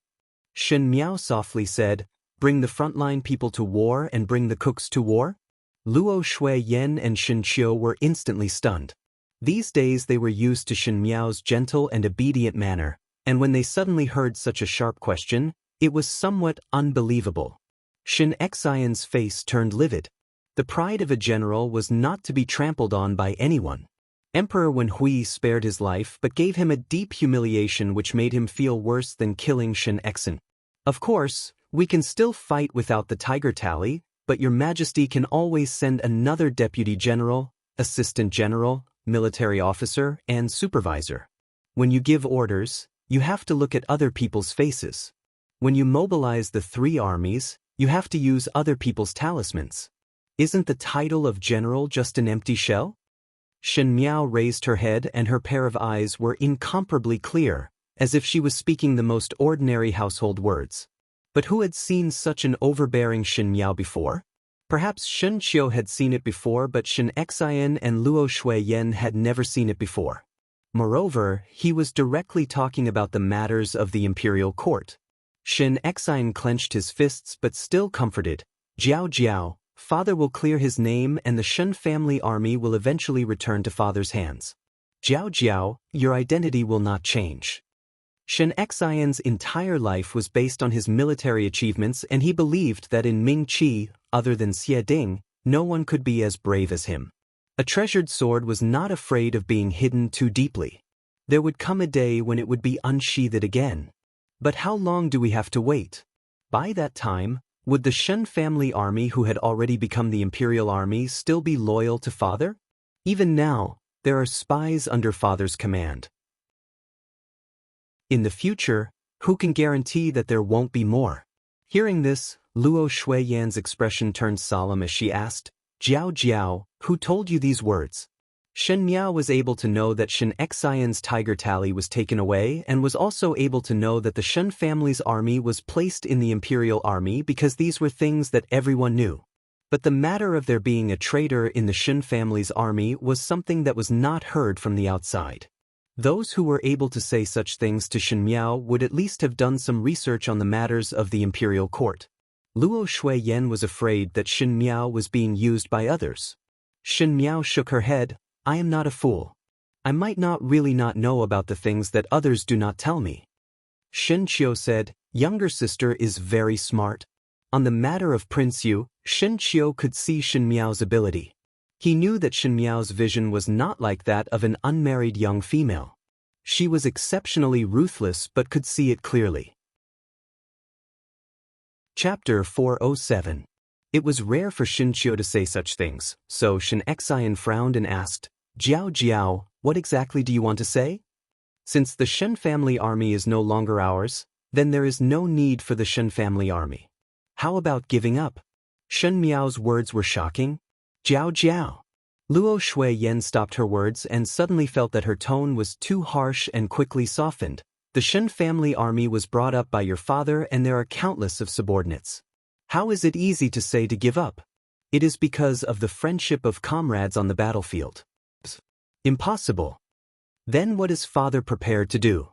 Shen Miao softly said, "Bring the frontline people to war and bring the cooks to war?" Luo Shuiyan and Shen Qiu were instantly stunned. These days they were used to Shen Miao's gentle and obedient manner, and when they suddenly heard such a sharp question, it was somewhat unbelievable. Shen Xian's face turned livid. The pride of a general was not to be trampled on by anyone. Emperor Wen Hui spared his life but gave him a deep humiliation which made him feel worse than killing Shen Xian. "Of course, we can still fight without the tiger tally, but your majesty can always send another deputy general, assistant general, military officer, and supervisor. When you give orders, you have to look at other people's faces. When you mobilize the three armies, you have to use other people's talismans. Isn't the title of general just an empty shell?" Shen Miao raised her head and her pair of eyes were incomparably clear, as if she was speaking the most ordinary household words. But who had seen such an overbearing Shen Miao before? Perhaps Shen Qiu had seen it before, but Shen Xian and Luo Shuiyan had never seen it before. Moreover, he was directly talking about the matters of the imperial court. Shen Xian clenched his fists but still comforted. "Jiao Jiao, father will clear his name and the Shen family army will eventually return to father's hands. Jiao Jiao, your identity will not change." Shen Xian's entire life was based on his military achievements, and he believed that in Ming Qi, other than Xie Ding, no one could be as brave as him. A treasured sword was not afraid of being hidden too deeply. There would come a day when it would be unsheathed again. But how long do we have to wait? By that time, would the Shen family army, who had already become the imperial army, still be loyal to father? Even now, there are spies under father's command. In the future, who can guarantee that there won't be more? Hearing this, Luo Shuiyan's expression turned solemn as she asked, Jiao Jiao, who told you these words? Shen Miao was able to know that Shen Xian's tiger tally was taken away and was also able to know that the Shen family's army was placed in the imperial army because these were things that everyone knew. But the matter of there being a traitor in the Shen family's army was something that was not heard from the outside. Those who were able to say such things to Shen Miao would at least have done some research on the matters of the imperial court. Luo Shuiyan was afraid that Shen Miao was being used by others. Shen Miao shook her head. I am not a fool. I might not really not know about the things that others do not tell me. Shen Qiu said, younger sister is very smart. On the matter of Prince Yu, Shen Qiu could see Shen Miao's ability. He knew that Shen Miao's vision was not like that of an unmarried young female. She was exceptionally ruthless but could see it clearly. Chapter 407. It was rare for Shen Qiu to say such things, so Shen Xian frowned and asked, Jiao Jiao, what exactly do you want to say? Since the Shen family army is no longer ours, then there is no need for the Shen family army. How about giving up? Shen Miao's words were shocking. Jiao Jiao. Luo Shuiyan stopped her words and suddenly felt that her tone was too harsh and quickly softened. The Shen family army was brought up by your father and there are countless of subordinates. How is it easy to say to give up? It is because of the friendship of comrades on the battlefield. Impossible. Then what is father prepared to do?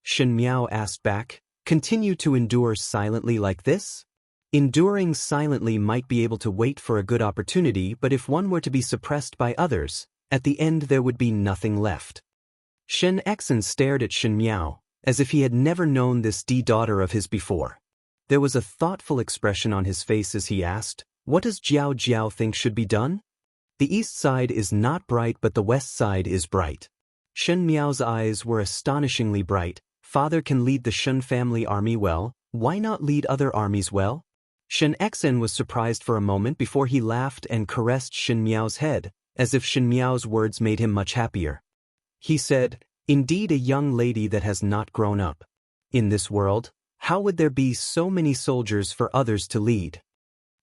Shen Miao asked back. Continue to endure silently like this? Enduring silently might be able to wait for a good opportunity, but if one were to be suppressed by others, at the end there would be nothing left. Shen Xian stared at Shen Miao, as if he had never known this daughter of his before. There was a thoughtful expression on his face as he asked, what does Jiao Jiao think should be done? The east side is not bright but the west side is bright. Shen Miao's eyes were astonishingly bright. Father can lead the Shen family army well, why not lead other armies well? Shen Xian was surprised for a moment before he laughed and caressed Shen Miao's head, as if Shen Miao's words made him much happier. He said, indeed a young lady that has not grown up. In this world, how would there be so many soldiers for others to lead?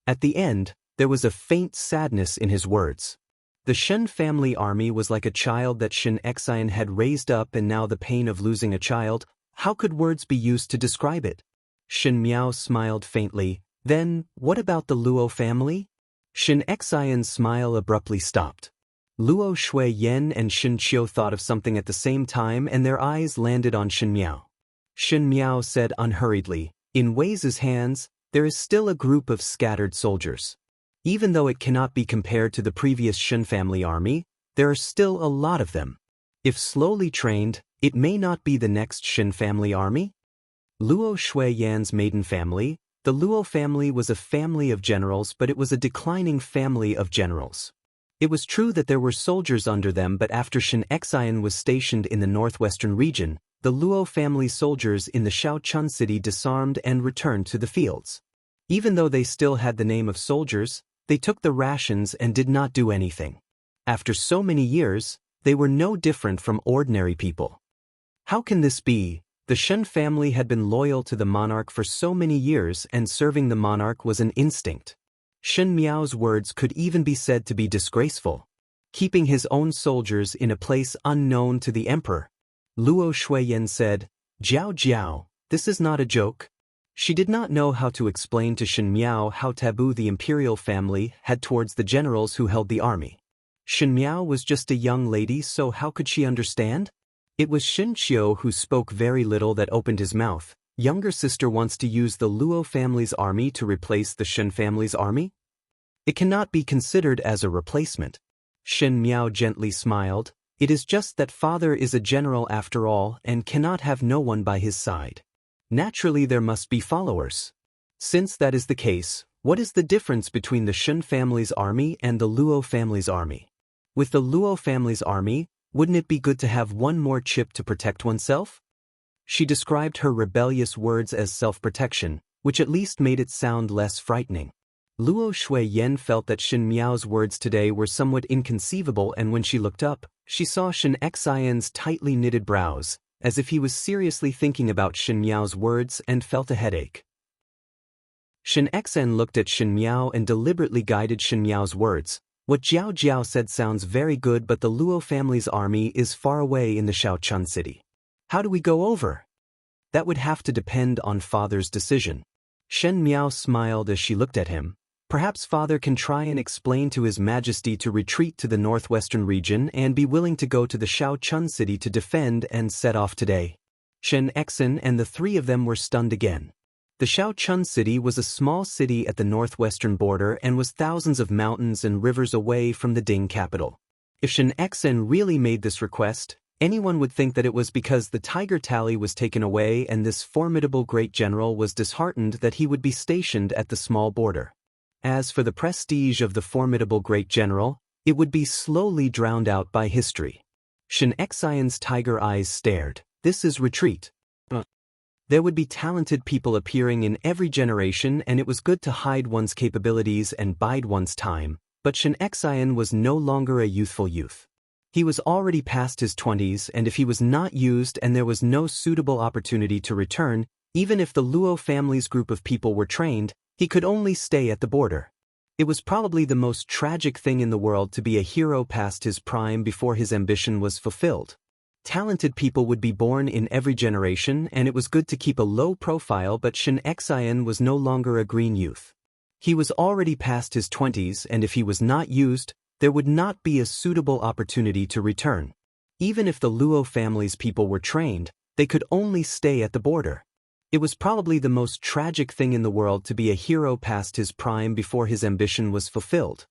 At the end, there was a faint sadness in his words. The Shen family army was like a child that Shen Xian had raised up, and now the pain of losing a child, how could words be used to describe it? Shen Miao smiled faintly. Then, what about the Luo family? Shen Xian's smile abruptly stopped. Luo Shuiyan and Shen Qiu thought of something at the same time and their eyes landed on Shen Miao. Shen Miao said unhurriedly, in Wei's hands, there is still a group of scattered soldiers. Even though it cannot be compared to the previous Shen family army, there are still a lot of them. If slowly trained, it may not be the next Shen family army. Luo Shuiyan's maiden family, the Luo family, was a family of generals, but it was a declining family of generals. It was true that there were soldiers under them, but after Shen Xian was stationed in the northwestern region, the Luo family soldiers in the Shaochun city disarmed and returned to the fields. Even though they still had the name of soldiers, they took the rations and did not do anything. After so many years, they were no different from ordinary people. How can this be? The Shen family had been loyal to the monarch for so many years, and serving the monarch was an instinct. Shen Miao's words could even be said to be disgraceful. Keeping his own soldiers in a place unknown to the emperor. Luo Shuiyan said, Jiao Jiao, this is not a joke. She did not know how to explain to Shen Miao how taboo the imperial family had towards the generals who held the army. Shen Miao was just a young lady, so how could she understand? It was Shen Qiu who spoke very little that opened his mouth. Younger sister wants to use the Luo family's army to replace the Shen family's army? It cannot be considered as a replacement. Shen Miao gently smiled. It is just that father is a general after all and cannot have no one by his side. Naturally there must be followers. Since that is the case, what is the difference between the Shun family's army and the Luo family's army? With the Luo family's army, wouldn't it be good to have one more chip to protect oneself? She described her rebellious words as self-protection, which at least made it sound less frightening. Luo Shuiyen felt that Shen Miao's words today were somewhat inconceivable, and when she looked up, she saw Shen Xian's tightly knitted brows, as if he was seriously thinking about Shen Miao's words, and felt a headache. Shen Xian looked at Shen Miao and deliberately guided Shen Miao's words. What Jiao Jiao said sounds very good, but the Luo family's army is far away in the Shaochun city. How do we go over? That would have to depend on father's decision. Shen Miao smiled as she looked at him. Perhaps father can try and explain to His Majesty to retreat to the northwestern region and be willing to go to the Shaochun city to defend and set off today. Shen Xian and the three of them were stunned again. The Shaochun city was a small city at the northwestern border and was thousands of mountains and rivers away from the Ding capital. If Shen Xian really made this request, anyone would think that it was because the tiger tally was taken away and this formidable great general was disheartened that he would be stationed at the small border. As for the prestige of the formidable great general, it would be slowly drowned out by history. Shen Xian's tiger eyes stared. This is retreat. There would be talented people appearing in every generation, and it was good to hide one's capabilities and bide one's time, but Shen Xian was no longer a youthful youth. He was already past his 20s, and if he was not used and there was no suitable opportunity to return, even if the Luo family's group of people were trained, he could only stay at the border. It was probably the most tragic thing in the world to be a hero past his prime before his ambition was fulfilled. Talented people would be born in every generation, and it was good to keep a low profile, but Shen Xian was no longer a green youth. He was already past his 20s, and if he was not used, there would not be a suitable opportunity to return. Even if the Luo family's people were trained, they could only stay at the border. It was probably the most tragic thing in the world to be a hero past his prime before his ambition was fulfilled.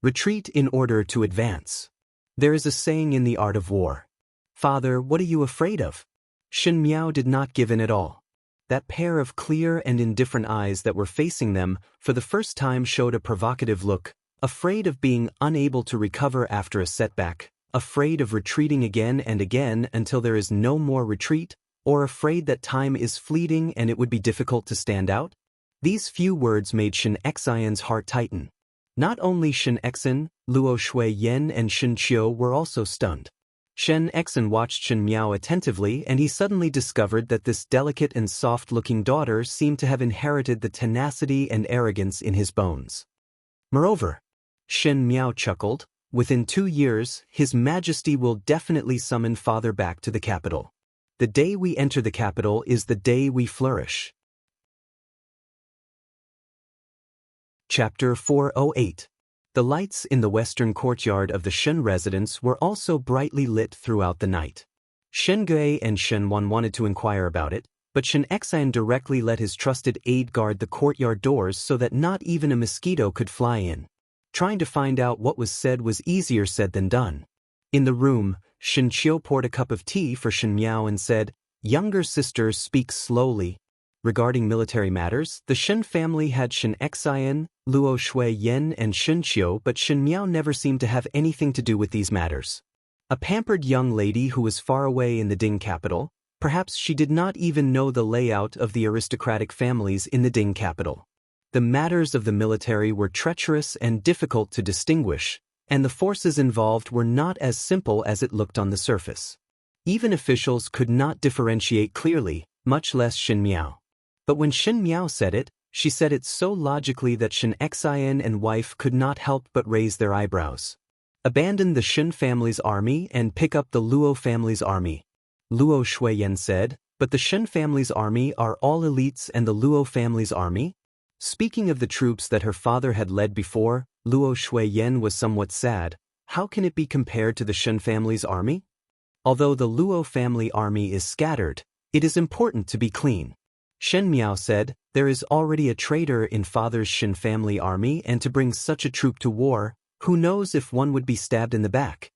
Retreat in order to advance. There is a saying in the art of war. Father, what are you afraid of? Shen Miao did not give in at all. That pair of clear and indifferent eyes that were facing them for the first time showed a provocative look, afraid of being unable to recover after a setback, afraid of retreating again and again until there is no more retreat, or afraid that time is fleeting and it would be difficult to stand out? These few words made Shen Xian's heart tighten. Not only Shen Xian, Luo Shuiyen and Shen Qiu were also stunned. Shen Xian watched Shen Miao attentively, and he suddenly discovered that this delicate and soft-looking daughter seemed to have inherited the tenacity and arrogance in his bones. Moreover, Shen Miao chuckled, within 2 years, His Majesty will definitely summon father back to the capital. The day we enter the capital is the day we flourish. Chapter 408. The lights in the western courtyard of the Shen residence were also brightly lit throughout the night. Shen Gui and Shen Wan wanted to inquire about it, but Shen Xian directly let his trusted aide guard the courtyard doors so that not even a mosquito could fly in. Trying to find out what was said was easier said than done. In the room, Shen Qiu poured a cup of tea for Shen Miao and said, "Younger sister, speak slowly." Regarding military matters, the Shen family had Shen Xian, Luo Shuiyen and Shen Qiu, but Shen Miao never seemed to have anything to do with these matters. A pampered young lady who was far away in the Ding capital, perhaps she did not even know the layout of the aristocratic families in the Ding capital. The matters of the military were treacherous and difficult to distinguish, and the forces involved were not as simple as it looked on the surface. Even officials could not differentiate clearly, much less Shen Miao. But when Shen Miao said it, she said it so logically that Shen Xian and wife could not help but raise their eyebrows. Abandon the Shen family's army and pick up the Luo family's army. Luo Shuiyen said, but the Shen family's army are all elites and the Luo family's army? Speaking of the troops that her father had led before, Luo Shuiyen was somewhat sad. How can it be compared to the Shen family's army? Although the Luo family army is scattered, it is important to be clean. Shen Miao said, there is already a traitor in father's Shen family army, and to bring such a troop to war, who knows if one would be stabbed in the back.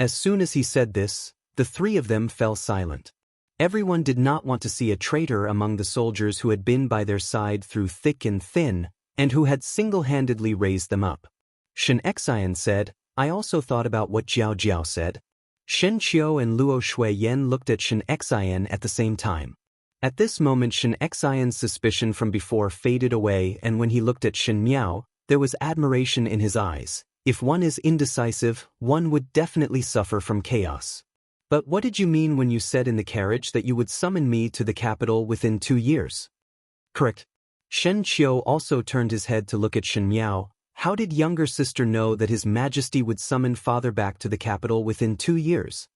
As soon as he said this, the three of them fell silent. Everyone did not want to see a traitor among the soldiers who had been by their side through thick and thin, and who had single-handedly raised them up. Shen Xian said, I also thought about what Jiao Jiao said. Shen Qiu and Luo Shuiyan looked at Shen Xian at the same time. At this moment Shen Xian's suspicion from before faded away, and when he looked at Shen Miao, there was admiration in his eyes. If one is indecisive, one would definitely suffer from chaos. But what did you mean when you said in the carriage that you would summon me to the capital within 2 years? Correct. Shen Qiu also turned his head to look at Shen Miao. How did younger sister know that His Majesty would summon father back to the capital within 2 years?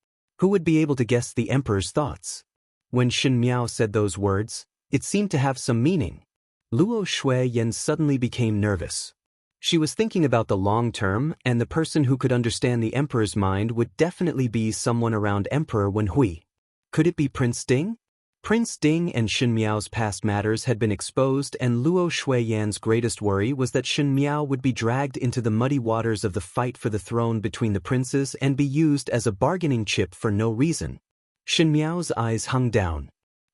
Who would be able to guess the emperor's thoughts? When Shen Miao said those words, it seemed to have some meaning. Luo Shuiyan suddenly became nervous. She was thinking about the long term, and the person who could understand the emperor's mind would definitely be someone around Emperor Wenhui. Could it be Prince Ding? Prince Ding and Shen Miao's past matters had been exposed, and Luo Shuiyan's greatest worry was that Shen Miao would be dragged into the muddy waters of the fight for the throne between the princes and be used as a bargaining chip for no reason. Shen Miao's eyes hung down.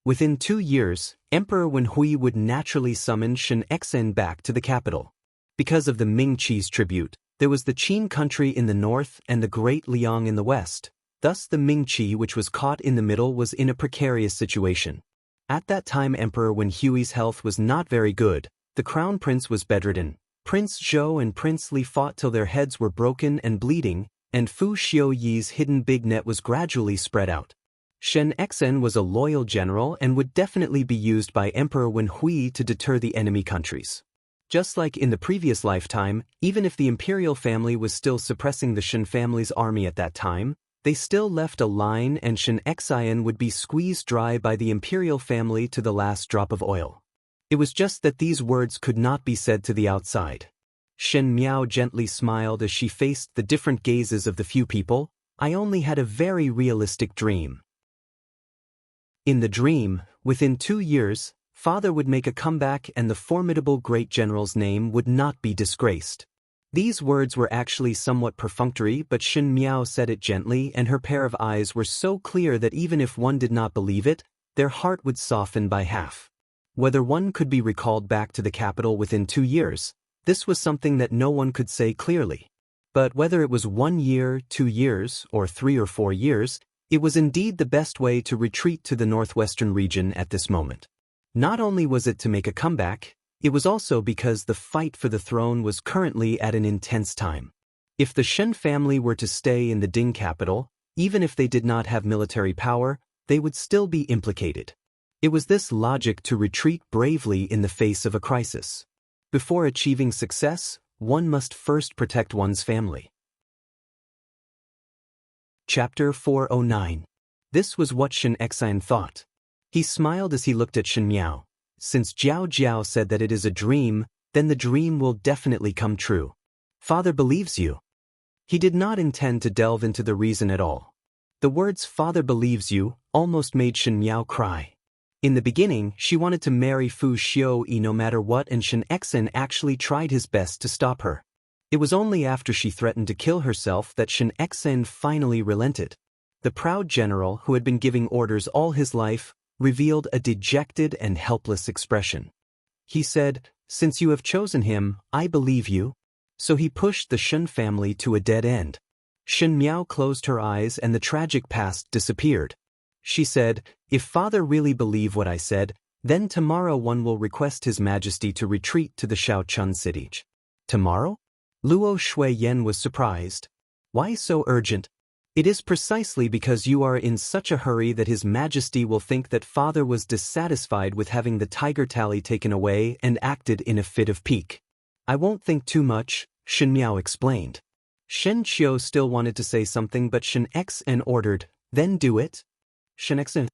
Within 2 years, Emperor Wenhui would naturally summon Shen Xian back to the capital. Because of the Ming Qi's tribute, there was the Qin country in the north and the Great Liang in the west. Thus the Ming Qi, which was caught in the middle, was in a precarious situation. At that time Emperor Wenhui's health was not very good. The crown prince was bedridden. Prince Zhou and Prince Li fought till their heads were broken and bleeding, and Fu Xiuyi's hidden big net was gradually spread out. Shen Xian was a loyal general and would definitely be used by Emperor Wenhui to deter the enemy countries. Just like in the previous lifetime, even if the imperial family was still suppressing the Shen family's army at that time, they still left a line, and Shen Xian would be squeezed dry by the imperial family to the last drop of oil. It was just that these words could not be said to the outside. Shen Miao gently smiled as she faced the different gazes of the few people. I only had a very realistic dream. In the dream, within 2 years, father would make a comeback and the formidable great general's name would not be disgraced. These words were actually somewhat perfunctory, but Shen Miao said it gently, and her pair of eyes were so clear that even if one did not believe it, their heart would soften by half. Whether one could be recalled back to the capital within 2 years, this was something that no one could say clearly. But whether it was 1 year, 2 years, or 3 or 4 years, it was indeed the best way to retreat to the northwestern region at this moment. Not only was it to make a comeback, it was also because the fight for the throne was currently at an intense time. If the Shen family were to stay in the Ding capital, even if they did not have military power, they would still be implicated. It was this logic to retreat bravely in the face of a crisis. Before achieving success, one must first protect one's family. Chapter 409. This was what Shen Xian thought. He smiled as he looked at Shen Miao. Since Jiao Jiao said that it is a dream, then the dream will definitely come true. Father believes you. He did not intend to delve into the reason at all. The words "father believes you" almost made Shen Miao cry. In the beginning, she wanted to marry Fu Xiuyi no matter what, and Shen Xian actually tried his best to stop her. It was only after she threatened to kill herself that Shen Xian finally relented. The proud general, who had been giving orders all his life, revealed a dejected and helpless expression. He said, "Since you have chosen him, I believe you." So he pushed the Shen family to a dead end. Shen Miao closed her eyes and the tragic past disappeared. She said, "If father really believed what I said, then tomorrow one will request His Majesty to retreat to the Shaochun city." Tomorrow? Luo Shuiyan was surprised. Why so urgent? It is precisely because you are in such a hurry that His Majesty will think that father was dissatisfied with having the tiger tally taken away and acted in a fit of pique. I won't think too much, Shen Miao explained. Shen Qiu still wanted to say something, but Shen Xian ordered, "Then do it." Shen Xian.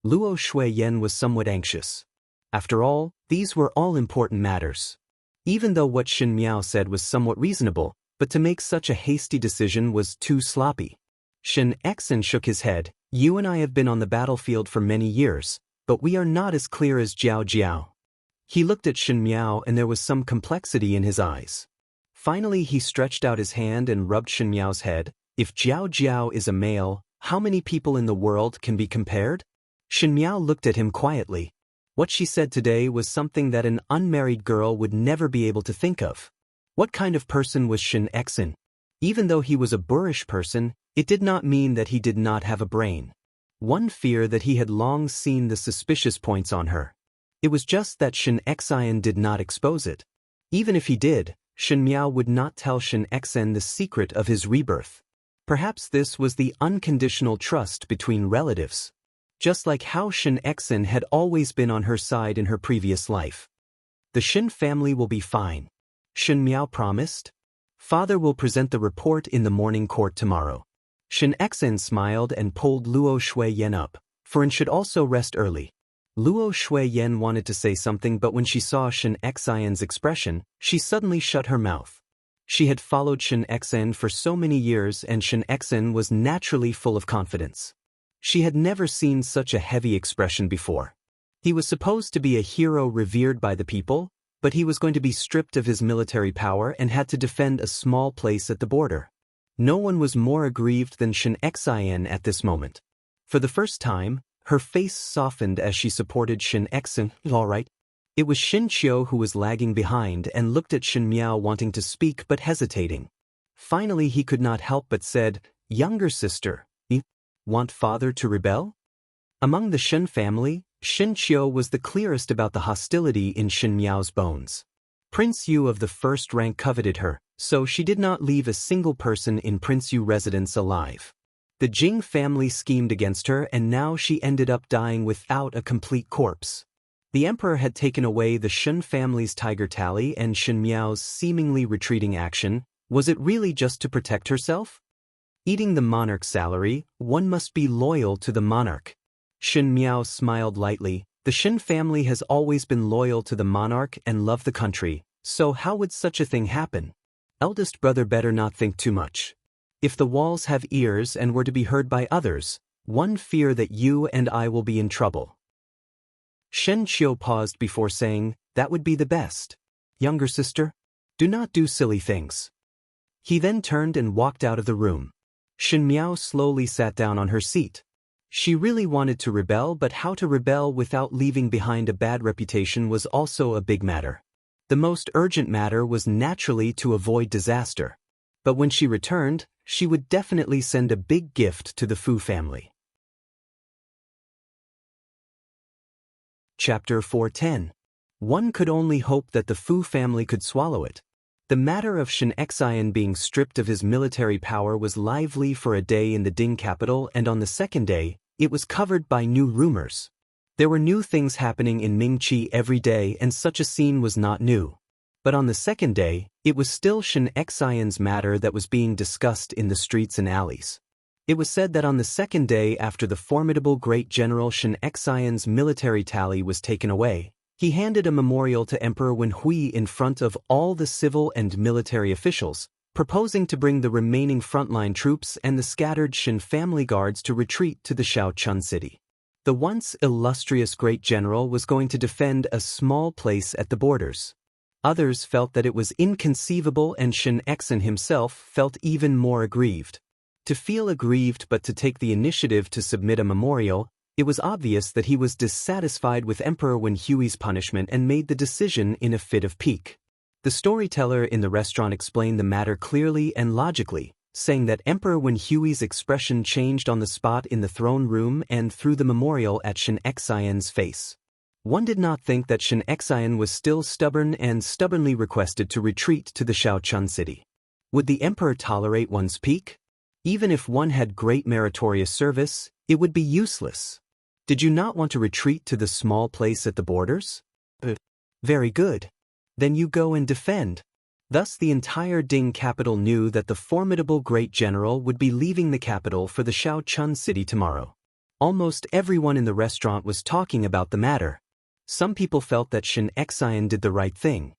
Luo Shuiyan was somewhat anxious. After all, these were all important matters. Even though what Shen Miao said was somewhat reasonable, but to make such a hasty decision was too sloppy. Shen Xian shook his head. "You and I have been on the battlefield for many years, but we are not as clear as Jiao Jiao." He looked at Shen Miao and there was some complexity in his eyes. Finally he stretched out his hand and rubbed Shen Miao's head. If Jiao Jiao is a male, how many people in the world can be compared? Shen Miao looked at him quietly. What she said today was something that an unmarried girl would never be able to think of. What kind of person was Shen Exin? Even though he was a boorish person, it did not mean that he did not have a brain. One fear that he had long seen the suspicious points on her. It was just that Shen Exin did not expose it. Even if he did, Shen Miao would not tell Shen Exin the secret of his rebirth. Perhaps this was the unconditional trust between relatives. Just like how Shen Exin had always been on her side in her previous life. The Shen family will be fine. Shen Miao promised. Father will present the report in the morning court tomorrow. Shen Exin smiled and pulled Luo Shuiyan up, for it should also rest early. Luo Shuiyan wanted to say something, but when she saw Shen Exin's expression, she suddenly shut her mouth. She had followed Shen Exin for so many years, and Shen Exin was naturally full of confidence. She had never seen such a heavy expression before. He was supposed to be a hero revered by the people, but he was going to be stripped of his military power and had to defend a small place at the border. No one was more aggrieved than Shen Exin at this moment. For the first time, her face softened as she supported Shen Exin. All right. It was Shen Qiu who was lagging behind and looked at Shen Miao wanting to speak but hesitating. Finally he could not help but said, "Younger sister, you want father to rebel?" Among the Shen family, Shen Qiu was the clearest about the hostility in Shen Miao's bones. Prince Yu of the first rank coveted her, so she did not leave a single person in Prince Yu residence alive. The Jing family schemed against her, and now she ended up dying without a complete corpse. The emperor had taken away the Shen family's tiger tally and Shen Miao's seemingly retreating action. Was it really just to protect herself? Eating the monarch's salary, one must be loyal to the monarch. Shen Miao smiled lightly. The Shen family has always been loyal to the monarch and love the country, so how would such a thing happen? Eldest brother better not think too much. If the walls have ears and were to be heard by others, one fear that you and I will be in trouble. Shen Qiu paused before saying, "That would be the best. Younger sister, do not do silly things." He then turned and walked out of the room. Shen Miao slowly sat down on her seat. She really wanted to rebel, but how to rebel without leaving behind a bad reputation was also a big matter. The most urgent matter was naturally to avoid disaster. But when she returned, she would definitely send a big gift to the Fu family. Chapter 410. One could only hope that the Fu family could swallow it. The matter of Shen Exin being stripped of his military power was lively for a day in the Ding capital, and on the second day, it was covered by new rumors. There were new things happening in Mingqi every day, and such a scene was not new. But on the second day, it was still Shen Exin's matter that was being discussed in the streets and alleys. It was said that on the second day after the formidable great general Shen Exin's military tally was taken away, he handed a memorial to Emperor Wen Hui in front of all the civil and military officials, proposing to bring the remaining frontline troops and the scattered Shen family guards to retreat to the Shaochun city. The once illustrious great general was going to defend a small place at the borders. Others felt that it was inconceivable, and Shen Exin himself felt even more aggrieved. To feel aggrieved but to take the initiative to submit a memorial, it was obvious that he was dissatisfied with Emperor Wen Hui's punishment and made the decision in a fit of pique. The storyteller in the restaurant explained the matter clearly and logically, saying that Emperor Wen Hui's expression changed on the spot in the throne room and through the memorial at Shen Exin's face. One did not think that Shen Exin was still stubborn and stubbornly requested to retreat to the Shaochun city. Would the emperor tolerate one's pique? Even if one had great meritorious service, it would be useless. Did you not want to retreat to the small place at the borders? Very good. Then you go and defend. Thus the entire Ding capital knew that the formidable great general would be leaving the capital for the Shaochun city tomorrow. Almost everyone in the restaurant was talking about the matter. Some people felt that Shen Exin did the right thing.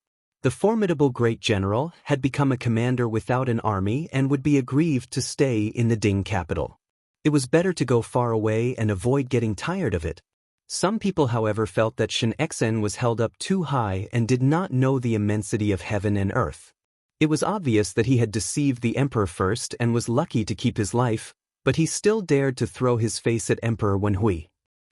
The formidable great general had become a commander without an army and would be aggrieved to stay in the Ding capital. It was better to go far away and avoid getting tired of it. Some people, however, felt that Shen Exin was held up too high and did not know the immensity of heaven and earth. It was obvious that he had deceived the Emperor first and was lucky to keep his life, but he still dared to throw his face at Emperor Wenhui.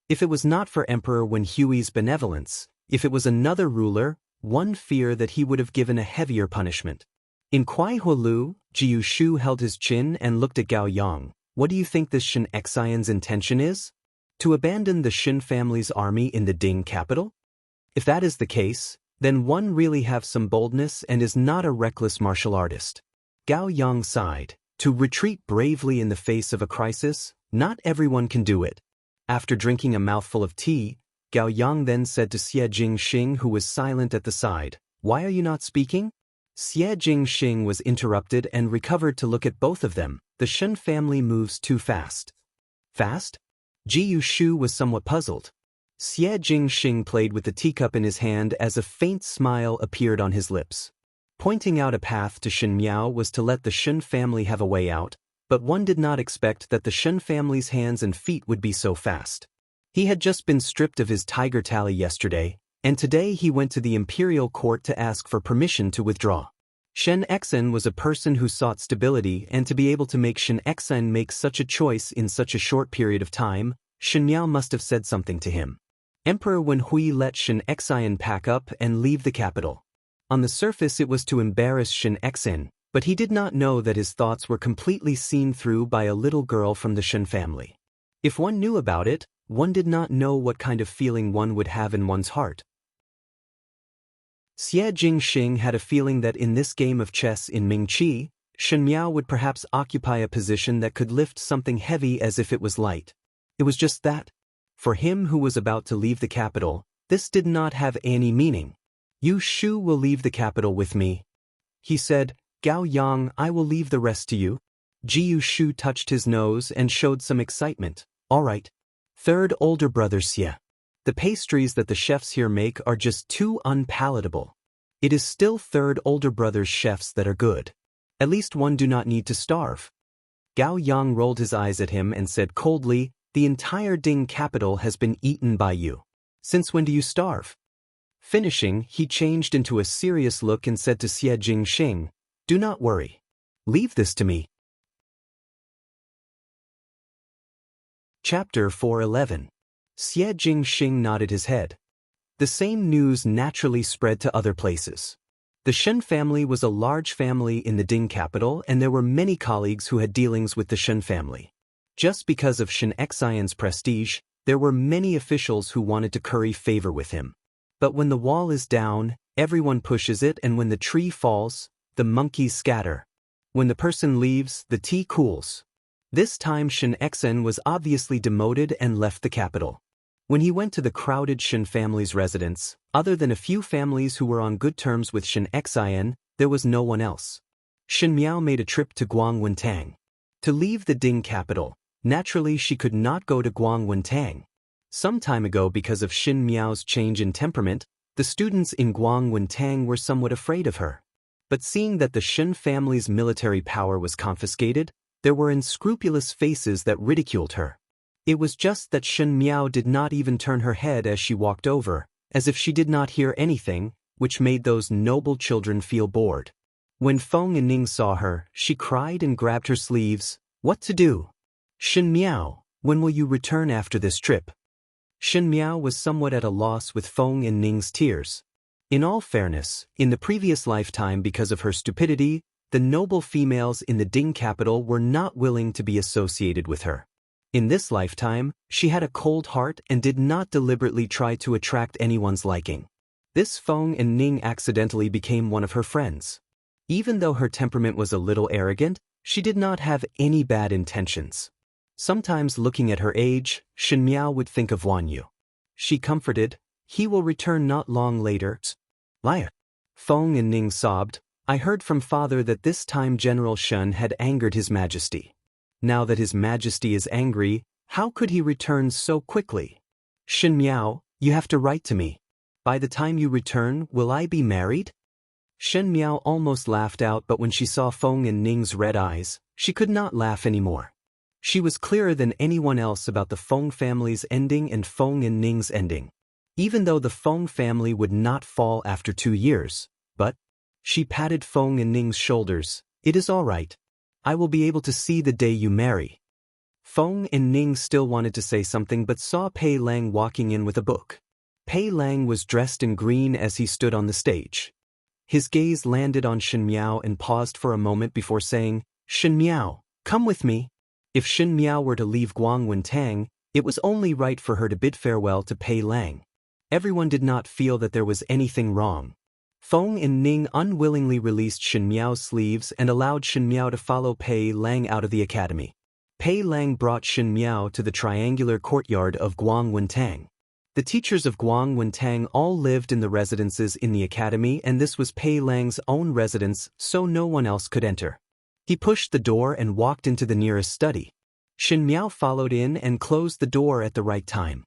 If it was not for Emperor Wenhui's benevolence, if it was another ruler, one fear that he would have given a heavier punishment. In Kuai Huolu, Jiu Shu held his chin and looked at Gao Yang. What do you think this Shen Xian's intention is? To abandon the Shen family's army in the Ding capital? If that is the case, then one really have some boldness and is not a reckless martial artist. Gao Yang sighed. To retreat bravely in the face of a crisis, not everyone can do it. After drinking a mouthful of tea, Gao Yang then said to Xie Jingxing, who was silent at the side, "Why are you not speaking?" Xie Jingxing was interrupted and recovered to look at both of them. The Shen family moves too fast. Fast? Jiu Shu was somewhat puzzled. Xie Jingxing played with the teacup in his hand as a faint smile appeared on his lips. Pointing out a path to Shen Miao was to let the Shen family have a way out, but one did not expect that the Shen family's hands and feet would be so fast. He had just been stripped of his tiger tally yesterday, and today he went to the imperial court to ask for permission to withdraw. Shen Xian was a person who sought stability, and to be able to make Shen Xian make such a choice in such a short period of time, Shen Miao must have said something to him. Emperor Wenhui let Shen Xian pack up and leave the capital. On the surface it was to embarrass Shen Xian, but he did not know that his thoughts were completely seen through by a little girl from the Shen family. If one knew about it, one did not know what kind of feeling one would have in one's heart. Xie Jingxing had a feeling that in this game of chess in Mingqi, Shen Miao would perhaps occupy a position that could lift something heavy as if it was light. It was just that. For him who was about to leave the capital, this did not have any meaning. "You Shu will leave the capital with me," he said. "Gao Yang, I will leave the rest to you." Jiu Shu touched his nose and showed some excitement. "All right. Third older brother Xie. The pastries that the chefs here make are just too unpalatable. It is still third older brother's chefs that are good. At least one do not need to starve." Gao Yang rolled his eyes at him and said coldly, "The entire Ding capital has been eaten by you. Since when do you starve?" Finishing, he changed into a serious look and said to Xie Jingxing, "Do not worry. Leave this to me." Chapter 411. Xie Jingxing nodded his head. The same news naturally spread to other places. The Shen family was a large family in the Ding capital, and there were many colleagues who had dealings with the Shen family. Just because of Shen Xian's prestige, there were many officials who wanted to curry favor with him. But when the wall is down, everyone pushes it, and when the tree falls, the monkeys scatter. When the person leaves, the tea cools. This time Shen Xian was obviously demoted and left the capital. When he went to the crowded Shen family's residence, other than a few families who were on good terms with Shen Xian, there was no one else. Shen Miao made a trip to Guangwentang. To leave the Ding capital, naturally she could not go to Guangwentang. Some time ago, because of Shen Miao's change in temperament, the students in Guangwentang were somewhat afraid of her. But seeing that the Shen family's military power was confiscated, there were unscrupulous faces that ridiculed her. It was just that Shen Miao did not even turn her head as she walked over, as if she did not hear anything, which made those noble children feel bored. When Feng Yining saw her, she cried and grabbed her sleeves. "What to do? Shen Miao, when will you return after this trip?" Shen Miao was somewhat at a loss with Feng Yining's tears. In all fairness, in the previous lifetime, because of her stupidity, the noble females in the Ding capital were not willing to be associated with her. In this lifetime, she had a cold heart and did not deliberately try to attract anyone's liking. This Feng Yining accidentally became one of her friends. Even though her temperament was a little arrogant, she did not have any bad intentions. Sometimes looking at her age, Shen Miao would think of Wan Yu. She comforted, "He will return not long later." "Liar." Feng Yining sobbed, "I heard from father that this time General Shen had angered His Majesty. Now that His Majesty is angry, how could he return so quickly? Shen Miao, you have to write to me. By the time you return, will I be married?" Shen Miao almost laughed out, but when she saw Feng Yining's red eyes, she could not laugh anymore. She was clearer than anyone else about the Feng family's ending and Feng Yining's ending. Even though the Feng family would not fall after 2 years, but She patted Feng and Ning's shoulders. It is all right. I will be able to see the day you marry. Feng and Ning still wanted to say something but saw Pei Lang walking in with a book. Pei Lang was dressed in green as he stood on the stage. His gaze landed on Shen Miao and paused for a moment before saying, Shen Miao, come with me. If Shen Miao were to leave Guangwen Tang, it was only right for her to bid farewell to Pei Lang. Everyone did not feel that there was anything wrong. Feng and Ning unwillingly released Shen Miao's sleeves and allowed Shen Miao to follow Pei Lang out of the academy. Pei Lang brought Shen Miao to the triangular courtyard of Guangwen Tang. The teachers of Guangwen Tang all lived in the residences in the academy, and this was Pei Lang's own residence, so no one else could enter. He pushed the door and walked into the nearest study. Shen Miao followed in and closed the door at the right time.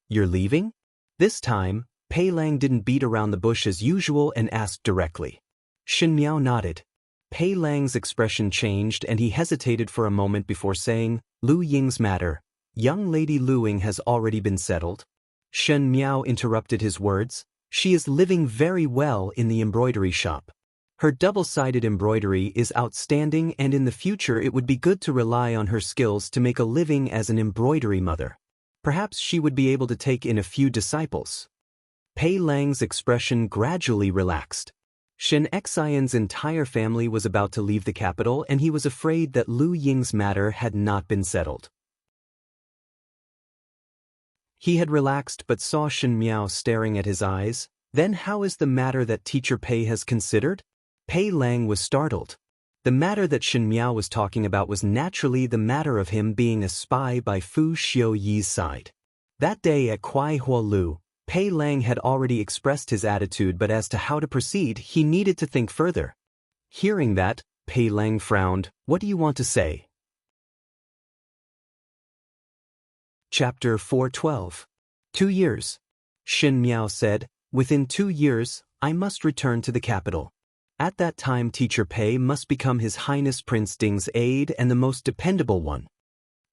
You're leaving? This time, Pei Lang didn't beat around the bush as usual and asked directly. Shen Miao nodded. Pei Lang's expression changed and he hesitated for a moment before saying, Lu Ying's matter. Young Lady Lu Ying has already been settled. Shen Miao interrupted his words. She is living very well in the embroidery shop. Her double-sided embroidery is outstanding, and in the future it would be good to rely on her skills to make a living as an embroidery mother. Perhaps she would be able to take in a few disciples. Pei Lang's expression gradually relaxed. Shen Xian's entire family was about to leave the capital, and he was afraid that Lu Ying's matter had not been settled. He had relaxed but saw Shen Miao staring at his eyes. Then how is the matter that Teacher Pei has considered? Pei Lang was startled. The matter that Shen Miao was talking about was naturally the matter of him being a spy by Fu Xiuyi's side. That day at Kuai Hua Lu, Pei Lang had already expressed his attitude, but as to how to proceed, he needed to think further. Hearing that, Pei Lang frowned. What do you want to say? Chapter 412. 2 years. Shen Miao said, within 2 years, I must return to the capital. At that time Teacher Pei must become His Highness Prince Ding's aide and the most dependable one.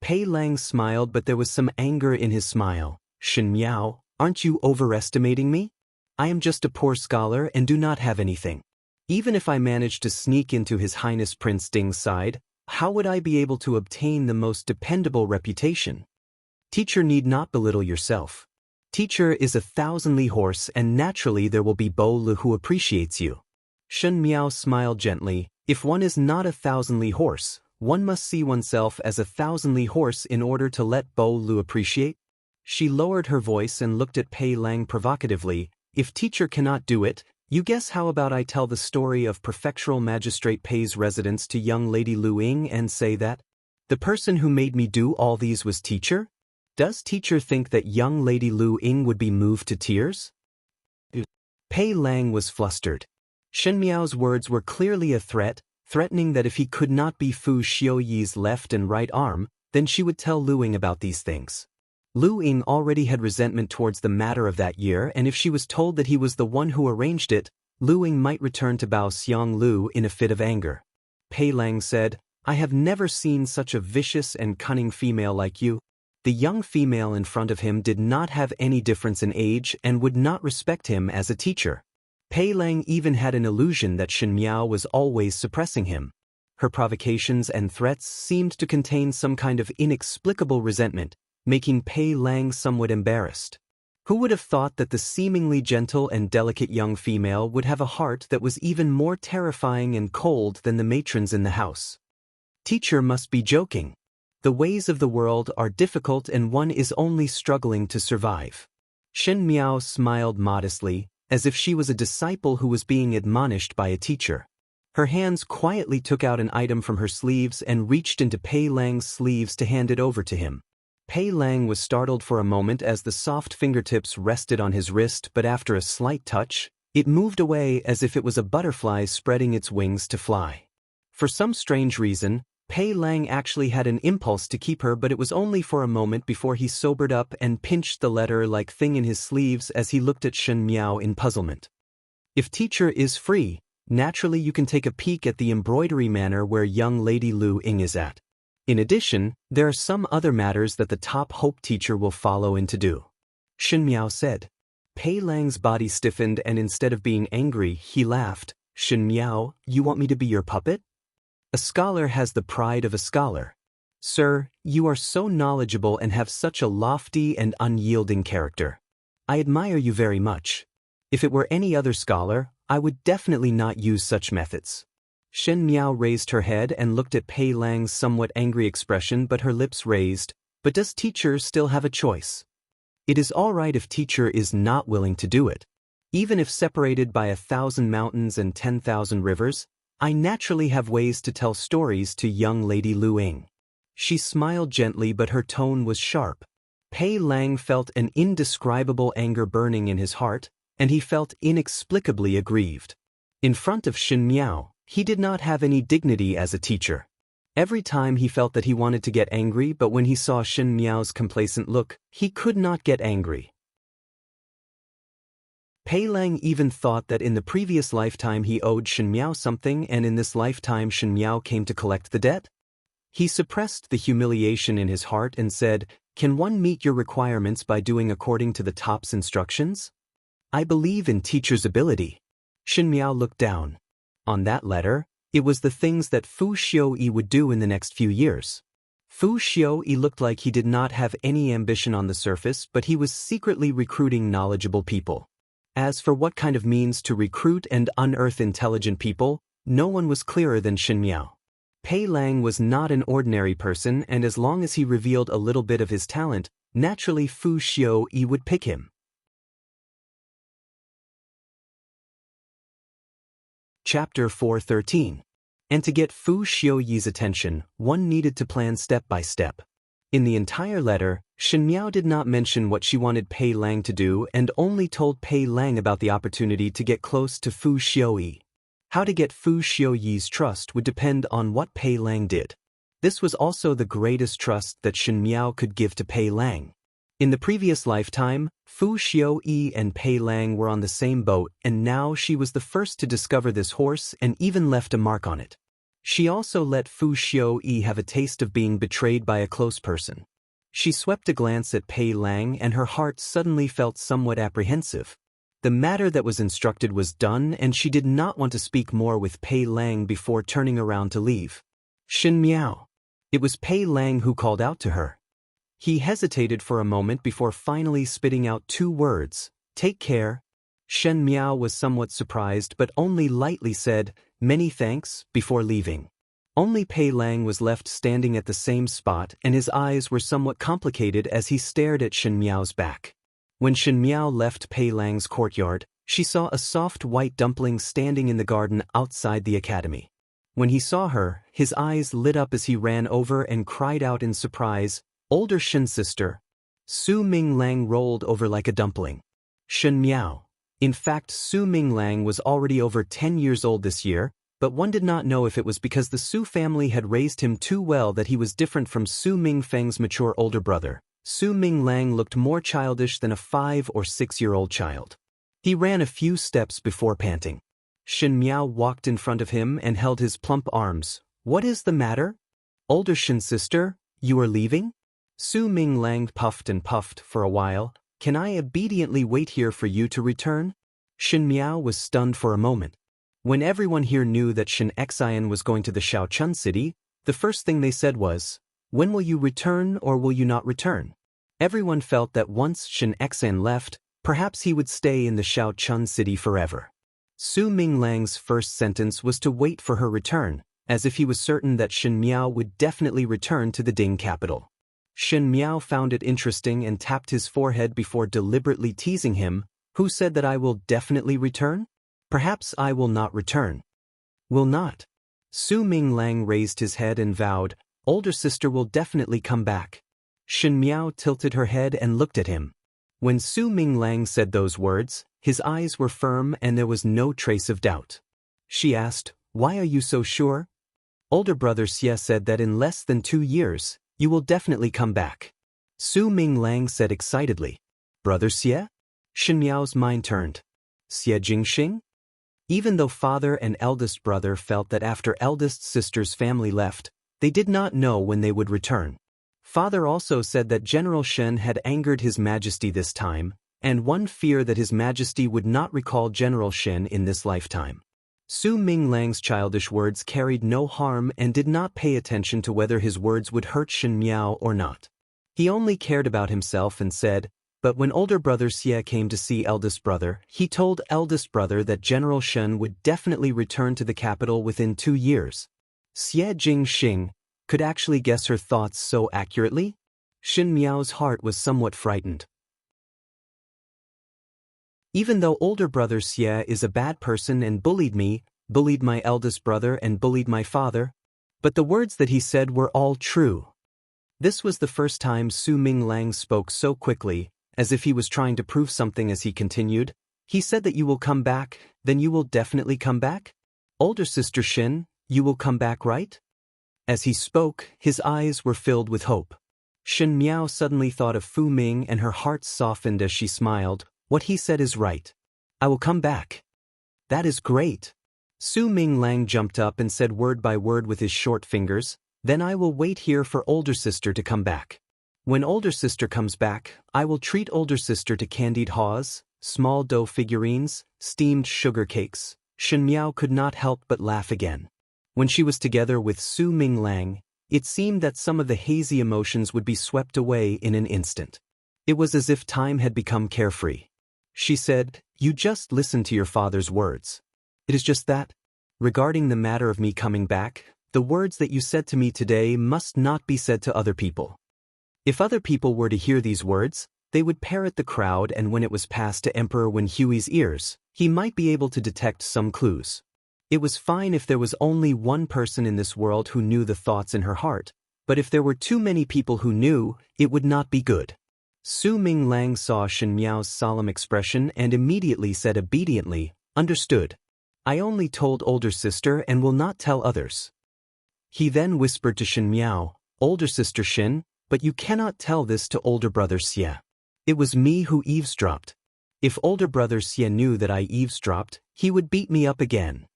Pei Lang smiled, but there was some anger in his smile. Shen Miao, aren't you overestimating me? I am just a poor scholar and do not have anything. Even if I managed to sneak into His Highness Prince Ding's side, how would I be able to obtain the most dependable reputation? Teacher need not belittle yourself. Teacher is a 1,000-li horse, and naturally there will be Bo Lu who appreciates you. Shen Miao smiled gently. If one is not a 1,000-li horse, one must see oneself as a 1,000-li horse in order to let Bo Lu appreciate. She lowered her voice and looked at Pei Lang provocatively. If Teacher cannot do it, you guess how about I tell the story of Prefectural Magistrate Pei's residence to young Lady Lu Ying and say that the person who made me do all these was Teacher? Does Teacher think that young Lady Lu Ying would be moved to tears? Pei Lang was flustered. Shen Miao's words were clearly a threat, threatening that if he could not be Fu Xiuyi's left and right arm, then she would tell Lu Ying about these things. Lu Ying already had resentment towards the matter of that year, and if she was told that he was the one who arranged it, Lu Ying might return to Bao Xiang Lu in a fit of anger. Pei Lang said, I have never seen such a vicious and cunning female like you. The young female in front of him did not have any difference in age and would not respect him as a teacher. Pei Lang even had an illusion that Shen Miao was always suppressing him. Her provocations and threats seemed to contain some kind of inexplicable resentment, making Pei Lang somewhat embarrassed. Who would have thought that the seemingly gentle and delicate young female would have a heart that was even more terrifying and cold than the matrons in the house? Teacher must be joking. The ways of the world are difficult and one is only struggling to survive. Shen Miao smiled modestly, as if she was a disciple who was being admonished by a teacher. Her hands quietly took out an item from her sleeves and reached into Pei Lang's sleeves to hand it over to him. Pei Lang was startled for a moment as the soft fingertips rested on his wrist, but after a slight touch, it moved away as if it was a butterfly spreading its wings to fly. For some strange reason, Pei Lang actually had an impulse to keep her, but it was only for a moment before he sobered up and pinched the letter-like thing in his sleeves as he looked at Shen Miao in puzzlement. If Teacher is free, naturally you can take a peek at the embroidery manor where young Lady Lu Ying is at. In addition, there are some other matters that the top Hope Teacher will follow in to do. Shen Miao said. Pei Lang's body stiffened and instead of being angry, he laughed. Shen Miao, you want me to be your puppet? A scholar has the pride of a scholar. Sir, you are so knowledgeable and have such a lofty and unyielding character. I admire you very much. If it were any other scholar, I would definitely not use such methods. Shen Miao raised her head and looked at Pei Lang's somewhat angry expression, but her lips raised. But does teacher still have a choice? It is all right if teacher is not willing to do it. Even if separated by 1,000 mountains and 10,000 rivers, I naturally have ways to tell stories to young Lady Lu Ying. She smiled gently, but her tone was sharp. Pei Lang felt an indescribable anger burning in his heart, and he felt inexplicably aggrieved. In front of Shen Miao, he did not have any dignity as a teacher. Every time he felt that he wanted to get angry, but when he saw Shen Miao's complacent look, he could not get angry. Pei Lang even thought that in the previous lifetime he owed Shen Miao something, and in this lifetime Shen Miao came to collect the debt? He suppressed the humiliation in his heart and said, "Can one meet your requirements by doing according to the top's instructions? I believe in teacher's ability." Shen Miao looked down. On that letter, it was the things that Fu Xiuyi would do in the next few years. Fu Xiuyi looked like he did not have any ambition on the surface, but he was secretly recruiting knowledgeable people. As for what kind of means to recruit and unearth intelligent people, no one was clearer than Shen Miao. Pei Lang was not an ordinary person, and as long as he revealed a little bit of his talent, naturally Fu Xiuyi would pick him. Chapter 413. And to get Fu Xiuyi's attention, one needed to plan step by step. In the entire letter, Shen Miao did not mention what she wanted Pei Lang to do and only told Pei Lang about the opportunity to get close to Fu Xiuyi. How to get Fu Xiuyi's trust would depend on what Pei Lang did. This was also the greatest trust that Shen Miao could give to Pei Lang. In the previous lifetime, Fu Xiuyi and Pei Lang were on the same boat, and now she was the first to discover this horse and even left a mark on it. She also let Fu Xiuyi have a taste of being betrayed by a close person. She swept a glance at Pei Lang and her heart suddenly felt somewhat apprehensive. The matter that was instructed was done, and she did not want to speak more with Pei Lang before turning around to leave. Shen Miao. It was Pei Lang who called out to her. He hesitated for a moment before finally spitting out 2 words, "Take care." Shen Miao was somewhat surprised but only lightly said, "Many thanks," before leaving. Only Pei Lang was left standing at the same spot, and his eyes were somewhat complicated as he stared at Shen Miao's back. When Shen Miao left Pei Lang's courtyard, she saw a soft white dumpling standing in the garden outside the academy. When he saw her, his eyes lit up as he ran over and cried out in surprise, "Older Shen sister." Su Ming Lang rolled over like a dumpling. Shen Miao. In fact, Su Ming Lang was already over 10 years old this year, but one did not know if it was because the Su family had raised him too well that he was different from Su Ming Feng's mature older brother. Su Ming Lang looked more childish than a 5- or 6-year-old child. He ran a few steps before panting. Shen Miao walked in front of him and held his plump arms. "What is the matter? Older Shen sister, you are leaving?" Su Ming Lang puffed and puffed for a while. "Can I obediently wait here for you to return?" Shen Miao was stunned for a moment. When everyone here knew that Shen Xian was going to the Shaochun city, the first thing they said was, "When will you return or will you not return?" Everyone felt that once Shen Xian left, perhaps he would stay in the Shaochun city forever. Su Ming Lang's first sentence was to wait for her return, as if he was certain that Shen Miao would definitely return to the Ding capital. Shen Miao found it interesting and tapped his forehead before deliberately teasing him. "Who said that I will definitely return? Perhaps I will not return." "Will not?" Su Ming Lang raised his head and vowed, "Older sister will definitely come back." Shen Miao tilted her head and looked at him. When Su Ming Lang said those words, his eyes were firm and there was no trace of doubt. She asked, "Why are you so sure?" "Older brother Xie said that in less than 2 years, you will definitely come back." Su Ming Lang said excitedly. "Brother Xie?" Shen Miao's mind turned. "Xie Jingxing?" Even though father and eldest brother felt that after eldest sister's family left, they did not know when they would return. Father also said that General Shen had angered His Majesty this time, and one feared that His Majesty would not recall General Shen in this lifetime. Su Minglang's childish words carried no harm and did not pay attention to whether his words would hurt Shen Miao or not. He only cared about himself and said, but when older brother Xie came to see eldest brother, he told eldest brother that General Shen would definitely return to the capital within 2 years. Xie Jingxing could actually guess her thoughts so accurately? Shen Miao's heart was somewhat frightened. Even though older brother Xie is a bad person and bullied me, bullied my eldest brother and bullied my father, but the words that he said were all true. This was the first time Su Minglang spoke so quickly, as if he was trying to prove something as he continued. He said that you will come back, then you will definitely come back? Older sister Shen, you will come back, right? As he spoke, his eyes were filled with hope. Shen Miao suddenly thought of Fu Ming and her heart softened as she smiled. What he said is right. I will come back. That is great. Su Minglang jumped up and said word by word with his short fingers, then I will wait here for older sister to come back. When older sister comes back, I will treat older sister to candied haws, small dough figurines, steamed sugar cakes. Shen Miao could not help but laugh again. When she was together with Su Minglang, it seemed that some of the hazy emotions would be swept away in an instant. It was as if time had become carefree. She said, you just listen to your father's words. It is just that. Regarding the matter of me coming back, the words that you said to me today must not be said to other people. If other people were to hear these words, they would parrot the crowd, and when it was passed to Emperor Wen Hui's ears, he might be able to detect some clues. It was fine if there was only one person in this world who knew the thoughts in her heart, but if there were too many people who knew, it would not be good. Su Minglang saw Shen Miao's solemn expression and immediately said obediently, understood. I only told older sister and will not tell others. He then whispered to Shen Miao, older sister Shen, but you cannot tell this to older brother Xie. It was me who eavesdropped. If older brother Xie knew that I eavesdropped, he would beat me up again.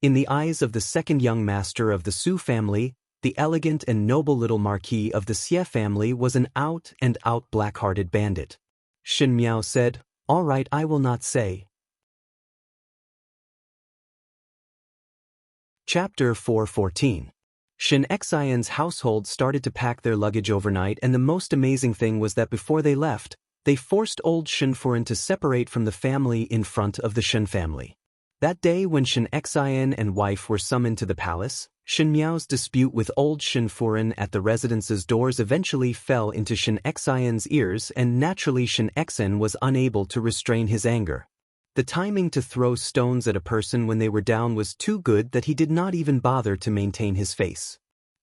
In the eyes of the second young master of the Su family, the elegant and noble little marquis of the Xie family was an out-and-out black-hearted bandit. Shen Miao said, all right, I will not say. Chapter 4:14. Shen Xian's household started to pack their luggage overnight, and the most amazing thing was that before they left, they forced old Shen Furen to separate from the family in front of the Shen family. That day when Shen Xian and wife were summoned to the palace, Shen Miao's dispute with old Shen Furen at the residence's doors eventually fell into Shen Xian's ears, and naturally Shen Xian was unable to restrain his anger. The timing to throw stones at a person when they were down was too good that he did not even bother to maintain his face.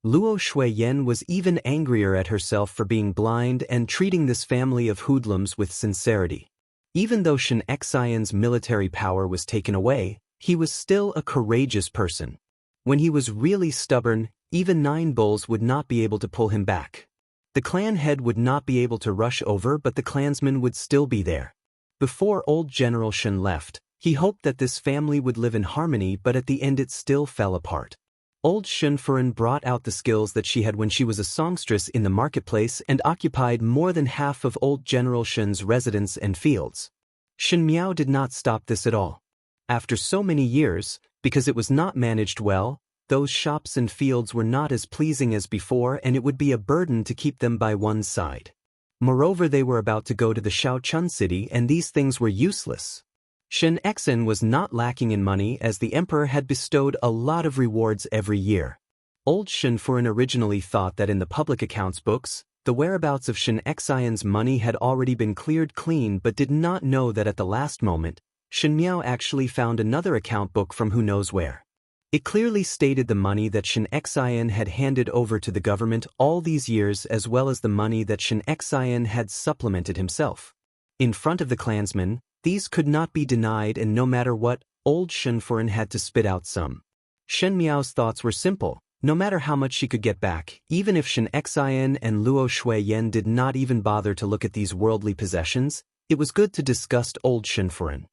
Luo Shuiyan was even angrier at herself for being blind and treating this family of hoodlums with sincerity. Even though Shen Xian's military power was taken away, he was still a courageous person. When he was really stubborn, even 9 bulls would not be able to pull him back. The clan head would not be able to rush over, but the clansmen would still be there. Before old General Shen left, he hoped that this family would live in harmony, but at the end it still fell apart. Old Shen Furen brought out the skills that she had when she was a songstress in the marketplace and occupied more than half of old General Shen's residence and fields. Shen Miao did not stop this at all. After so many years, because it was not managed well, those shops and fields were not as pleasing as before, and it would be a burden to keep them by one side. Moreover, they were about to go to the Shaochun city, and these things were useless. Shen Xian was not lacking in money, as the emperor had bestowed a lot of rewards every year. Old Shen Furen originally thought that in the public accounts books, the whereabouts of Shen Xian's money had already been cleared clean, but did not know that at the last moment, Shen Miao actually found another account book from who knows where. It clearly stated the money that Shen Xian had handed over to the government all these years, as well as the money that Shen Xian had supplemented himself. In front of the clansmen, these could not be denied, and no matter what, old Shen Furen had to spit out some. Shen Miao's thoughts were simple. No matter how much she could get back, even if Shen Xian and Luo Shuiyan did not even bother to look at these worldly possessions, it was good to disgust old Shen Furen.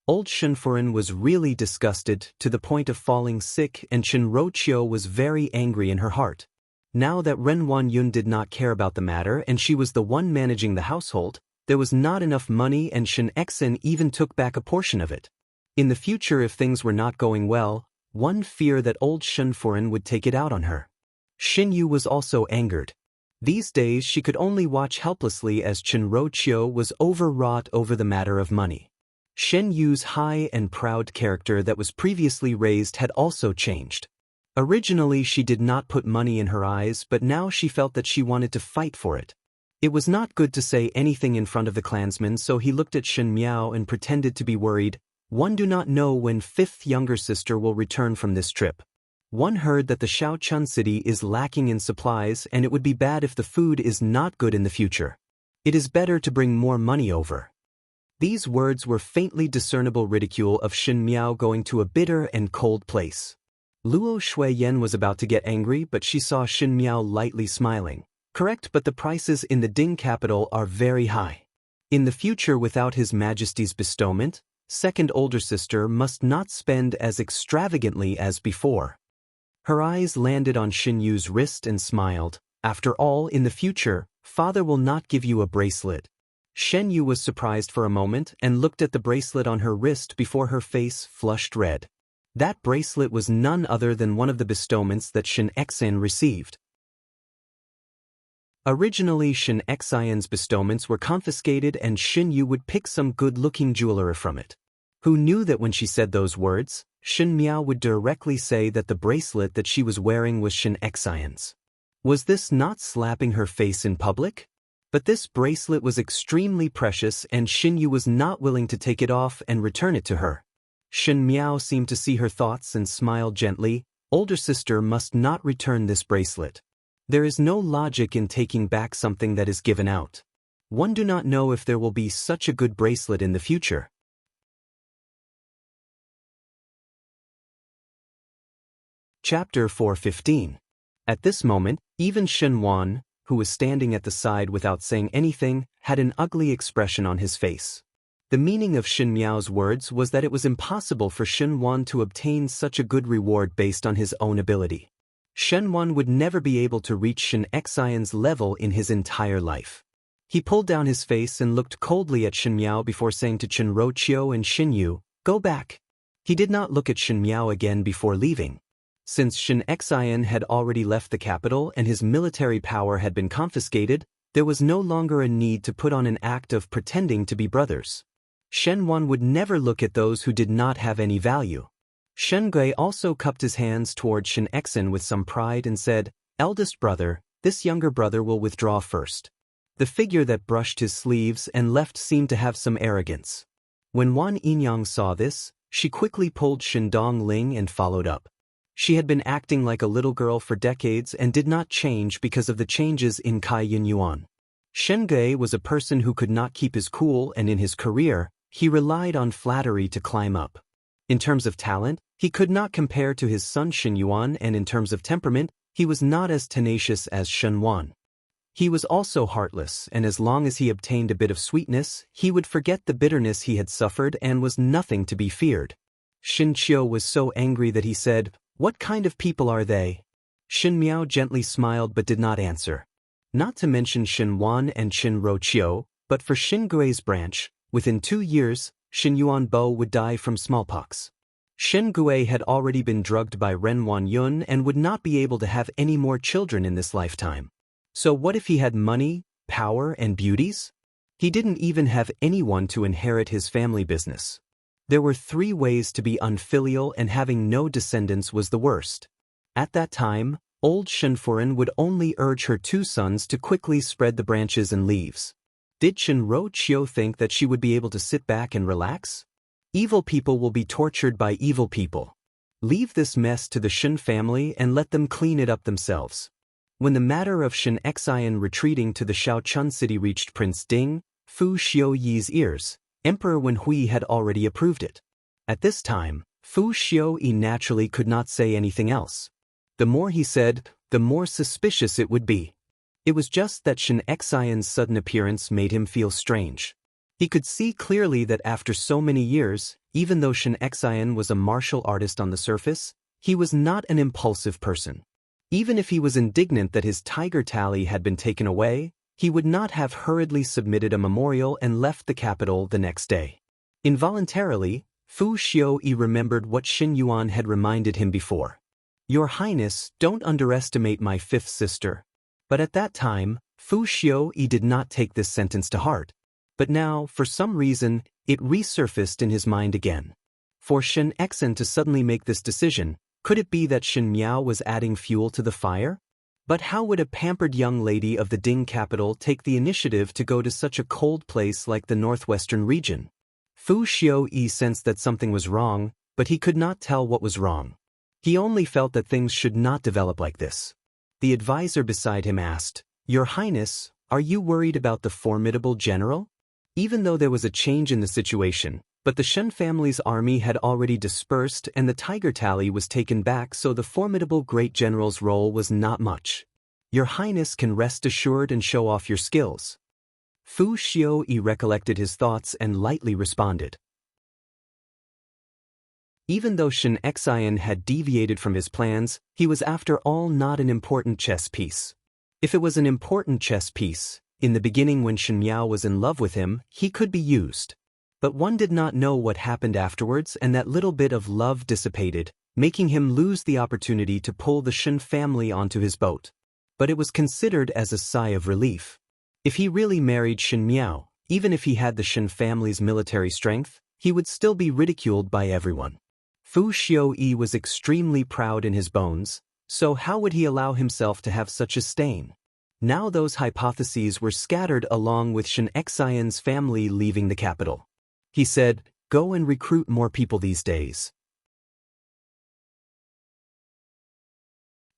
Old Shen Furen was really disgusted to the point of falling sick, and Chen Roqiu was very angry in her heart. Now that Ren Wanyun did not care about the matter and she was the one managing the household, there was not enough money, and Shen Xian even took back a portion of it. In the future, if things were not going well, one feared that old Shen Furen would take it out on her. Xin Yu was also angered. These days she could only watch helplessly as Chen Roqiu was overwrought over the matter of money. Shen Yu's high and proud character that was previously raised had also changed. Originally she did not put money in her eyes, but now she felt that she wanted to fight for it. It was not good to say anything in front of the clansmen, so he looked at Shen Miao and pretended to be worried. One do not know when fifth younger sister will return from this trip. One heard that the Shaochun city is lacking in supplies and it would be bad if the food is not good in the future. It is better to bring more money over. These words were faintly discernible ridicule of Shen Miao going to a bitter and cold place. Luo Shuiyan was about to get angry, but she saw Shen Miao lightly smiling. Correct, but the prices in the Ding capital are very high. In the future, without His Majesty's bestowment, second older sister must not spend as extravagantly as before. Her eyes landed on Xin Yu's wrist and smiled. After all, in the future, father will not give you a bracelet. Shen Yu was surprised for a moment and looked at the bracelet on her wrist before her face flushed red. That bracelet was none other than one of the bestowments that Shen Xian received. Originally, Shen Xian's bestowments were confiscated and Xin Yu would pick some good-looking jewelry from it. Who knew that when she said those words, Shen Miao would directly say that the bracelet that she was wearing was Shen Xian's. Was this not slapping her face in public? But this bracelet was extremely precious and Xin Yu was not willing to take it off and return it to her. Shen Miao seemed to see her thoughts and smiled gently. Older sister must not return this bracelet. There is no logic in taking back something that is given out. One do not know if there will be such a good bracelet in the future. Chapter 415. At this moment, even Shen Wan, who was standing at the side without saying anything, had an ugly expression on his face. The meaning of Shen Miao's words was that it was impossible for Shen Wan to obtain such a good reward based on his own ability. Shen Wan would never be able to reach Shen Xian's level in his entire life. He pulled down his face and looked coldly at Shen Miao before saying to Chen Roqiu and Xin Yu, "Go back." He did not look at Shen Miao again before leaving. Since Shen Xian had already left the capital and his military power had been confiscated, there was no longer a need to put on an act of pretending to be brothers. Shen Wan would never look at those who did not have any value. Shen Gui also cupped his hands toward Shen Xian with some pride and said, "Eldest brother, this younger brother will withdraw first." The figure that brushed his sleeves and left seemed to have some arrogance. When Wan Yinyang saw this, she quickly pulled Shen Dongling and followed up. She had been acting like a little girl for decades and did not change because of the changes in Kai Yin Yuan. Shen Gui was a person who could not keep his cool, and in his career, he relied on flattery to climb up. In terms of talent, he could not compare to his son Shen Yuan, and in terms of temperament, he was not as tenacious as Shen Wan. He was also heartless, and as long as he obtained a bit of sweetness, he would forget the bitterness he had suffered and was nothing to be feared. Xin Qiu was so angry that he said, "What kind of people are they?" Shen Miao gently smiled but did not answer. Not to mention Shen Wan and Chen Roqiu, but for Shen Gui's branch, within 2 years, Shen Yuanbo would die from smallpox. Shen Gui had already been drugged by Ren Wanyun and would not be able to have any more children in this lifetime. So what if he had money, power, and beauties? He didn't even have anyone to inherit his family business. There were 3 ways to be unfilial, and having no descendants was the worst. At that time, old Shen Furen would only urge her 2 sons to quickly spread the branches and leaves. Did Chen Roqiu think that she would be able to sit back and relax? Evil people will be tortured by evil people. Leave this mess to the Shen family and let them clean it up themselves. When the matter of Shen Xian retreating to the Shaochun city reached Prince Ding, Fu Xiuyi's ears, Emperor Wenhui had already approved it. At this time, Fu Xiuyi naturally could not say anything else. The more he said, the more suspicious it would be. It was just that Shen Xian's sudden appearance made him feel strange. He could see clearly that after so many years, even though Shen Xian was a martial artist on the surface, he was not an impulsive person. Even if he was indignant that his tiger tally had been taken away, he would not have hurriedly submitted a memorial and left the capital the next day. Involuntarily, Fu Xiaoyi remembered what Xin Yuan had reminded him before. Your Highness, don't underestimate my fifth sister. But at that time, Fu Xiaoyi did not take this sentence to heart. But now, for some reason, it resurfaced in his mind again. For Shen Exen to suddenly make this decision, could it be that Shen Miao was adding fuel to the fire? But how would a pampered young lady of the Ding capital take the initiative to go to such a cold place like the northwestern region? Fu Xiaoyi sensed that something was wrong, but he could not tell what was wrong. He only felt that things should not develop like this. The advisor beside him asked, Your Highness, are you worried about the formidable general? Even though there was a change in the situation, but the Shen family's army had already dispersed and the tiger tally was taken back, so the formidable great general's role was not much. Your Highness can rest assured and show off your skills. Fu Xiaoyi recollected his thoughts and lightly responded. Even though Shen Xian had deviated from his plans, he was after all not an important chess piece. If it was an important chess piece, in the beginning when Shen Miao was in love with him, he could be used. But one did not know what happened afterwards, and that little bit of love dissipated, making him lose the opportunity to pull the Shen family onto his boat. But it was considered as a sigh of relief. If he really married Shen Miao, even if he had the Shen family's military strength, he would still be ridiculed by everyone. Fu Xiaoyi was extremely proud in his bones, so how would he allow himself to have such a stain? Now those hypotheses were scattered along with Shen Xian's family leaving the capital. He said, Go and recruit more people these days.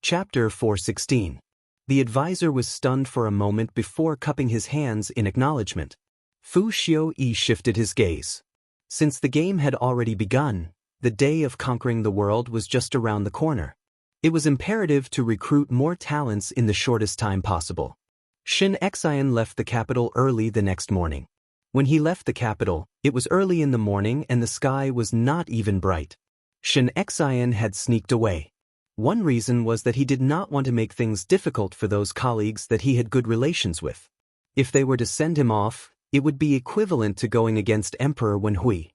Chapter 416. The advisor was stunned for a moment before cupping his hands in acknowledgement. Fu Xiaoyi shifted his gaze. Since the game had already begun, the day of conquering the world was just around the corner. It was imperative to recruit more talents in the shortest time possible. Shen Xian left the capital early the next morning. When he left the capital, it was early in the morning and the sky was not even bright. Shen Xian had sneaked away. One reason was that he did not want to make things difficult for those colleagues that he had good relations with. If they were to send him off, it would be equivalent to going against Emperor Wenhui.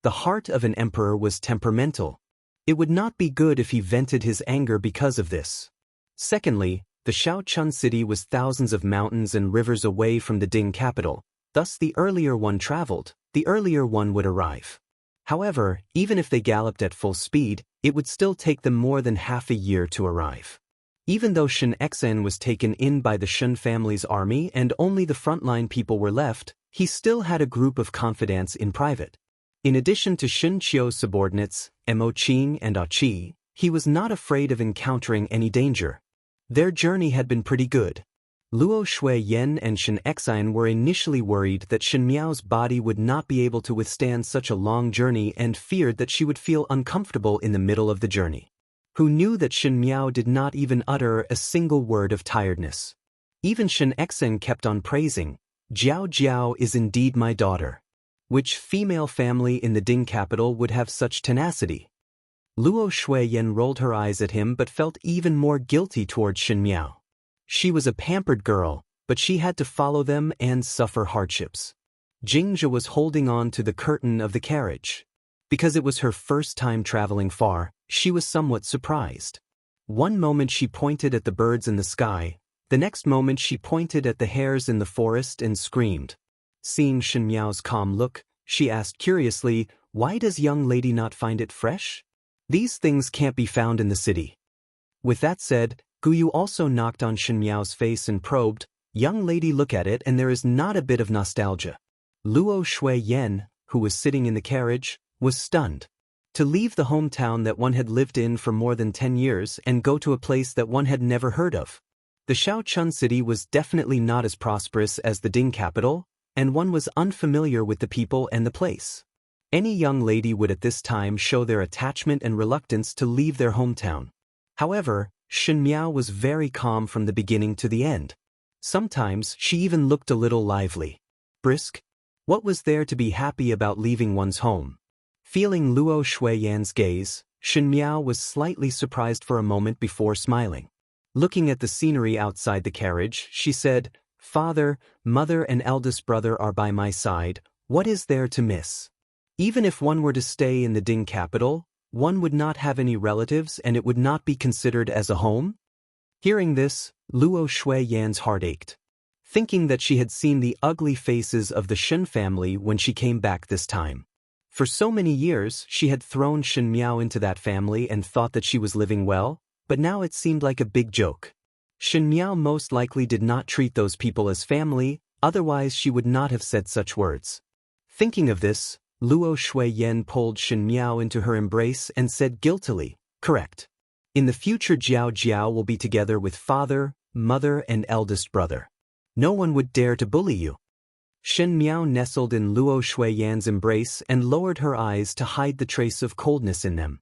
The heart of an emperor was temperamental. It would not be good if he vented his anger because of this. Secondly, the Shaochun city was thousands of mountains and rivers away from the Ding capital, thus the earlier one traveled, the earlier one would arrive. However, even if they galloped at full speed, it would still take them more than half a year to arrive. Even though Shen Exen was taken in by the Shen family's army and only the frontline people were left, he still had a group of confidants in private. In addition to Shen Qiu's subordinates, Mo Qing and Ah Qi, he was not afraid of encountering any danger. Their journey had been pretty good. Luo Shuiyan and Shen Exin were initially worried that Shen Miao's body would not be able to withstand such a long journey and feared that she would feel uncomfortable in the middle of the journey. Who knew that Shen Miao did not even utter a single word of tiredness. Even Shen Exin kept on praising, Jiao Jiao is indeed my daughter. Which female family in the Ding capital would have such tenacity? Luo Shuiyan rolled her eyes at him but felt even more guilty towards Shen Miao. She was a pampered girl, but she had to follow them and suffer hardships. Jingzhe was holding on to the curtain of the carriage. Because it was her first time traveling far, she was somewhat surprised. One moment she pointed at the birds in the sky, the next moment she pointed at the hares in the forest and screamed. Seeing Shen Miao's calm look, she asked curiously, Why does young lady not find it fresh? These things can't be found in the city. With that said, Guyu also knocked on Shen Miao's face and probed, Young lady, look at it and there is not a bit of nostalgia. Luo Shuiyan, who was sitting in the carriage, was stunned. To leave the hometown that one had lived in for more than 10 years and go to a place that one had never heard of. The Shaochun city was definitely not as prosperous as the Ding capital, and one was unfamiliar with the people and the place. Any young lady would at this time show their attachment and reluctance to leave their hometown. However, Shen Miao was very calm from the beginning to the end. Sometimes she even looked a little lively. Brisk? What was there to be happy about leaving one's home? Feeling Luo Shuiyan's gaze, Shen Miao was slightly surprised for a moment before smiling. Looking at the scenery outside the carriage, she said, Father, mother and eldest brother are by my side, what is there to miss? Even if one were to stay in the Ding capital, one would not have any relatives and it would not be considered as a home? Hearing this, Luo Shuiyan's heart ached, thinking that she had seen the ugly faces of the Shen family when she came back this time. For so many years, she had thrown Shen Miao into that family and thought that she was living well, but now it seemed like a big joke. Shen Miao most likely did not treat those people as family, otherwise she would not have said such words. Thinking of this, Luo Shuiyan pulled Shen Miao into her embrace and said guiltily, "Correct. In the future Jiao Jiao will be together with father, mother and eldest brother. No one would dare to bully you." Shen Miao nestled in Luo Shuiyan's embrace and lowered her eyes to hide the trace of coldness in them.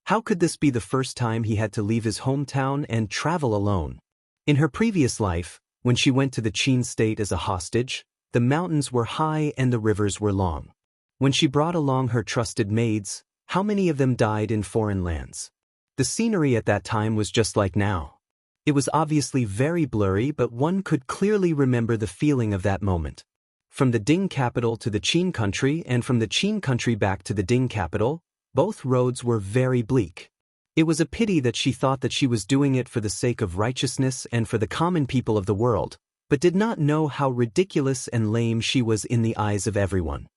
How could this be the first time he had to leave his hometown and travel alone? In her previous life, when she went to the Qin state as a hostage, the mountains were high and the rivers were long. When she brought along her trusted maids, how many of them died in foreign lands? The scenery at that time was just like now. It was obviously very blurry, but one could clearly remember the feeling of that moment. From the Ding capital to the Qin country and from the Qin country back to the Ding capital, both roads were very bleak. It was a pity that she thought that she was doing it for the sake of righteousness and for the common people of the world, but did not know how ridiculous and lame she was in the eyes of everyone.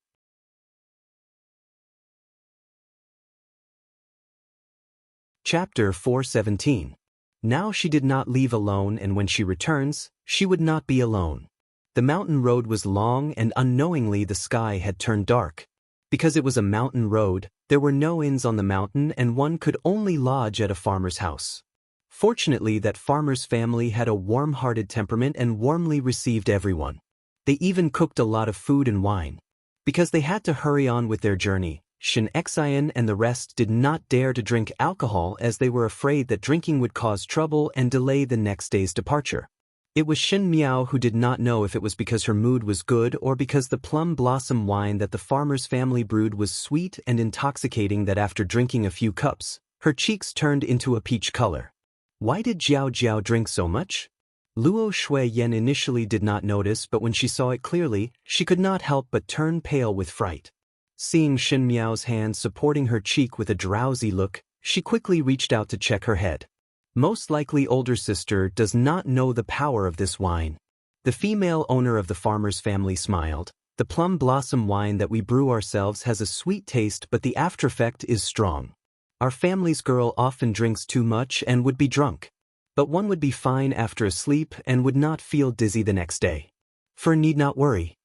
Chapter 417. Now she did not leave alone, and when she returns, she would not be alone. The mountain road was long and unknowingly the sky had turned dark. Because it was a mountain road, there were no inns on the mountain and one could only lodge at a farmer's house. Fortunately, that farmer's family had a warm-hearted temperament and warmly received everyone. They even cooked a lot of food and wine. Because they had to hurry on with their journey, Shen Xian and the rest did not dare to drink alcohol as they were afraid that drinking would cause trouble and delay the next day's departure. It was Shen Miao who did not know if it was because her mood was good or because the plum blossom wine that the farmer's family brewed was sweet and intoxicating that after drinking a few cups, her cheeks turned into a peach color. Why did Jiao Jiao drink so much? Luo Shuiyan initially did not notice, but when she saw it clearly, she could not help but turn pale with fright. Seeing Shen Miao's hand supporting her cheek with a drowsy look, she quickly reached out to check her head. Most likely older sister does not know the power of this wine. The female owner of the farmer's family smiled. The plum blossom wine that we brew ourselves has a sweet taste, but the after effect is strong. Our family's girl often drinks too much and would be drunk. But one would be fine after a sleep and would not feel dizzy the next day. For need not worry.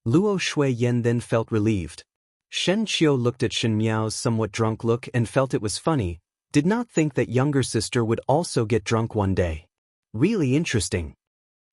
Luo Shuiyan then felt relieved. Shen Qiu looked at Shen Miao's somewhat drunk look and felt it was funny, did not think that younger sister would also get drunk one day. Really interesting.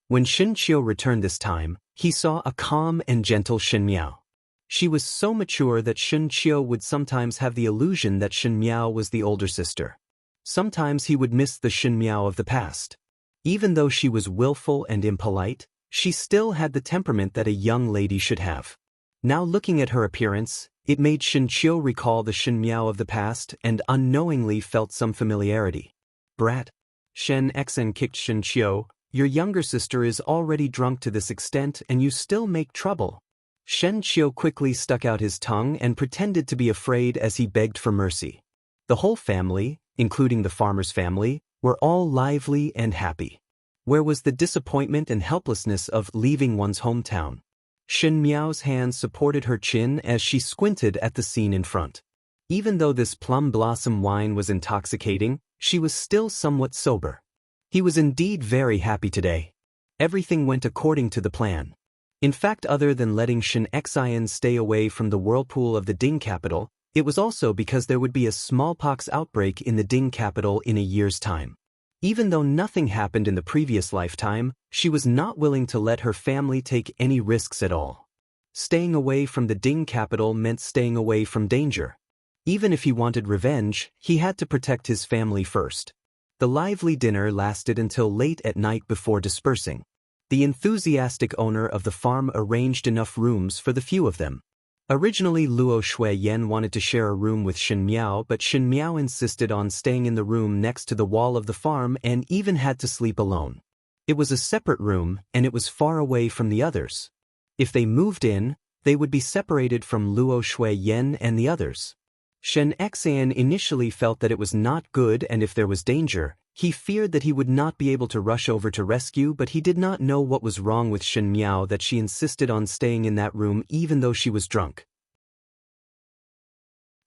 When Shen Qiu returned this time, he saw a calm and gentle Shen Miao. She was so mature that Shen Qiu would sometimes have the illusion that Shen Miao was the older sister. Sometimes he would miss the Shen Miao of the past. Even though she was willful and impolite, she still had the temperament that a young lady should have. Now looking at her appearance, it made Shen Qiu recall the Shen Miao of the past and unknowingly felt some familiarity. Brat. Shen Xian kicked Shen Qiu. Your younger sister is already drunk to this extent and you still make trouble. Shen Qiu quickly stuck out his tongue and pretended to be afraid as he begged for mercy. The whole family, including the farmer's family, were all lively and happy. Where was the disappointment and helplessness of leaving one's hometown? Shen Miao's hand supported her chin as she squinted at the scene in front. Even though this plum blossom wine was intoxicating, she was still somewhat sober. He was indeed very happy today. Everything went according to the plan. In fact, other than letting Shen Xian stay away from the whirlpool of the Ding capital, it was also because there would be a smallpox outbreak in the Ding capital in a year's time. Even though nothing happened in the previous lifetime, she was not willing to let her family take any risks at all. Staying away from the Ding capital meant staying away from danger. Even if he wanted revenge, he had to protect his family first. The lively dinner lasted until late at night before dispersing. The enthusiastic owner of the farm arranged enough rooms for the few of them. Originally, Luo Shuiyan wanted to share a room with Shen Miao, but Shen Miao insisted on staying in the room next to the wall of the farm and even had to sleep alone. It was a separate room, and it was far away from the others. If they moved in, they would be separated from Luo Shui Yen and the others. Shen Xian initially felt that it was not good, and if there was danger, he feared that he would not be able to rush over to rescue, but he did not know what was wrong with Shen Miao that she insisted on staying in that room even though she was drunk.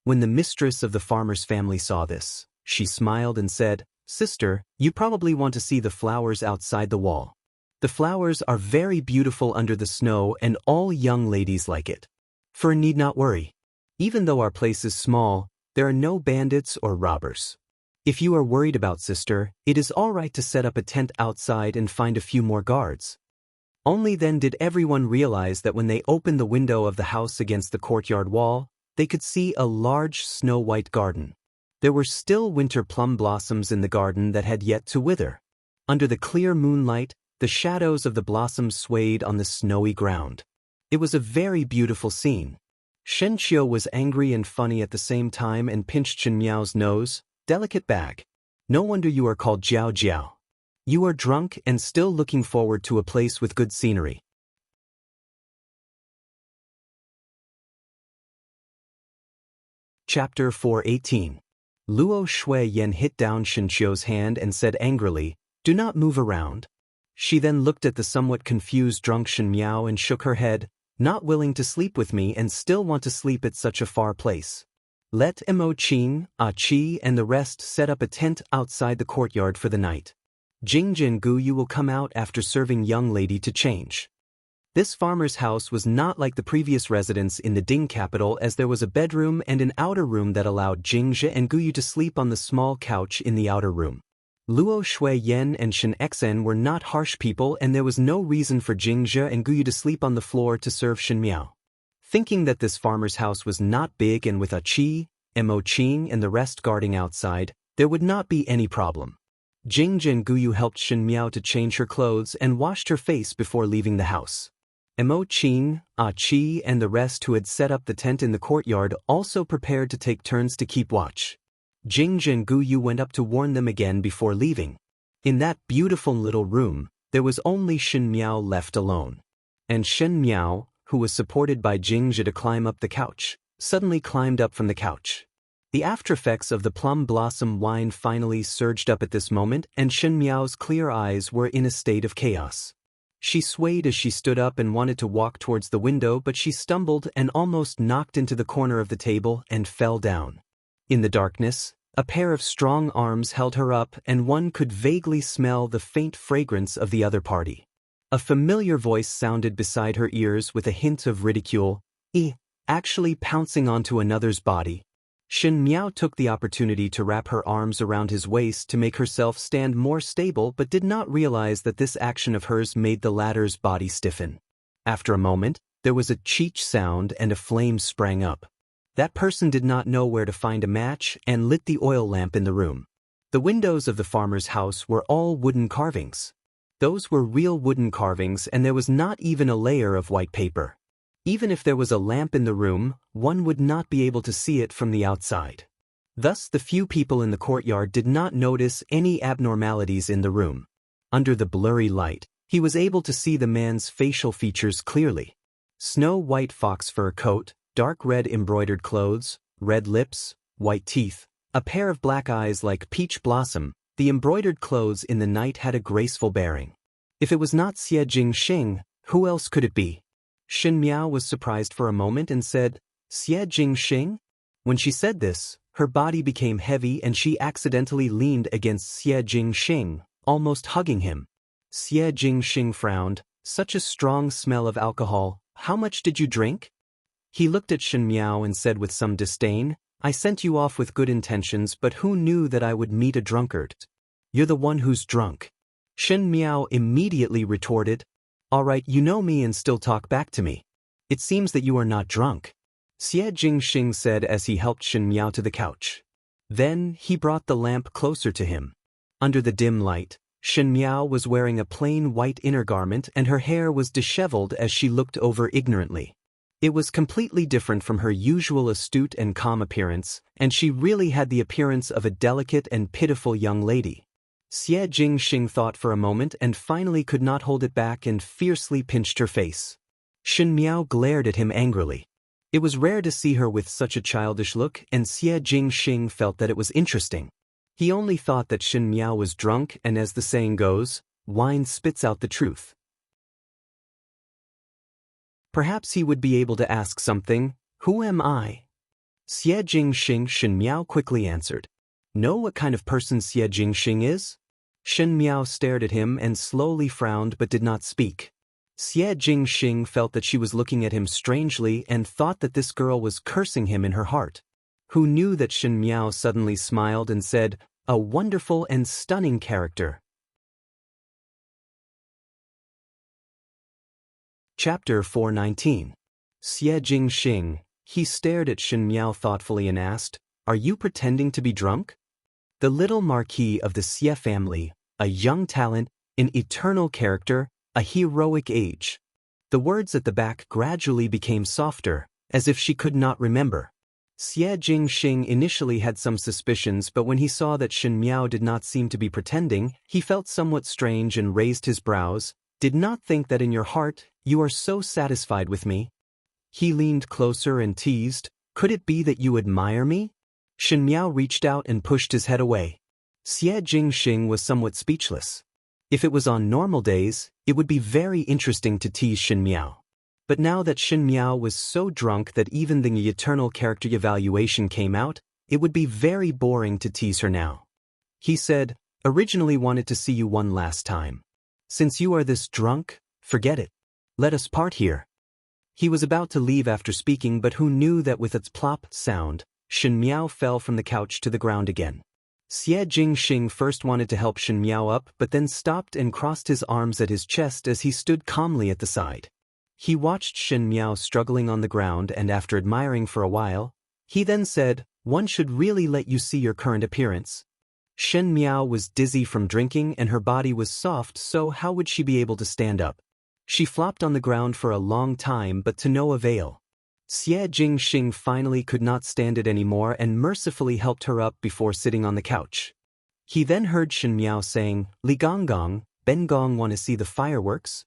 When the mistress of the farmer's family saw this, she smiled and said, "Sister, you probably want to see the flowers outside the wall. The flowers are very beautiful under the snow and all young ladies like it. For need not worry. Even though our place is small, there are no bandits or robbers. If you are worried about sister, it is all right to set up a tent outside and find a few more guards." Only then did everyone realize that when they opened the window of the house against the courtyard wall, they could see a large snow-white garden. There were still winter plum blossoms in the garden that had yet to wither. Under the clear moonlight, the shadows of the blossoms swayed on the snowy ground. It was a very beautiful scene. Shen Qiu was angry and funny at the same time and pinched Shen Miao's nose. "Delicate bag. No wonder you are called Jiao Jiao. You are drunk and still looking forward to a place with good scenery." Chapter 418. Luo Shui Yen hit down Shen Qiu's hand and said angrily, "Do not move around." She then looked at the somewhat confused drunk Shen Miao and shook her head, "Not willing to sleep with me and still want to sleep at such a far place. Let Mo Qing, Qi and the rest set up a tent outside the courtyard for the night. Jingzhi and Guyu will come out after serving young lady to change." This farmer's house was not like the previous residence in the Ding capital, as there was a bedroom and an outer room that allowed Jingzhi and Guyu to sleep on the small couch in the outer room. Luo Shui Yen and Shen Xian were not harsh people, and there was no reason for Jingzhi and Guyu to sleep on the floor to serve Shen Miao. Thinking that this farmer's house was not big and with Qi, Mo Qing and the rest guarding outside, there would not be any problem. Jingzhi and Guyu helped Shen Miao to change her clothes and washed her face before leaving the house. Mo Qing, Qi and the rest who had set up the tent in the courtyard also prepared to take turns to keep watch. Jingzhi and Guyu went up to warn them again before leaving. In that beautiful little room, there was only Shen Miao left alone. And Shen Miao, who was supported by Jingzhi to climb up the couch, suddenly climbed up from the couch. The aftereffects of the plum blossom wine finally surged up at this moment, and Shen Miao's clear eyes were in a state of chaos. She swayed as she stood up and wanted to walk towards the window, but she stumbled and almost knocked into the corner of the table and fell down. In the darkness, a pair of strong arms held her up, and one could vaguely smell the faint fragrance of the other party. A familiar voice sounded beside her ears with a hint of ridicule, actually pouncing onto another's body. Shen Miao took the opportunity to wrap her arms around his waist to make herself stand more stable, but did not realize that this action of hers made the latter's body stiffen. After a moment, there was a cheech sound and a flame sprang up. That person did not know where to find a match and lit the oil lamp in the room. The windows of the farmer's house were all wooden carvings. Those were real wooden carvings, and there was not even a layer of white paper. Even if there was a lamp in the room, one would not be able to see it from the outside. Thus, the few people in the courtyard did not notice any abnormalities in the room. Under the blurry light, he was able to see the man's facial features clearly. Snow-white fox fur coat, dark red embroidered clothes, red lips, white teeth, a pair of black eyes like peach blossom. The embroidered clothes in the night had a graceful bearing. If it was not Xie Jingxing, who else could it be? Shen Miao was surprised for a moment and said, "Xie Jingxing?" When she said this, her body became heavy and she accidentally leaned against Xie Jingxing, almost hugging him. Xie Jingxing frowned. "Such a strong smell of alcohol, how much did you drink?" He looked at Shen Miao and said with some disdain, "I sent you off with good intentions, but who knew that I would meet a drunkard? You're the one who's drunk." Shen Miao immediately retorted, "All right, you know me and still talk back to me. It seems that you are not drunk," Xie Jingxing said as he helped Shen Miao to the couch. Then he brought the lamp closer to him. Under the dim light, Shen Miao was wearing a plain white inner garment and her hair was disheveled as she looked over ignorantly. It was completely different from her usual astute and calm appearance, and she really had the appearance of a delicate and pitiful young lady. Xie Jingxing thought for a moment and finally could not hold it back and fiercely pinched her face. Shen Miao glared at him angrily. It was rare to see her with such a childish look, and Xie Jingxing felt that it was interesting. He only thought that Shen Miao was drunk, and as the saying goes, wine spits out the truth. Perhaps he would be able to ask something. Who am I? Xie Jingxing. Shen Miao quickly answered. Know what kind of person Xie Jingxing is? Shen Miao stared at him and slowly frowned but did not speak. Xie Jingxing felt that she was looking at him strangely and thought that this girl was cursing him in her heart. Who knew that Shen Miao suddenly smiled and said, "A wonderful and stunning character." Chapter 419. Xie Jingxing. He stared at Shen Miao thoughtfully and asked, "Are you pretending to be drunk?" The little marquis of the Xie family, a young talent, an eternal character, a heroic age. The words at the back gradually became softer, as if she could not remember. Xie Jingxing initially had some suspicions, but when he saw that Shen Miao did not seem to be pretending, he felt somewhat strange and raised his brows. "Did not think that in your heart, you are so satisfied with me." He leaned closer and teased, "Could it be that you admire me?" Shen Miao reached out and pushed his head away. Xie Jingxing was somewhat speechless. If it was on normal days, it would be very interesting to tease Shen Miao. But now that Shen Miao was so drunk that even the eternal character evaluation came out, it would be very boring to tease her now. He said, "Originally wanted to see you one last time. Since you are this drunk, forget it. Let us part here." He was about to leave after speaking, but who knew that with its plop sound, Shen Miao fell from the couch to the ground again. Xie Jingxing first wanted to help Shen Miao up but then stopped and crossed his arms at his chest as he stood calmly at the side. He watched Shen Miao struggling on the ground and after admiring for a while, he then said, "One should really let you see your current appearance." Shen Miao was dizzy from drinking and her body was soft, so how would she be able to stand up? She flopped on the ground for a long time but to no avail. Xie Jingxing finally could not stand it anymore and mercifully helped her up before sitting on the couch. He then heard Shen Miao saying, "Li Gonggong, Ben Gong want to see the fireworks?"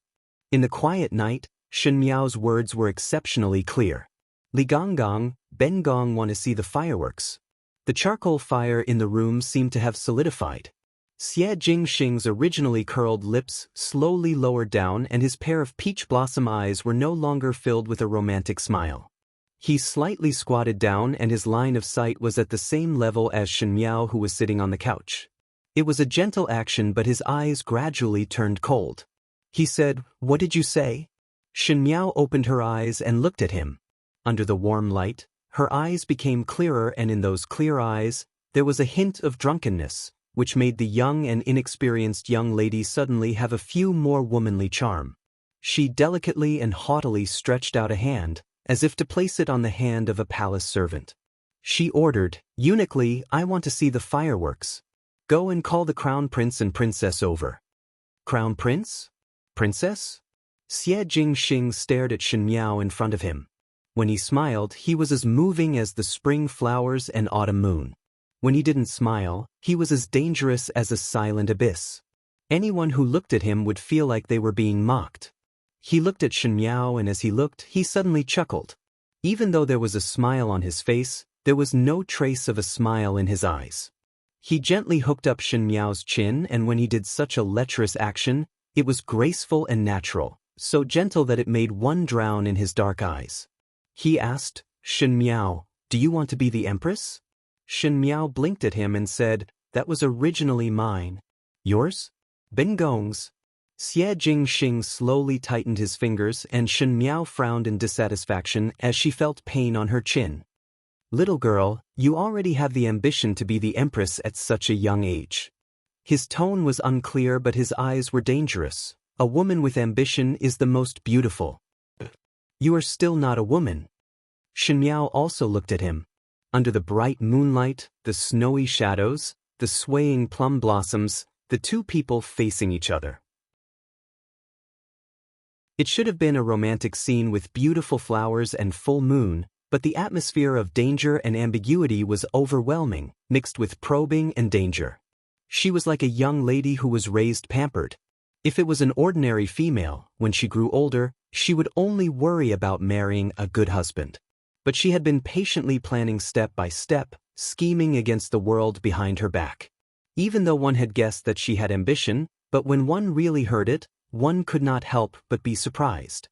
In the quiet night, Shen Miao's words were exceptionally clear. Li Gonggong, Ben Gong want to see the fireworks. The charcoal fire in the room seemed to have solidified. Xie Jingxing's originally curled lips slowly lowered down and his pair of peach blossom eyes were no longer filled with a romantic smile. He slightly squatted down and his line of sight was at the same level as Shen Miao, who was sitting on the couch. It was a gentle action, but his eyes gradually turned cold. He said, "What did you say?" Shen Miao opened her eyes and looked at him. Under the warm light, her eyes became clearer, and in those clear eyes, there was a hint of drunkenness, which made the young and inexperienced young lady suddenly have a few more womanly charm. She delicately and haughtily stretched out a hand, as if to place it on the hand of a palace servant. She ordered, "Uniquely, I want to see the fireworks. Go and call the crown prince and princess over." "Crown prince? Princess?" Xie Jingxing stared at Shen Miao in front of him. When he smiled, he was as moving as the spring flowers and autumn moon. When he didn't smile, he was as dangerous as a silent abyss. Anyone who looked at him would feel like they were being mocked. He looked at Shen Miao, and as he looked, he suddenly chuckled. Even though there was a smile on his face, there was no trace of a smile in his eyes. He gently hooked up Shen Miao's chin, and when he did such a lecherous action, it was graceful and natural, so gentle that it made one drown in his dark eyes. He asked, "Shen Miao, do you want to be the Empress?" Shen Miao blinked at him and said, "That was originally mine." "Yours?" "Ben Gong's." Xie Jingxing slowly tightened his fingers and Shen Miao frowned in dissatisfaction as she felt pain on her chin. "Little girl, you already have the ambition to be the Empress at such a young age." His tone was unclear, but his eyes were dangerous. A woman with ambition is the most beautiful. "You are still not a woman." Shen Miao also looked at him. Under the bright moonlight, the snowy shadows, the swaying plum blossoms, the two people facing each other. It should have been a romantic scene with beautiful flowers and full moon, but the atmosphere of danger and ambiguity was overwhelming, mixed with probing and danger. She was like a young lady who was raised pampered. If it was an ordinary female, when she grew older, she would only worry about marrying a good husband. But she had been patiently planning step by step, scheming against the world behind her back. Even though one had guessed that she had ambition, but when one really heard it, one could not help but be surprised.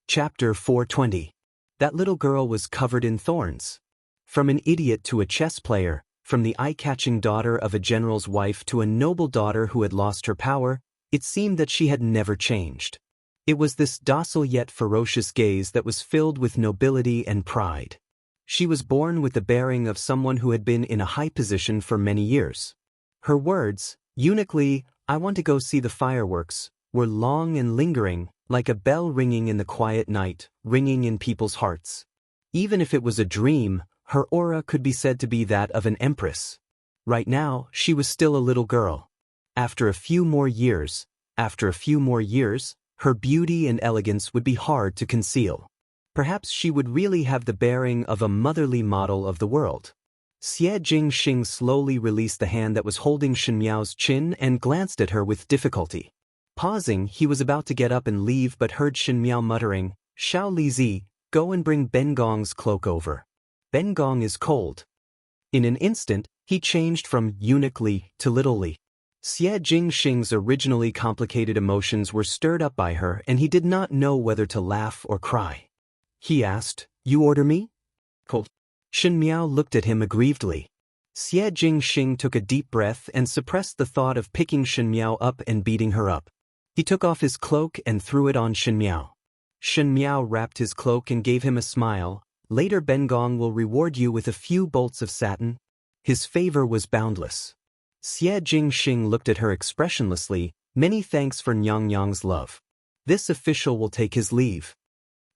Chapter 420. That little girl was covered in thorns. From an idiot to a chess player, from the eye-catching daughter of a general's wife to a noble daughter who had lost her power, it seemed that she had never changed. It was this docile yet ferocious gaze that was filled with nobility and pride. She was born with the bearing of someone who had been in a high position for many years. Her words, uniquely, "I want to go see the fireworks," were long and lingering, like a bell ringing in the quiet night, ringing in people's hearts. Even if it was a dream, her aura could be said to be that of an empress. Right now, she was still a little girl. After a few more years, her beauty and elegance would be hard to conceal. Perhaps she would really have the bearing of a motherly model of the world. Xie Jingxing slowly released the hand that was holding Shen Miao's chin and glanced at her with difficulty. Pausing, he was about to get up and leave but heard Shen Miao muttering, "Xiao Lizi, go and bring Ben Gong's cloak over. Ben Gong is cold." In an instant, he changed from eunuch Li to little Li. Xie Jingxing's originally complicated emotions were stirred up by her and he did not know whether to laugh or cry. He asked, "You order me?" Cold. Shen Miao looked at him aggrievedly. Xie Jingxing took a deep breath and suppressed the thought of picking Shen Miao up and beating her up. He took off his cloak and threw it on Shen Miao. Shen Miao wrapped his cloak and gave him a smile. "Later Ben Gong will reward you with a few bolts of satin." His favor was boundless. Xie Jingxing looked at her expressionlessly. "Many thanks for Nyang Yang's love. This official will take his leave."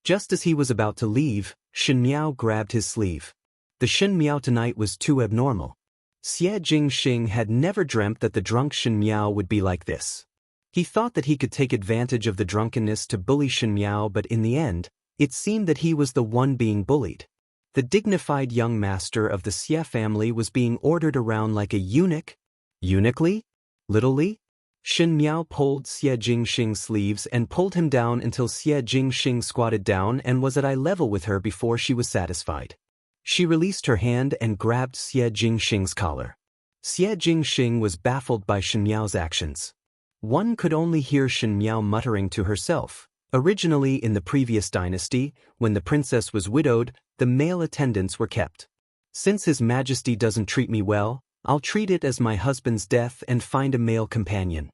Just as he was about to leave, Shen Miao grabbed his sleeve. The Shen Miao tonight was too abnormal. Xie Jingxing had never dreamt that the drunk Shen Miao would be like this. He thought that he could take advantage of the drunkenness to bully Shen Miao, but in the end, it seemed that he was the one being bullied. The dignified young master of the Xie family was being ordered around like a eunuch. Eunuch Li? Little Li? Shen Miao pulled Xie Jingxing's sleeves and pulled him down until Xie Jingxing squatted down and was at eye level with her before she was satisfied. She released her hand and grabbed Xie Jingxing's collar. Xie Jingxing was baffled by Shen Miao's actions. One could only hear Shen Miao muttering to herself. Originally in the previous dynasty, when the princess was widowed, the male attendants were kept. Since His Majesty doesn't treat me well, I'll treat it as my husband's death and find a male companion.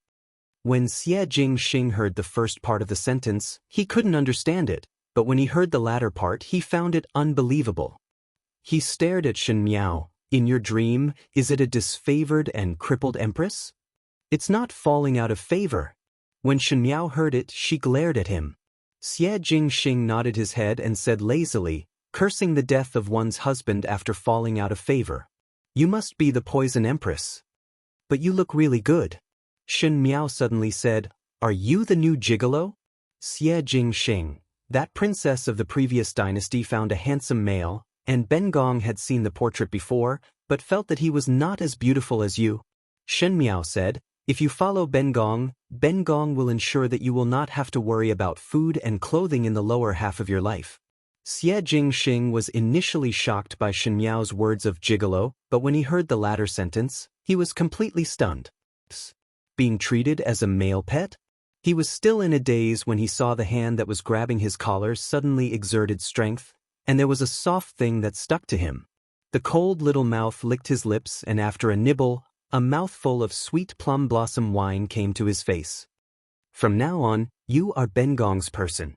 When Xie Jingxing heard the first part of the sentence, he couldn't understand it, but when he heard the latter part he found it unbelievable. He stared at Shen Miao. "In your dream, is it a disfavored and crippled empress? It's not falling out of favor." When Shen Miao heard it, she glared at him. Xie Jingxing nodded his head and said lazily, "Cursing the death of one's husband after falling out of favor. You must be the poison empress. But you look really good." Shen Miao suddenly said, "Are you the new gigolo?" Xie Jingxing, that princess of the previous dynasty, found a handsome male, and Ben Gong had seen the portrait before, but felt that he was not as beautiful as you. Shen Miao said, "If you follow Ben Gong will ensure that you will not have to worry about food and clothing in the lower half of your life." Xie Jingxing was initially shocked by Shen Miao's words of gigolo, but when he heard the latter sentence, he was completely stunned. Being treated as a male pet? He was still in a daze when he saw the hand that was grabbing his collar suddenly exerted strength, and there was a soft thing that stuck to him. The cold little mouth licked his lips, and after a nibble, a mouthful of sweet plum blossom wine came to his face. "From now on, you are Ben Gong's person."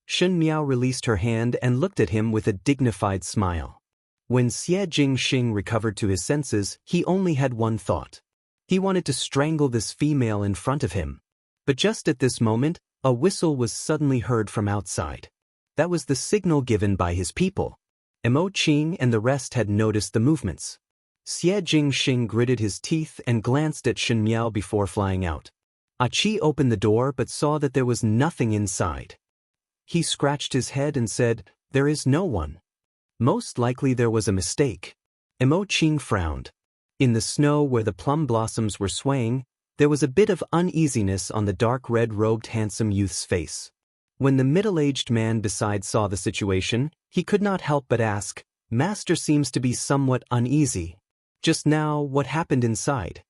Shen Miao released her hand and looked at him with a dignified smile. When Xie Jingxing recovered to his senses, he only had one thought. He wanted to strangle this female in front of him. But just at this moment, a whistle was suddenly heard from outside. That was the signal given by his people. Mo Qing and the rest had noticed the movements. Xie Jingxing gritted his teeth and glanced at Shen Miao before flying out. Qi opened the door but saw that there was nothing inside. He scratched his head and said, "There is no one. Most likely there was a mistake." Emo Qing frowned. In the snow where the plum blossoms were swaying, there was a bit of uneasiness on the dark red-robed handsome youth's face. When the middle-aged man beside saw the situation, he could not help but ask, "Master seems to be somewhat uneasy. Just now, what happened inside?"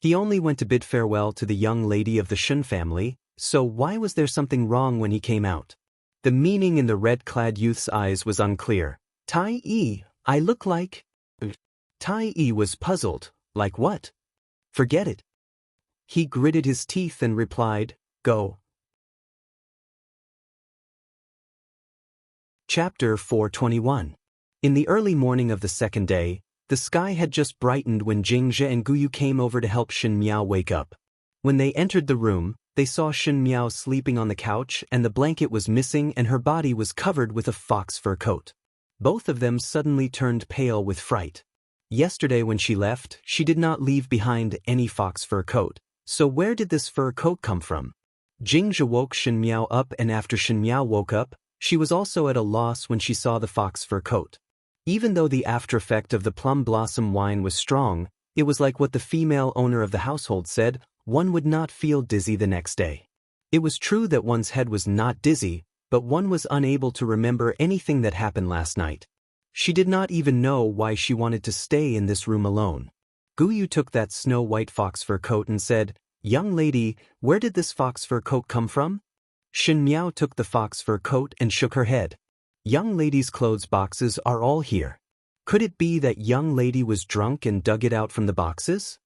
He only went to bid farewell to the young lady of the Shun family, so why was there something wrong when he came out? The meaning in the red-clad youth's eyes was unclear. "Tai Yi, I look like—" Tai Yi was puzzled. "Like what?" "Forget it." He gritted his teeth and replied, "Go." Chapter 421. In the early morning of the second day, the sky had just brightened when Jingzhe and Guyu came over to help Shen Miao wake up. When they entered the room, they saw Shen Miao sleeping on the couch and the blanket was missing and her body was covered with a fox fur coat. Both of them suddenly turned pale with fright. Yesterday when she left, she did not leave behind any fox fur coat. So where did this fur coat come from? Jingzhe woke Shen Miao up, and after Shen Miao woke up, she was also at a loss when she saw the fox fur coat. Even though the after-effect of the plum blossom wine was strong, it was like what the female owner of the household said, one would not feel dizzy the next day. It was true that one's head was not dizzy, but one was unable to remember anything that happened last night. She did not even know why she wanted to stay in this room alone. Guyu took that snow-white fox fur coat and said, "Young lady, where did this fox fur coat come from?" Shen Miao took the fox fur coat and shook her head. "Young lady's clothes boxes are all here. Could it be that young lady was drunk and dug it out from the boxes?"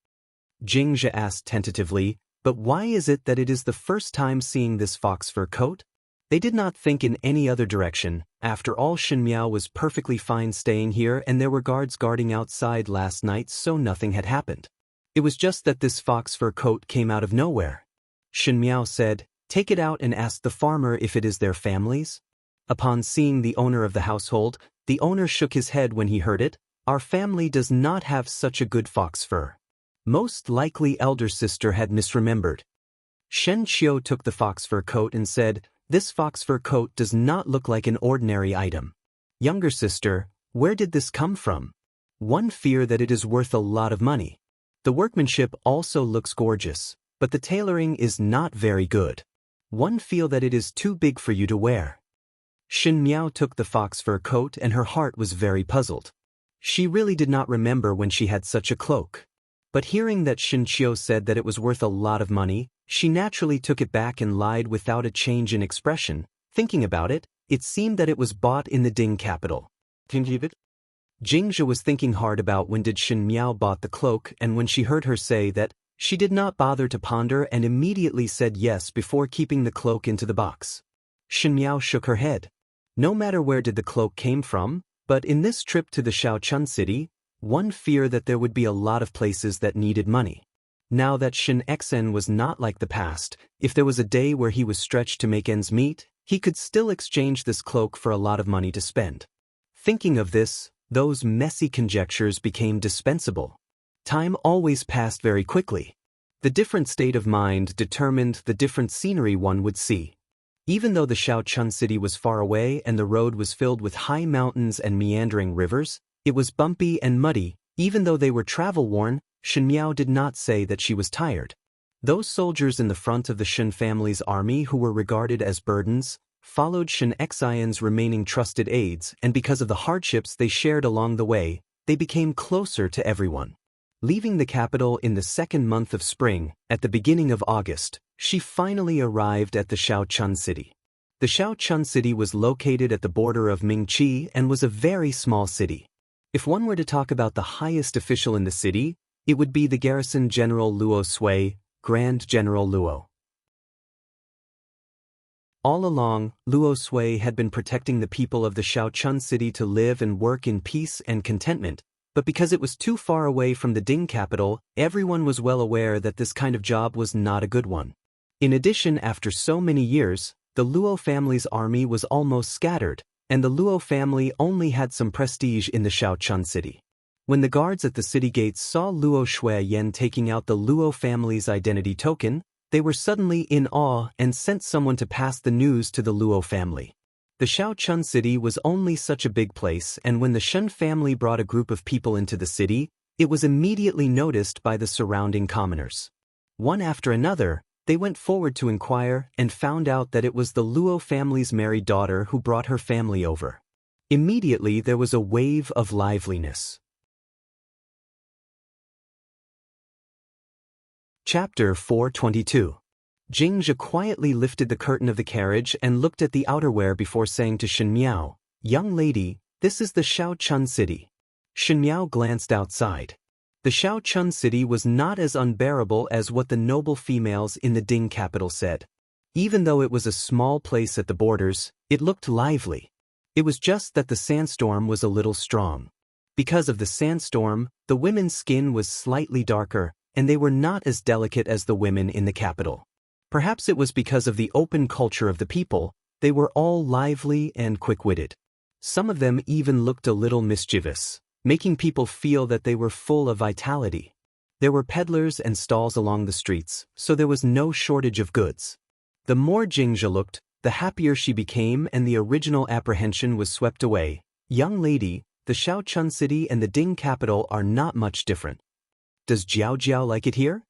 Jingzhe asked tentatively, "But why is it that it is the first time seeing this fox fur coat?" They did not think in any other direction. After all, Shen Miao was perfectly fine staying here and there were guards guarding outside last night, so nothing had happened. It was just that this fox fur coat came out of nowhere. Shen Miao said, "Take it out and ask the farmer if it is their family's." Upon seeing the owner of the household, the owner shook his head when he heard it. "Our family does not have such a good fox fur. Most likely elder sister had misremembered." Shen Qiu took the fox fur coat and said, "This fox fur coat does not look like an ordinary item. Younger sister, where did this come from? One fear that it is worth a lot of money. The workmanship also looks gorgeous, but the tailoring is not very good. One feel that it is too big for you to wear." Shen Miao took the fox fur coat and her heart was very puzzled. She really did not remember when she had such a cloak. But hearing that Shen Qiu said that it was worth a lot of money, she naturally took it back and lied without a change in expression. Thinking about it, it seemed that it was bought in the Ding capital. Jingzhe was thinking hard about when did Shen Miao bought the cloak, and when she heard her say that, she did not bother to ponder and immediately said yes before keeping the cloak into the box. Shen Miao shook her head. No matter where did the cloak came from, but in this trip to the Shaochun city, one fear that there would be a lot of places that needed money. Now that Shen Xen was not like the past, if there was a day where he was stretched to make ends meet, he could still exchange this cloak for a lot of money to spend. Thinking of this, those messy conjectures became dispensable. Time always passed very quickly. The different state of mind determined the different scenery one would see. Even though the Shaochun city was far away and the road was filled with high mountains and meandering rivers, it was bumpy and muddy. Even though they were travel-worn, Shen Miao did not say that she was tired. Those soldiers in the front of the Shen family's army who were regarded as burdens, followed Shen Xian's remaining trusted aides, and because of the hardships they shared along the way, they became closer to everyone. Leaving the capital in the second month of spring, at the beginning of August, she finally arrived at the Shaochun city. The Shaochun city was located at the border of Mingqi and was a very small city. If one were to talk about the highest official in the city, it would be the garrison general Luo Sui, Grand General Luo. All along, Luo Sui had been protecting the people of the Shaochun city to live and work in peace and contentment, but because it was too far away from the Ding capital, everyone was well aware that this kind of job was not a good one. In addition, after so many years, the Luo family's army was almost scattered, and the Luo family only had some prestige in the Shaochun city. When the guards at the city gates saw Luo Shuiyan taking out the Luo family's identity token, they were suddenly in awe and sent someone to pass the news to the Luo family. The Shaochun city was only such a big place, and when the Shen family brought a group of people into the city, it was immediately noticed by the surrounding commoners. One after another, they went forward to inquire and found out that it was the Luo family's married daughter who brought her family over. Immediately there was a wave of liveliness. Chapter 422. Jingzhe quietly lifted the curtain of the carriage and looked at the outerwear before saying to Shen Miao, "Young lady, this is the Shaochun city." Shen Miao glanced outside. The Shaochun city was not as unbearable as what the noble females in the Ding capital said. Even though it was a small place at the borders, it looked lively. It was just that the sandstorm was a little strong. Because of the sandstorm, the women's skin was slightly darker, and they were not as delicate as the women in the capital. Perhaps it was because of the open culture of the people, they were all lively and quick-witted. Some of them even looked a little mischievous, making people feel that they were full of vitality. There were peddlers and stalls along the streets, so there was no shortage of goods. The more Jingzhe looked, the happier she became, and the original apprehension was swept away. "Young lady, the Shaochun city and the Ding capital are not much different. Does Jiao Jiao like it here?"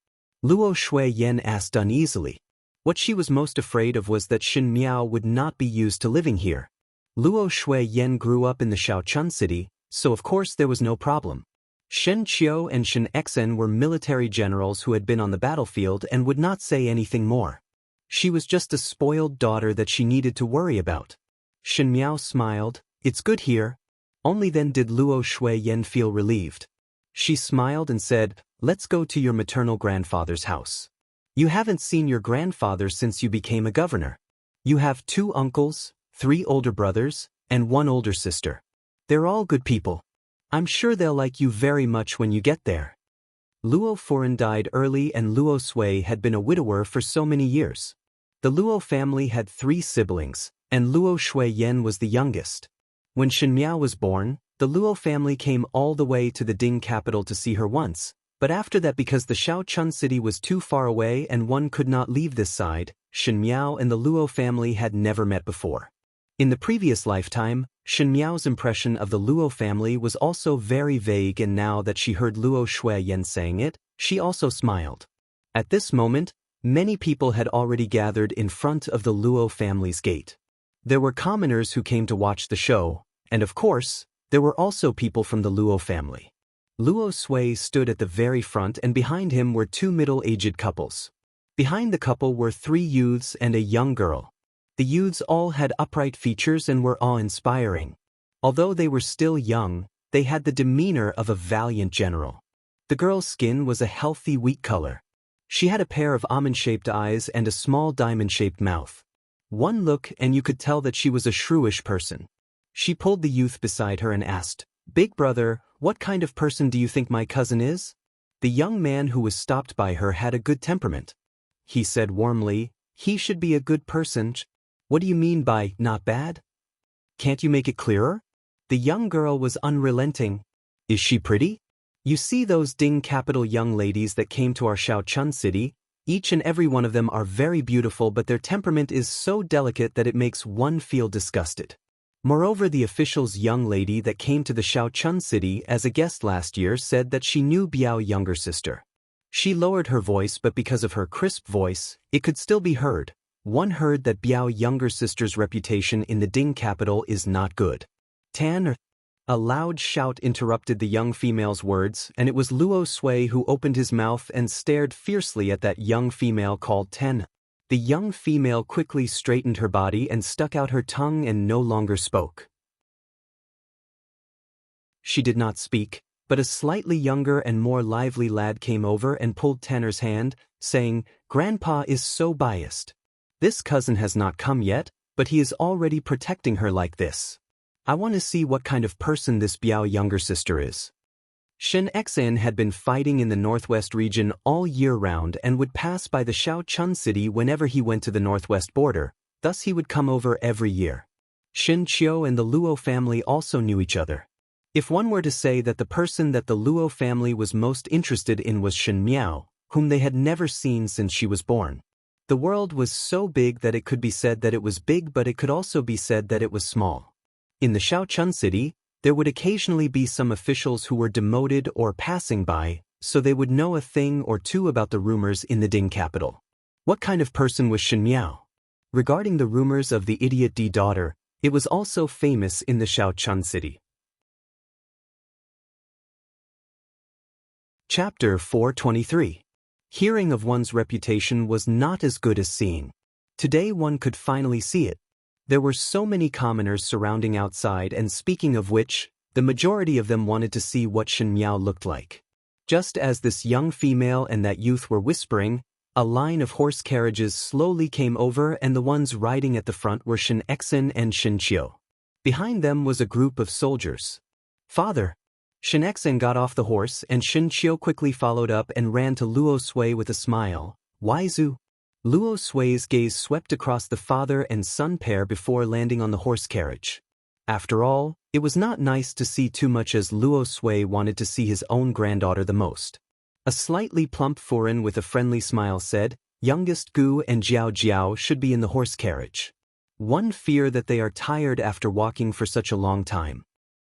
Luo Shui-yen asked uneasily. What she was most afraid of was that Shen Miao would not be used to living here. Luo Shui-yen grew up in the Shaochun city, so of course there was no problem. Shen Qiu and Shen Xen were military generals who had been on the battlefield and would not say anything more. She was just a spoiled daughter that she needed to worry about. Shen Miao smiled. "It's good here." Only then did Luo Shui-yen feel relieved. She smiled and said, "Let's go to your maternal grandfather's house. You haven't seen your grandfather since you became a governor. You have 2 uncles, 3 older brothers, and 1 older sister. They're all good people. I'm sure they'll like you very much when you get there." Luo Furen died early and Luo Sui had been a widower for so many years. The Luo family had 3 siblings, and Luo Shui-yen was the youngest. When Shen Miao was born, the Luo family came all the way to the Ding capital to see her once, but after that, because the Shaochun city was too far away and one could not leave this side, Shen Miao and the Luo family had never met before. In the previous lifetime, Shen Miao's impression of the Luo family was also very vague, and now that she heard Luo Shui-yen saying it, she also smiled. At this moment, many people had already gathered in front of the Luo family's gate. There were commoners who came to watch the show, and of course, there were also people from the Luo family. Luo Sui stood at the very front, and behind him were 2 middle-aged couples. Behind the couple were 3 youths and a young girl. The youths all had upright features and were awe-inspiring. Although they were still young, they had the demeanor of a valiant general. The girl's skin was a healthy wheat color. She had a pair of almond-shaped eyes and a small diamond-shaped mouth. One look and you could tell that she was a shrewish person. She pulled the youth beside her and asked, "Big brother, what kind of person do you think my cousin is?" The young man who was stopped by her had a good temperament. He said warmly, "He should be a good person." "What do you mean by not bad? Can't you make it clearer?" The young girl was unrelenting. "Is she pretty? You see those Ding capital young ladies that came to our Shaochun city? Each and every one of them are very beautiful, but their temperament is so delicate that it makes one feel disgusted. Moreover, the official's young lady that came to the Shaochun city as a guest last year said that she knew Biao's younger sister. She lowered her voice, but because of her crisp voice, it could still be heard. One heard that Biao's younger sister's reputation in the Ding capital is not good." "Tan!" A loud shout interrupted the young female's words, and it was Luo Sui who opened his mouth and stared fiercely at that young female called Tan. The young female quickly straightened her body and stuck out her tongue and no longer spoke. She did not speak, but a slightly younger and more lively lad came over and pulled Tanner's hand, saying, "Grandpa is so biased. This cousin has not come yet, but he is already protecting her like this. I want to see what kind of person this Biao's younger sister is." Shen Xen had been fighting in the northwest region all year round and would pass by the Shaochun city whenever he went to the northwest border, thus he would come over every year. Shen Qiu and the Luo family also knew each other. If one were to say that the person that the Luo family was most interested in was Shen Miao, whom they had never seen since she was born. The world was so big that it could be said that it was big, but it could also be said that it was small. In the Shaochun city, there would occasionally be some officials who were demoted or passing by, so they would know a thing or two about the rumors in the Ding capital. What kind of person was Shen Miao? Regarding the rumors of the idiot D daughter, it was also famous in the Shaochun city. Chapter 423. Hearing of one's reputation was not as good as seeing. Today one could finally see it. There were so many commoners surrounding outside, and speaking of which, the majority of them wanted to see what Shen Miao looked like. Just as this young female and that youth were whispering, a line of horse carriages slowly came over, and the ones riding at the front were Shen Exen and Shen Qiu. Behind them was a group of soldiers. "Father!" Shen Exen got off the horse, and Shen Qiu quickly followed up and ran to Luo Sui with a smile. "Waizu?" Luo Sui's gaze swept across the father and son pair before landing on the horse carriage. After all, it was not nice to see too much, as Luo Sui wanted to see his own granddaughter the most. A slightly plump foreign with a friendly smile said, "Youngest Gu and Jiao Jiao should be in the horse carriage. One fear that they are tired after walking for such a long time."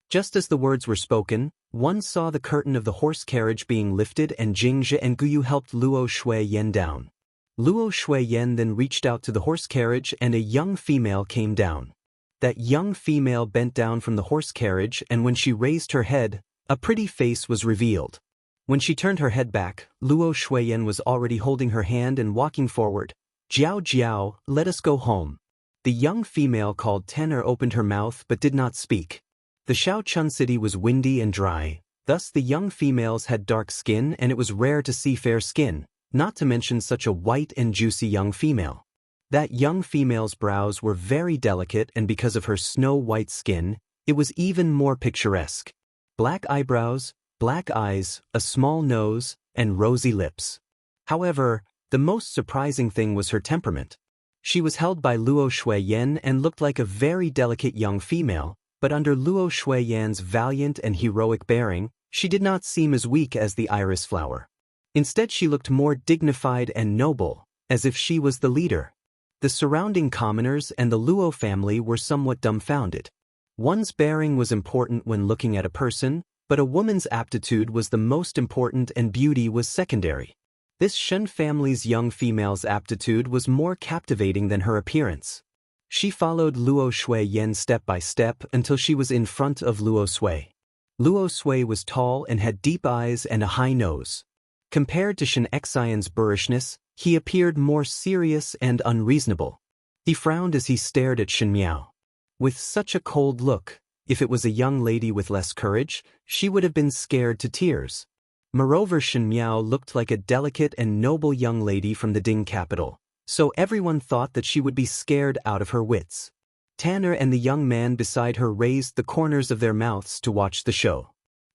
Just as the words were spoken, one saw the curtain of the horse carriage being lifted, and Jingzhe and Guyu helped Luo Shui Yen down. Luo Shui Yen then reached out to the horse carriage, and a young female came down. That young female bent down from the horse carriage, and when she raised her head, a pretty face was revealed. When she turned her head back, Luo Shui Yen was already holding her hand and walking forward. "Jiao Jiao, let us go home." The young female called Tenor opened her mouth but did not speak. The Shaochun city was windy and dry, thus the young females had dark skin, and it was rare to see fair skin, not to mention such a white and juicy young female. That young female's brows were very delicate, and because of her snow-white skin, it was even more picturesque. Black eyebrows, black eyes, a small nose, and rosy lips. However, the most surprising thing was her temperament. She was held by Luo Shui Yen and looked like a very delicate young female, but under Luo Shui Yan's valiant and heroic bearing, she did not seem as weak as the iris flower. Instead, she looked more dignified and noble, as if she was the leader. The surrounding commoners and the Luo family were somewhat dumbfounded. One's bearing was important when looking at a person, but a woman's aptitude was the most important, and beauty was secondary. This Shen family's young female's aptitude was more captivating than her appearance. She followed Luo Shui Yen step by step until she was in front of Luo Sui. Luo Sui was tall and had deep eyes and a high nose. Compared to Shen Xian's boorishness, he appeared more serious and unreasonable. He frowned as he stared at Shen Miao. With such a cold look, if it was a young lady with less courage, she would have been scared to tears. Moreover, Shen Miao looked like a delicate and noble young lady from the Ding capital, so everyone thought that she would be scared out of her wits. Tanner and the young man beside her raised the corners of their mouths to watch the show.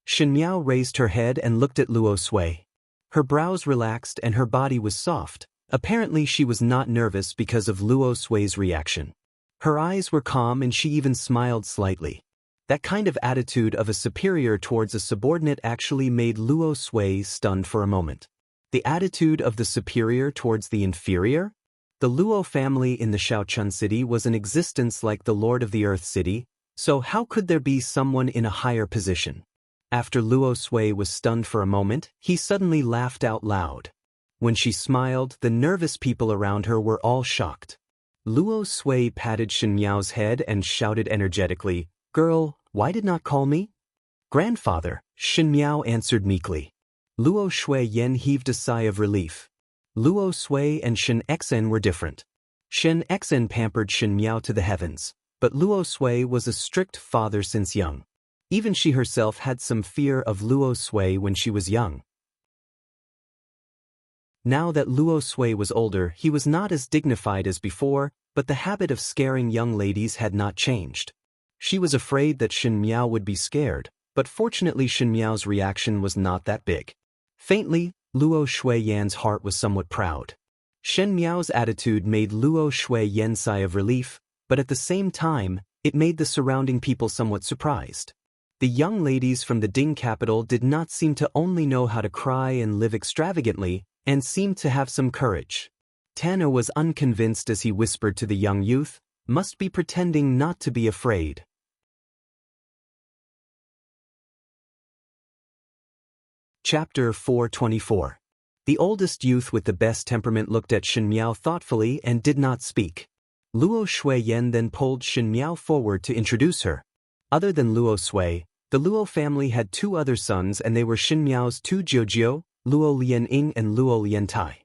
Shen Miao raised her head and looked at Luo Sui. Her brows relaxed and her body was soft. Apparently she was not nervous because of Luo Sui's reaction. Her eyes were calm and she even smiled slightly. That kind of attitude of a superior towards a subordinate actually made Luo Sui stunned for a moment. The attitude of the superior towards the inferior? The Luo family in the Shaochun city was in existence like the Lord of the Earth city, so how could there be someone in a higher position? After Luo Sui was stunned for a moment, he suddenly laughed out loud. When she smiled, the nervous people around her were all shocked. Luo Sui patted Shen Miao's head and shouted energetically, "Girl, why did not call me?" "Grandfather," Shen Miao answered meekly. Luo Shui Yen heaved a sigh of relief. Luo Sui and Shen Exen were different. Shen Exen pampered Shen Miao to the heavens, but Luo Sui was a strict father since young. Even she herself had some fear of Luo Sui when she was young. Now that Luo Sui was older, he was not as dignified as before, but the habit of scaring young ladies had not changed. She was afraid that Shen Miao would be scared, but fortunately Shen Miao's reaction was not that big. Faintly, Luo Shui Yan's heart was somewhat proud. Shen Miao's attitude made Luo Shui Yen sigh of relief, but at the same time, it made the surrounding people somewhat surprised. The young ladies from the Ding capital did not seem to only know how to cry and live extravagantly, and seemed to have some courage. Tana was unconvinced as he whispered to the young youth, "Must be pretending not to be afraid." Chapter 424. The oldest youth with the best temperament looked at Shen Miao thoughtfully and did not speak. Luo Shui-yen then pulled Shen Miao forward to introduce her. Other than Luo Sui, the Luo family had two other sons and they were Shen Miao's two Jiujio, Luo Lianying and Luo Liantai.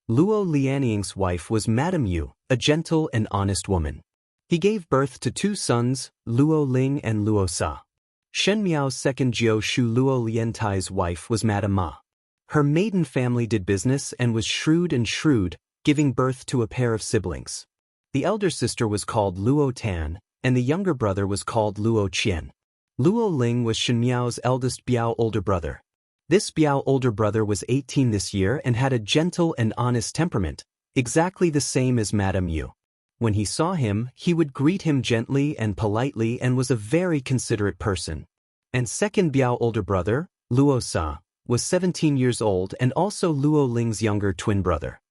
Luo Lianying's wife was Madame Yu, a gentle and honest woman. He gave birth to two sons, Luo Ling and Luo Sa. Shen Miao's second Jiu Shu Luo Liantai's wife was Madame Ma. Her maiden family did business and was shrewd, giving birth to a pair of siblings. The elder sister was called Luo Tan, and the younger brother was called Luo Qian. Luo Ling was Shen Miao's eldest Biao older brother. This Biao older brother was 18 this year and had a gentle and honest temperament, exactly the same as Madame Yu. When he saw him, he would greet him gently and politely and was a very considerate person. And second Biao older brother, Luo Sa, was 17 years old and also Luo Ling's younger twin brother.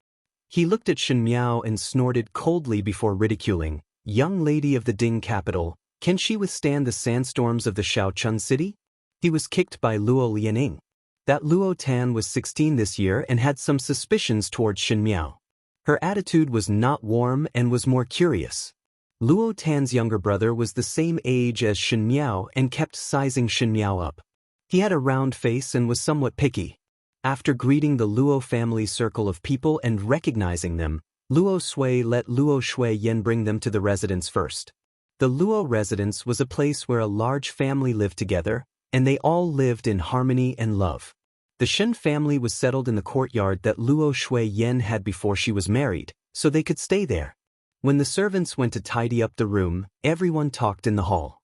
He looked at Shen Miao and snorted coldly before ridiculing, "Young lady of the Ding capital, can she withstand the sandstorms of the Shaochun city?" He was kicked by Luo Lianing. That Luo Tan was 16 this year and had some suspicions towards Shen Miao. Her attitude was not warm and was more curious. Luo Tan's younger brother was the same age as Shen Miao and kept sizing Shen Miao up. He had a round face and was somewhat picky. After greeting the Luo family circle of people and recognizing them, Luo Sui let Luo Shui-yen bring them to the residence first. The Luo residence was a place where a large family lived together, and they all lived in harmony and love. The Shen family was settled in the courtyard that Luo Shui-yen had before she was married, so they could stay there. When the servants went to tidy up the room, everyone talked in the hall.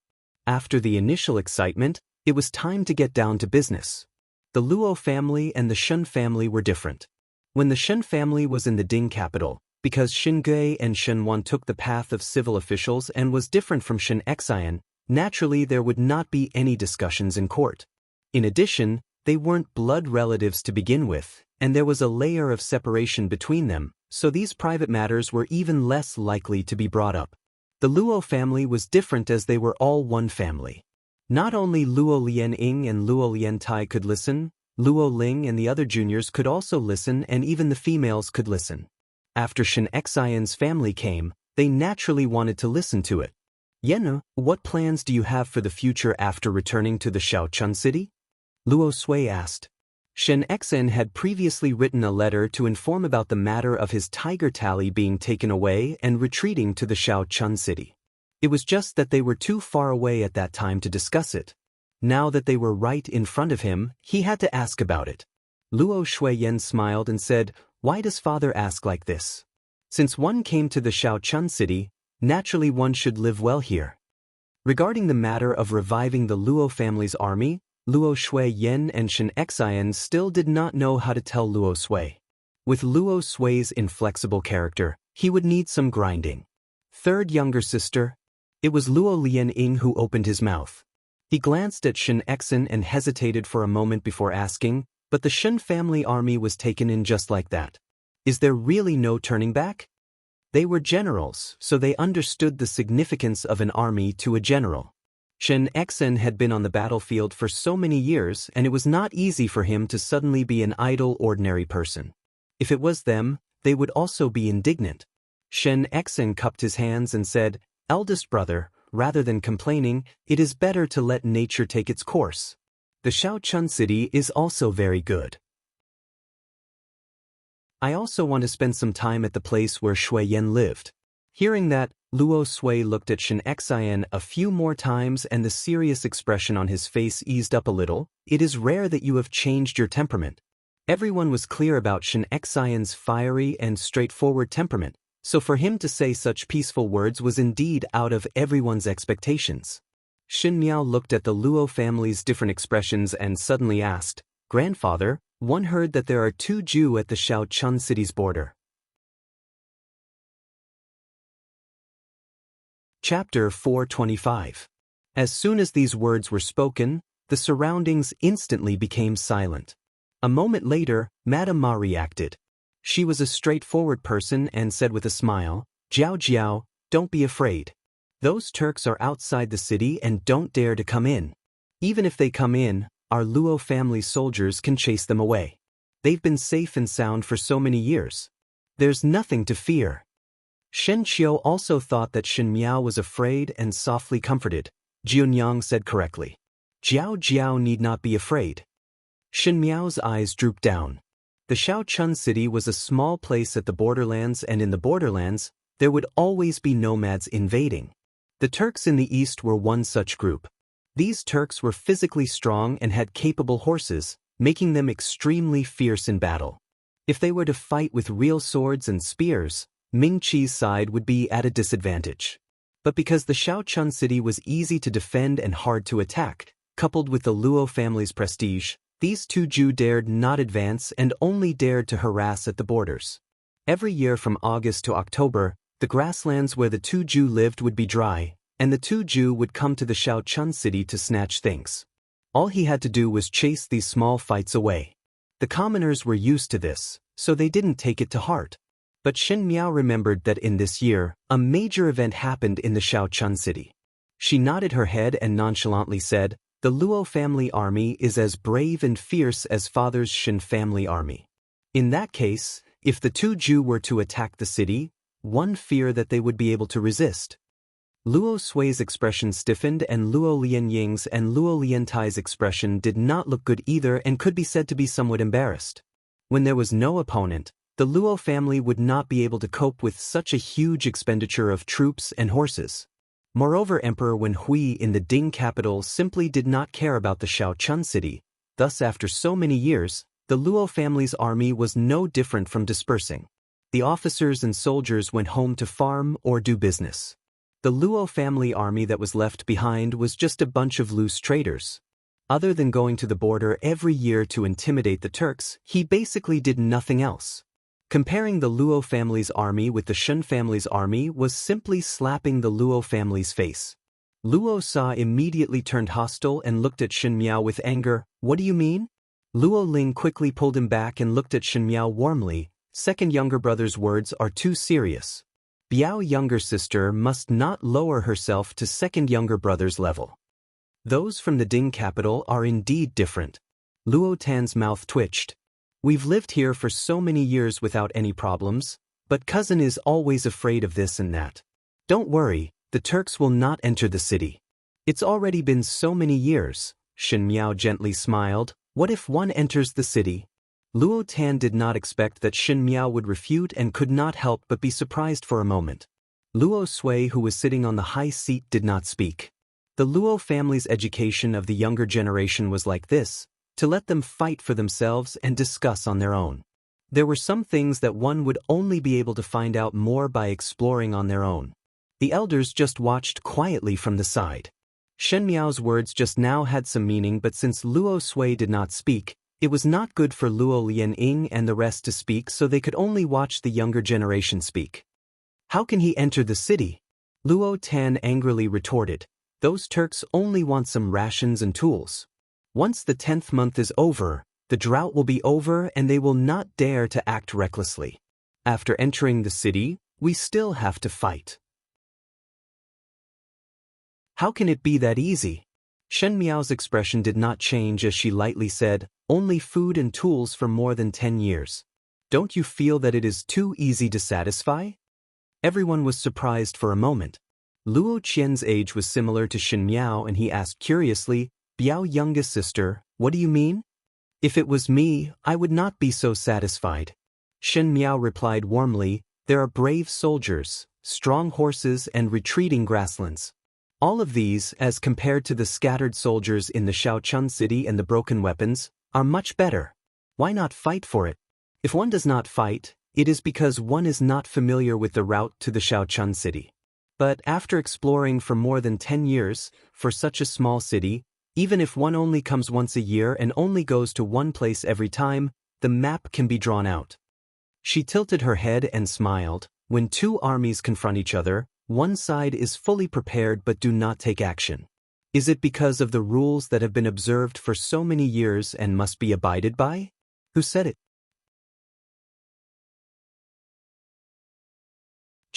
After the initial excitement, it was time to get down to business. The Luo family and the Shen family were different. When the Shen family was in the Ding capital, because Shen Gui and Shen Wan took the path of civil officials and was different from Shen Xian, naturally there would not be any discussions in court. In addition, they weren't blood relatives to begin with, and there was a layer of separation between them, so these private matters were even less likely to be brought up. The Luo family was different as they were all one family. Not only Luo Lianying and Luo Liantai could listen, Luo Ling and the other juniors could also listen, and even the females could listen. After Shen Xian's family came, they naturally wanted to listen to it. "Yen, what plans do you have for the future after returning to the Shaochun city?" Luo Sui asked. Shen Xian had previously written a letter to inform about the matter of his tiger tally being taken away and retreating to the Shaochun city. It was just that they were too far away at that time to discuss it. Now that they were right in front of him, he had to ask about it. Luo Shui-yen smiled and said, "Why does father ask like this? Since one came to the Shaochun city, naturally one should live well here." Regarding the matter of reviving the Luo family's army, Luo Shui-yen and Shen Xian still did not know how to tell Luo Sui. With Luo Sui's inflexible character, he would need some grinding. Third younger sister. It was Luo Lianying who opened his mouth. He glanced at Shen Xian and hesitated for a moment before asking, but the Shen family army was taken in just like that. Is there really no turning back? They were generals, so they understood the significance of an army to a general. Shen Xian had been on the battlefield for so many years, and it was not easy for him to suddenly be an idle, ordinary person. If it was them, they would also be indignant. Shen Xian cupped his hands and said, "Eldest brother, rather than complaining, it is better to let nature take its course. The Shaochun city is also very good. I also want to spend some time at the place where Shui-yen lived." Hearing that, Luo Sui looked at Shen Xian a few more times and the serious expression on his face eased up a little. "It is rare that you have changed your temperament." Everyone was clear about Shen Xian's fiery and straightforward temperament, so for him to say such peaceful words was indeed out of everyone's expectations. Shen Miao looked at the Luo family's different expressions and suddenly asked, "Grandfather, one heard that there are two Jew at the Shaochun city's border." Chapter 425. As soon as these words were spoken, the surroundings instantly became silent. A moment later, Madame Ma reacted. She was a straightforward person and said with a smile, "Jiao Jiao, don't be afraid. Those Turks are outside the city and don't dare to come in. Even if they come in, our Luo family soldiers can chase them away. They've been safe and sound for so many years. There's nothing to fear." Shen Qiu also thought that Shen Miao was afraid and softly comforted. Jiunyang said correctly. "Jiao Jiao need not be afraid." Shen Miao's eyes drooped down. The Shaochun city was a small place at the borderlands, and in the borderlands, there would always be nomads invading. The Turks in the east were one such group. These Turks were physically strong and had capable horses, making them extremely fierce in battle. If they were to fight with real swords and spears, Ming Qi's side would be at a disadvantage. But because the Shaochun city was easy to defend and hard to attack, coupled with the Luo family's prestige, these two Zhu dared not advance and only dared to harass at the borders. Every year from August to October, the grasslands where the two Zhu lived would be dry, and the two Zhu would come to the Shaochun city to snatch things. All he had to do was chase these small fights away. The commoners were used to this, so they didn't take it to heart. But Shen Miao remembered that in this year, a major event happened in the Shaochun city. She nodded her head and nonchalantly said, "The Luo family army is as brave and fierce as father's Shen family army. In that case, if the two Zhu were to attack the city, one fear that they would be able to resist." Luo Sui's expression stiffened, and Luo Lianying's and Luo Liantai's expression did not look good either and could be said to be somewhat embarrassed. When there was no opponent, the Luo family would not be able to cope with such a huge expenditure of troops and horses. Moreover, Emperor Wen Hui in the Ding capital simply did not care about the Shaochun city. Thus, after so many years, the Luo family's army was no different from dispersing. The officers and soldiers went home to farm or do business. The Luo family army that was left behind was just a bunch of loose traders. Other than going to the border every year to intimidate the Turks, he basically did nothing else. Comparing the Luo family's army with the Shen family's army was simply slapping the Luo family's face. Luo Sa immediately turned hostile and looked at Shen Miao with anger. "What do you mean?" Luo Ling quickly pulled him back and looked at Shen Miao warmly. "Second younger brother's words are too serious. Biao younger sister must not lower herself to second younger brother's level. Those from the Ding capital are indeed different." Luo Tan's mouth twitched. "We've lived here for so many years without any problems, but cousin is always afraid of this and that. Don't worry, the Turks will not enter the city. It's already been so many years." Shen Miao gently smiled. "What if one enters the city?" Luo Tan did not expect that Shen Miao would refute and could not help but be surprised for a moment. Luo Sui, who was sitting on the high seat, did not speak. The Luo family's education of the younger generation was like this: to let them fight for themselves and discuss on their own. There were some things that one would only be able to find out more by exploring on their own. The elders just watched quietly from the side. Shen Miao's words just now had some meaning, but since Luo Sui did not speak, it was not good for Luo Lianying and the rest to speak, so they could only watch the younger generation speak. "How can he enter the city?" Luo Tan angrily retorted. "Those Turks only want some rations and tools. Once the 10th month is over, the drought will be over and they will not dare to act recklessly. After entering the city, we still have to fight." "How can it be that easy?" Shen Miao's expression did not change as she lightly said, "Only food and tools for more than 10 years. Don't you feel that it is too easy to satisfy?" Everyone was surprised for a moment. Luo Qian's age was similar to Shen Miao, and he asked curiously, "Biao youngest sister, what do you mean?" "If it was me, I would not be so satisfied." Shen Miao replied warmly, "There are brave soldiers, strong horses, and retreating grasslands. All of these, as compared to the scattered soldiers in the Shaochun city and the broken weapons, are much better. Why not fight for it? If one does not fight, it is because one is not familiar with the route to the Shaochun city. But after exploring for more than 10 years, for such a small city, even if one only comes once a year and only goes to one place every time, the map can be drawn out." She tilted her head and smiled. "When two armies confront each other, one side is fully prepared but do not take action. Is it because of the rules that have been observed for so many years and must be abided by? Who said it?"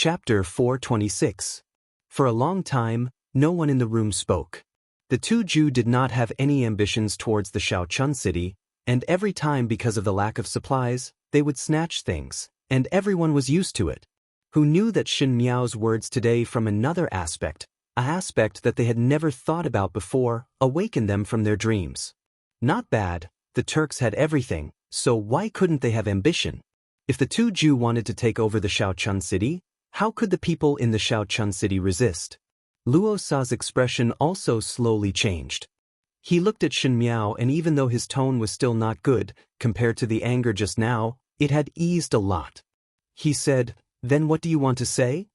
Chapter 426. For a long time, no one in the room spoke. The two Jew did not have any ambitions towards the Shaochun city, and every time because of the lack of supplies, they would snatch things, and everyone was used to it. Who knew that Shin Miao's words today from another aspect, a aspect that they had never thought about before, awakened them from their dreams. Not bad, the Turks had everything, so why couldn't they have ambition? If the two Jew wanted to take over the Shaochun city, how could the people in the Shaochun city resist? Luo Sa's expression also slowly changed. He looked at Shin Miao, and even though his tone was still not good, compared to the anger just now, it had eased a lot. He said, "Then what do you want to say?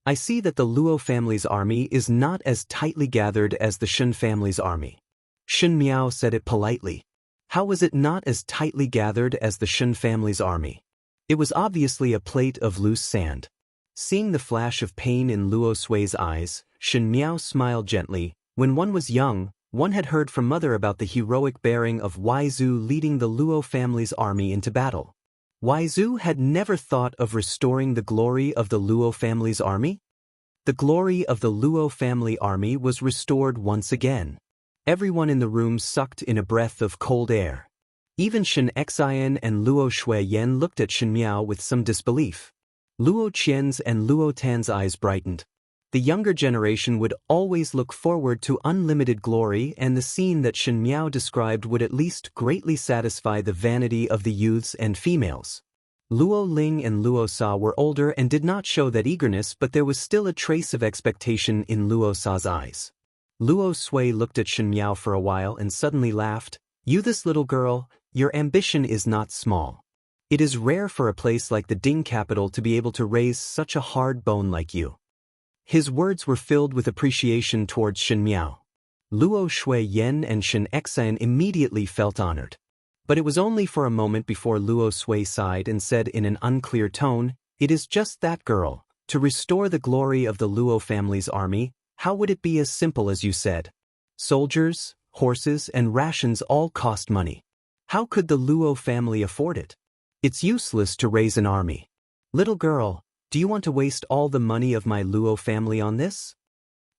I see that the Luo family's army is not as tightly gathered as the Shin family's army." Shin Miao said it politely. How was it not as tightly gathered as the Shin family's army? It was obviously a plate of loose sand. Seeing the flash of pain in Luo Sui's eyes, Shin Miao smiled gently. When one was young, one had heard from mother about the heroic bearing of Wai Zhu leading the Luo family's army into battle. Wai Zhu had never thought of restoring the glory of the Luo family's army. The glory of the Luo family army was restored once again. Everyone in the room sucked in a breath of cold air. Even Shin Xian and Luo Shuiyan looked at Shin Miao with some disbelief. Luo Qian's and Luo Tan's eyes brightened. The younger generation would always look forward to unlimited glory, and the scene that Shin Miao described would at least greatly satisfy the vanity of the youths and females. Luo Ling and Luo Sa were older and did not show that eagerness, but there was still a trace of expectation in Luo Sa's eyes. Luo Sui looked at Shin Miao for a while and suddenly laughed. "You, this little girl, your ambition is not small. It is rare for a place like the Ding capital to be able to raise such a hard bone like you." His words were filled with appreciation towards Shin Miao. Luo Shuiyan and Shin Xian immediately felt honored. But it was only for a moment before Luo Sui sighed and said in an unclear tone, "It is just that, girl. To restore the glory of the Luo family's army, how would it be as simple as you said? Soldiers, horses, and rations all cost money. How could the Luo family afford it? It's useless to raise an army. Little girl, do you want to waste all the money of my Luo family on this?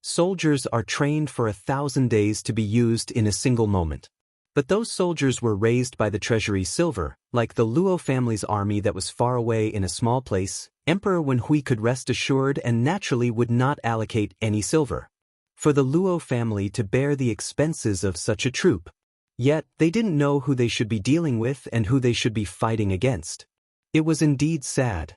Soldiers are trained for 1,000 days to be used in a single moment. But those soldiers were raised by the treasury silver, like the Luo family's army that was far away in a small place. Emperor Wenhui could rest assured and naturally would not allocate any silver for the Luo family to bear the expenses of such a troop. Yet, they didn't know who they should be dealing with and who they should be fighting against. It was indeed sad.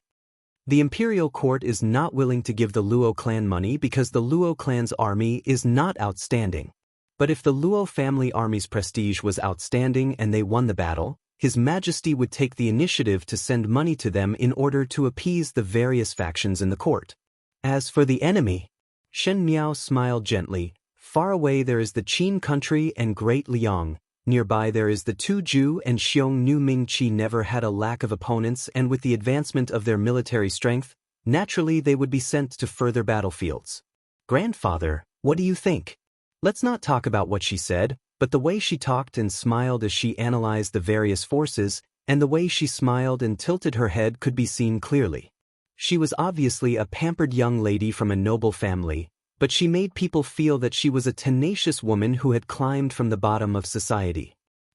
The imperial court is not willing to give the Luo clan money because the Luo clan's army is not outstanding. But if the Luo family army's prestige was outstanding and they won the battle, His Majesty would take the initiative to send money to them in order to appease the various factions in the court. As for the enemy, Shen Miao smiled gently. Far away there is the Qin country and Great Liang. Nearby there is the Tuju and Xiong Nu Ming Qi never had a lack of opponents, and with the advancement of their military strength, naturally they would be sent to further battlefields. Grandfather, what do you think? Let's not talk about what she said, but the way she talked and smiled as she analyzed the various forces, and the way she smiled and tilted her head could be seen clearly. She was obviously a pampered young lady from a noble family, but she made people feel that she was a tenacious woman who had climbed from the bottom of society.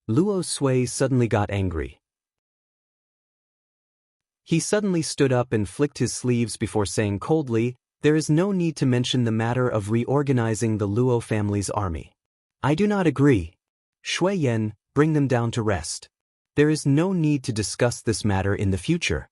Luo Sui suddenly got angry. He suddenly stood up and flicked his sleeves before saying coldly, "There is no need to mention the matter of reorganizing the Luo family's army. I do not agree. Shui Yan, bring them down to rest. There is no need to discuss this matter in the future."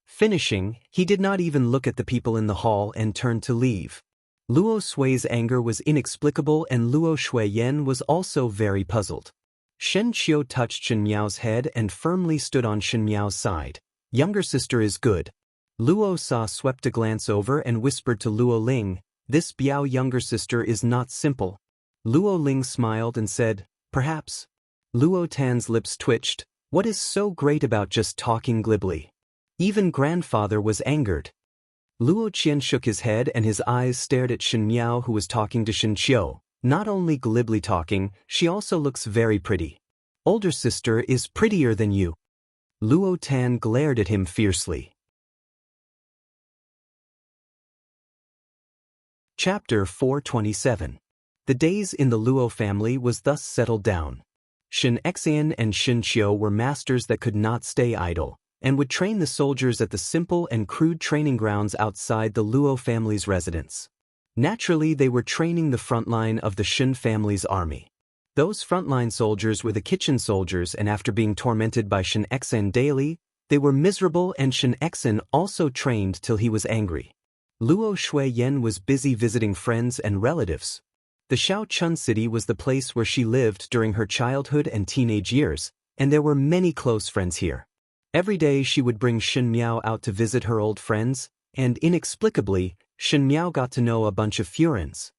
Finishing, he did not even look at the people in the hall and turned to leave. Luo Sui's anger was inexplicable, and Luo Shuiyan was also very puzzled. Shen Qiu touched Shen Miao's head and firmly stood on Shen Miao's side. "Younger sister is good." Luo Sa swept a glance over and whispered to Luo Ling, "This Biao younger sister is not simple." Luo Ling smiled and said, "Perhaps." Luo Tan's lips twitched. What is so great about just talking glibly? Even grandfather was angered. Luo Qian shook his head and his eyes stared at Shen Miao, who was talking to Shen Qiu. Not only glibly talking, she also looks very pretty. Older sister is prettier than you. Luo Tan glared at him fiercely. Chapter 427. The days in the Luo family was thus settled down. Shin Xian and Shin Qiu were masters that could not stay idle, and would train the soldiers at the simple and crude training grounds outside the Luo family's residence. Naturally, they were training the front line of the Shin family's army. Those frontline soldiers were the kitchen soldiers, and after being tormented by Shin Xian daily, they were miserable, and Shin Xian also trained till he was angry. Luo Shuiyan was busy visiting friends and relatives. The Shaochun city was the place where she lived during her childhood and teenage years, and there were many close friends here. Every day she would bring Shin Miao out to visit her old friends, and inexplicably, Shin Miao got to know a bunch of Furins.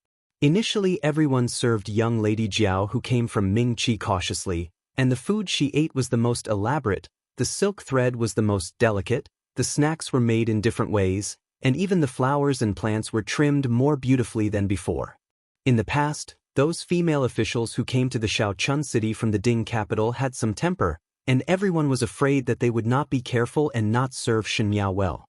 Initially everyone served young Lady Jiao, who came from Mingqi, cautiously, and the food she ate was the most elaborate, the silk thread was the most delicate, the snacks were made in different ways, and even the flowers and plants were trimmed more beautifully than before. In the past, those female officials who came to the Shaochun city from the Ding capital had some temper, and everyone was afraid that they would not be careful and not serve Shin Miao well.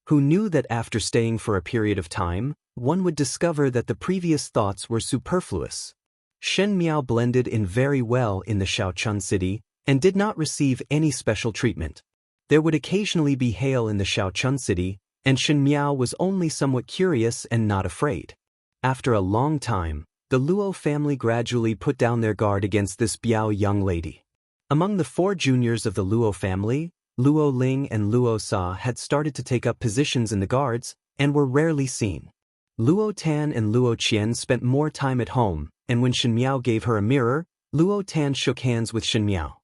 Who knew that after staying for a period of time, one would discover that the previous thoughts were superfluous. Shin Miao blended in very well in the Shaochun city, and did not receive any special treatment. There would occasionally be hail in the Shaochun city, and Shin Miao was only somewhat curious and not afraid. After a long time, the Luo family gradually put down their guard against this Biao young lady. Among the 4 juniors of the Luo family, Luo Ling and Luo Sa had started to take up positions in the guards, and were rarely seen. Luo Tan and Luo Qian spent more time at home, and when Shin Miao gave her a mirror, Luo Tan shook hands with Shin Miao.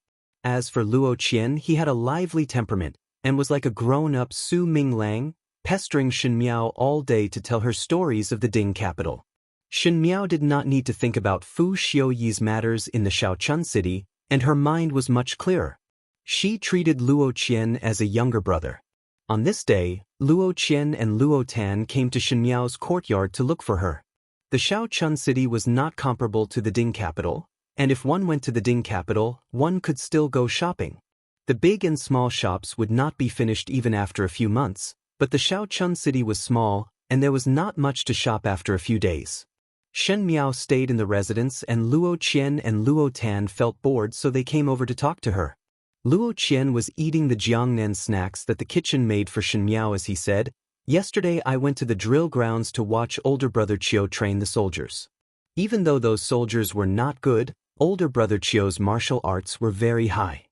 As for Luo Qian, he had a lively temperament, and was like a grown-up Su Ming Lang, pestering Shin Miao all day to tell her stories of the Ding capital. Shin Miao did not need to think about Fu Xiuyi's matters in the Shaochun city, and her mind was much clearer. She treated Luo Qian as a younger brother. On this day, Luo Qian and Luo Tan came to Shin Miao's courtyard to look for her. The Shaochun city was not comparable to the Ding capital, and if one went to the Ding capital, one could still go shopping. The big and small shops would not be finished even after a few months, but the Shaochun city was small, and there was not much to shop after a few days. Shin Miao stayed in the residence, and Luo Qian and Luo Tan felt bored, so they came over to talk to her. Luo Qian was eating the Jiangnan snacks that the kitchen made for Shin Miao as he said, "Yesterday I went to the drill grounds to watch older brother Qiu train the soldiers. Even though those soldiers were not good, older brother Qiu's martial arts were very high.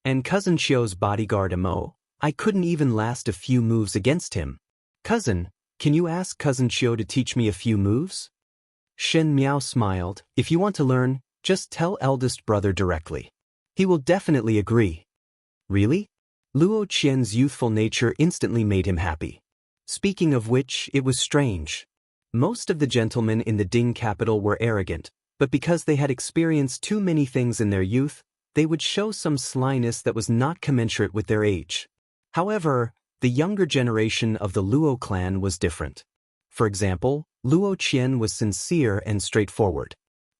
And cousin Qiu's bodyguard Amo, I couldn't even last a few moves against him. Cousin, can you ask cousin Qiu to teach me a few moves?" Shin Miao smiled. "If you want to learn, just tell eldest brother directly. He will definitely agree." Really? Luo Qian's youthful nature instantly made him happy. Speaking of which, it was strange. Most of the gentlemen in the Ding capital were arrogant, but because they had experienced too many things in their youth, they would show some slyness that was not commensurate with their age. However, the younger generation of the Luo clan was different. For example, Luo Qian was sincere and straightforward.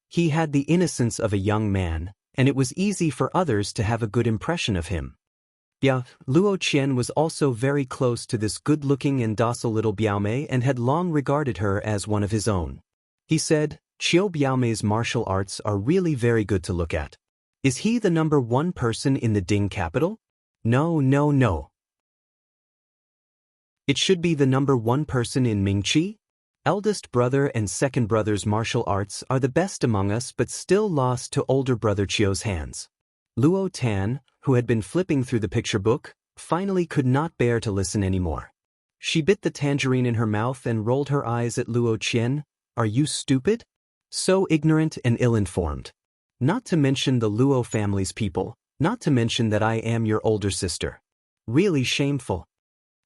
He had the innocence of a young man, and it was easy for others to have a good impression of him. Luo Qian was also very close to this good-looking and docile little Biaomei and had long regarded her as one of his own. He said, "Qiu Biaomei's martial arts are really very good to look at. Is he the number 1 person in the Ding capital?" No. It should be the number 1 person in Mingqi? Eldest brother and second brother's martial arts are the best among us, but still lost to older brother Qiu's hands. Luo Tan, who had been flipping through the picture book, finally could not bear to listen anymore. She bit the tangerine in her mouth and rolled her eyes at Luo Qian. "Are you stupid? So ignorant and ill-informed. Not to mention the Luo family's people, not to mention that I am your older sister. Really shameful."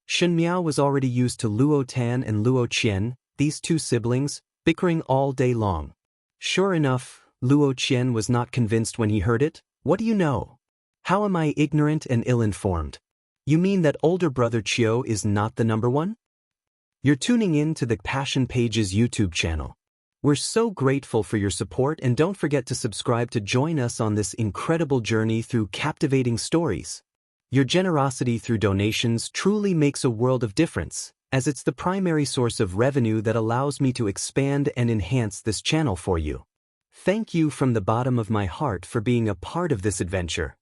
Shin Miao was already used to Luo Tan and Luo Qian, these 2 siblings, bickering all day long. Sure enough, Luo Qian was not convinced when he heard it. "What do you know? How am I ignorant and ill-informed? You mean that older brother Qiu is not the number 1? You're tuning in to the Passion Pages YouTube channel. We're so grateful for your support, and don't forget to subscribe to join us on this incredible journey through captivating stories. Your generosity through donations truly makes a world of difference, as it's the primary source of revenue that allows me to expand and enhance this channel for you. Thank you from the bottom of my heart for being a part of this adventure.